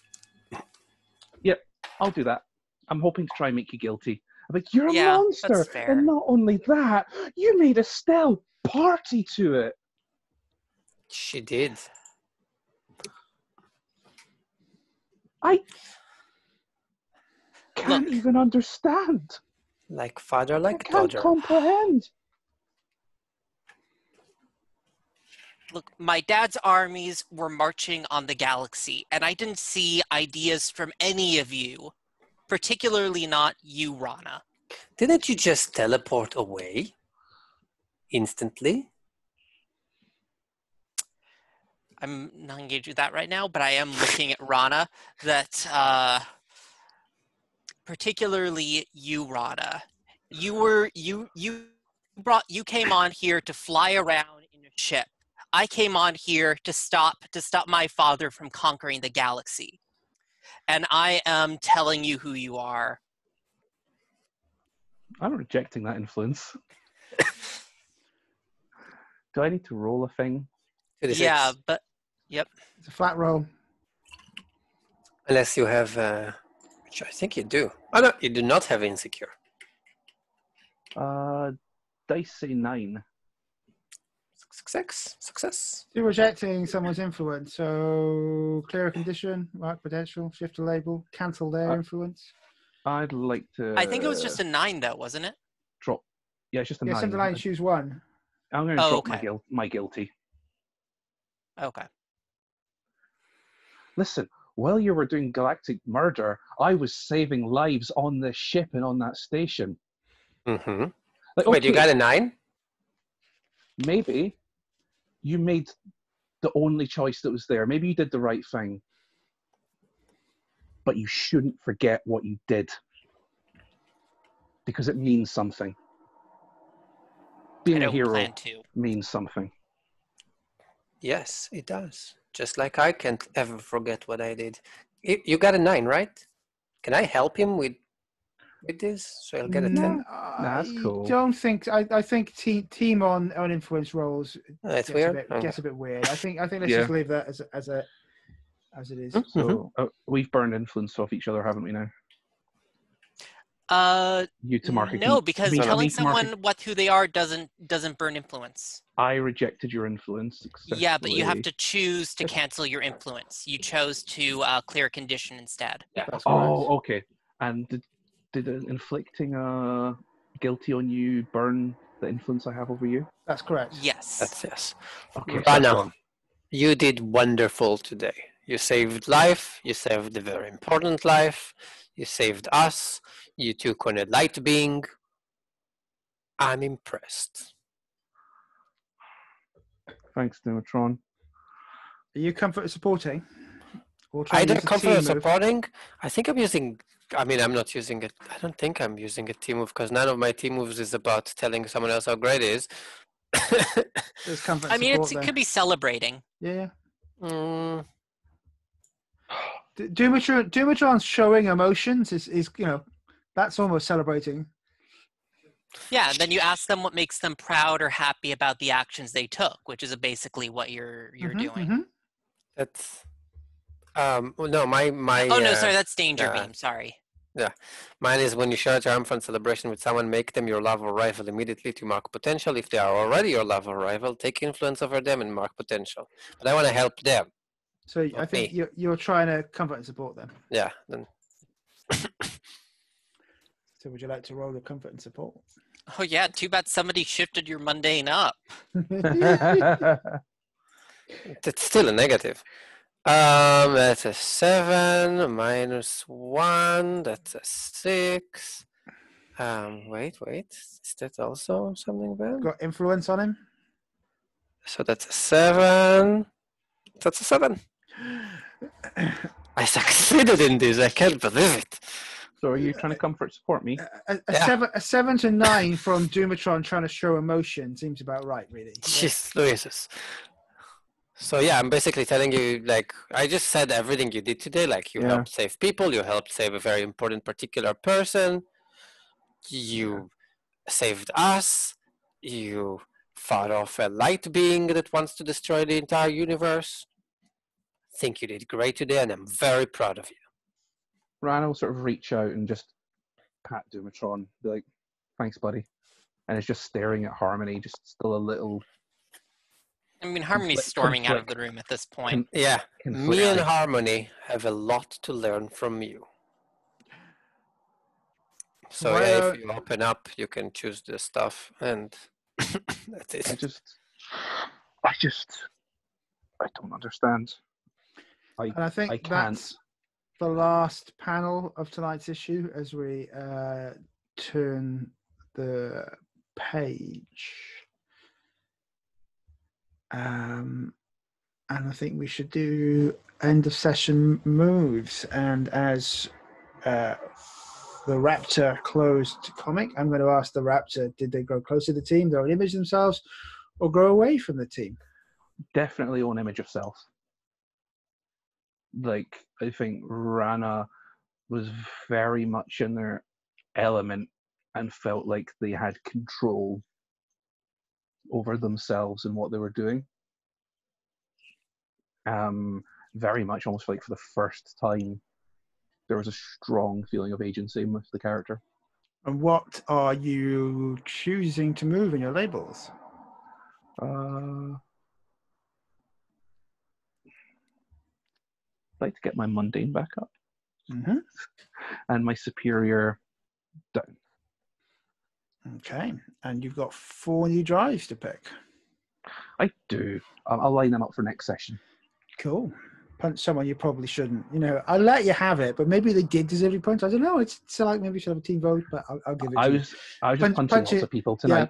Yep, I'll do that. I'm hoping to try and make you guilty. I'm like, you're a Yeah, monster. that's fair. And not only that, you made Estelle party to it. She did. I can't Look. even understand. Like father, I like can't daughter. comprehend. Look, my dad's armies were marching on the galaxy, and I didn't see ideas from any of you, particularly not you, Rana. Didn't you just teleport away? Instantly? I'm not engaged with that right now, but I am looking at Rana. That particularly you, Rana. You came on here to fly around in a ship. I came on here to stop my father from conquering the galaxy. And I am telling you who you are. I'm rejecting that influence. Do I need to roll a thing? 2d6. Yeah, but yep. It's a flat roll. Unless you have, which I think you do. Oh no, you do not have insecure. Dice say 9. Success. You're rejecting someone's influence, so clear a condition, mark potential, shift a label, cancel their influence. I'd like to. I think it was just a 9, though, wasn't it? drop Yeah, it's just a Yeah, 9. something like choose one. I'm going to Oh, drop okay. my guilty. Okay. Listen, while you were doing galactic murder, I was saving lives on this ship and on that station. Mm-hmm. Like, Wait, you okay, got a 9? maybe you made the only choice that was there. Maybe you did the right thing. But you shouldn't forget what you did. Because it means something. I Being a don't hero plan to. means something. Yes, it does. Just like I can't ever forget what I did. You got a 9, right? Can I help him with this? So he'll get a 10? That's cool. Don't think. I think team on influence rolls That's gets weird. gets a bit weird. I think let's Yeah. just leave that as it is. Mhm. So we've burned influence off each other, haven't we now? You to mark a No, key. because No, no. telling Me to mark a- someone who they are doesn't burn influence. I rejected your influence successfully. Yeah, but you have to choose to cancel your influence. You chose to clear a condition instead. That's Oh, correct. okay. And did inflicting a guilty on you burn the influence I have over you? That's correct. Yes. That's yes. Okay. Rana, you did wonderful today. You saved life. You saved a very important life. You saved us. You took on a light being. I'm impressed. Thanks, Dimitron. Are you comfort supporting? Or trying to Either use a comfort team or move? supporting. I think I'm using. I mean, I'm not using it. I don't think I'm using a team move because none of my team moves is about telling someone else how great it is. There's comfort I mean, support it there. could be celebrating. Yeah. Mm, Dumatron's showing emotions is that's almost celebrating. Yeah, then you ask them what makes them proud or happy about the actions they took, which is basically what you're doing. Mhm. that's. Well, no, my. Oh no, sorry, that's danger yeah. beam. Sorry. Yeah, mine is when you share your arm for celebration with someone, make them your love or rival immediately to mark potential. If they are already your love or rival, take influence over them and mark potential. But I want to help them. So I Not think me. you're trying to comfort and support them. Yeah, then So would you like to roll the comfort and support? Oh yeah, too bad somebody shifted your mundane up. it's still a negative. That's a 7 minus 1. That's a 6. Wait. Is that also something bad? Got influence on him? So that's a 7. That's a 7. I succeeded in this. I can't believe it. So are you trying to comfort support me? A 7 to 9 from Dumatron trying to show emotion seems about right, really. Jeez Louises. So yeah, I'm basically telling you, like, I just said everything you did today. Like, you Yeah. helped save people, you helped save a very important particular person, you saved us, you fought off a light being that wants to destroy the entire universe. I think you did great today, and I'm very proud of you. Ryan will sort of reach out and just pat Dumatron, be like, thanks, buddy. And it's just staring at Harmony, just still a little... I mean, Harmony's storming out of the room at this point. Yeah, me conflicted. and Harmony have a lot to learn from you. So Why yeah, don't- if you open up, you can choose the stuff, and that's it. I don't understand. And I think I can't. that's the last panel of tonight's issue as we turn the page. And I think we should do end of session moves. And as the Raptor closed comic, I'm going to ask the Raptor, did they grow closer to the team, their own image themselves, or grow away from the team? Definitely own image of self. Like, I think Rana was very much in their element and felt like they had control over themselves and what they were doing. Very much almost like for the first time, there was a strong feeling of agency with the character. And what are you choosing to move in your labels? I'd like to get my mundane back up Mm-hmm. and my superior down. Okay, and you've got 4 new drives to pick. I do. I'll line them up for next session. Cool. Punch someone you probably shouldn't. I'll let you have it, but maybe they did deserve your punch. I don't know. It's like maybe you should have a team vote, but I'll give it to you. I was just punching lots of people tonight.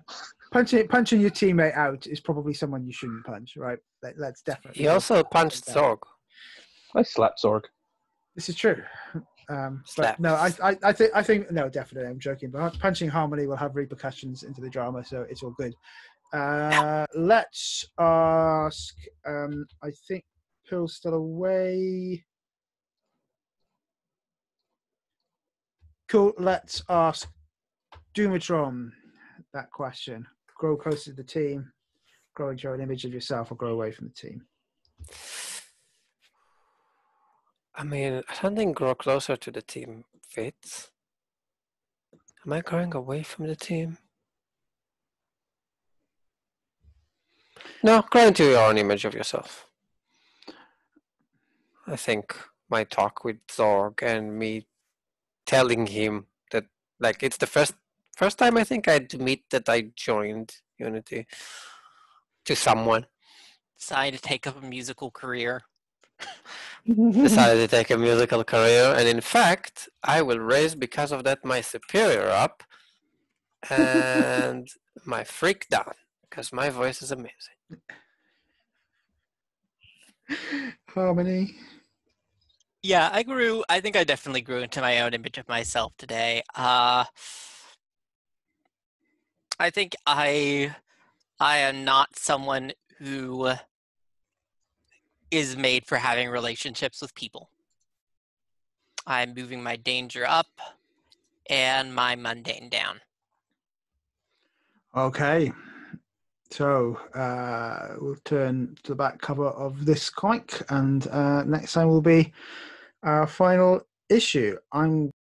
Punching your teammate out is probably someone you shouldn't punch, right? Let's definitely. He also punched Zorg. I slapped Zorg. This is true. But Slaps. no, I think no, definitely. I'm joking. But punching Harmony will have repercussions into the drama, so it's all good. Let's ask. I think Pill's still away. Cool. Let's ask Doomatron that question. Grow closer to the team, grow into your own image of yourself, or grow away from the team. I mean, I don't think grow closer to the team fits. Am I growing away from the team? No, grow into your own image of yourself. I think my talk with Zorg and me telling him that, like, it's the first time I think I admit that I joined Unity to someone. Decided to take up a musical career. Decided to take a musical career, and in fact, I will raise because of that my superior up and my freak down because my voice is amazing. Harmony. Yeah, I think I definitely grew into my own image of myself today. I think I am not someone who is made for having relationships with people. I'm moving my danger up and my mundane down. Okay. So we'll turn to the back cover of this comic, and next time will be our final issue. I'm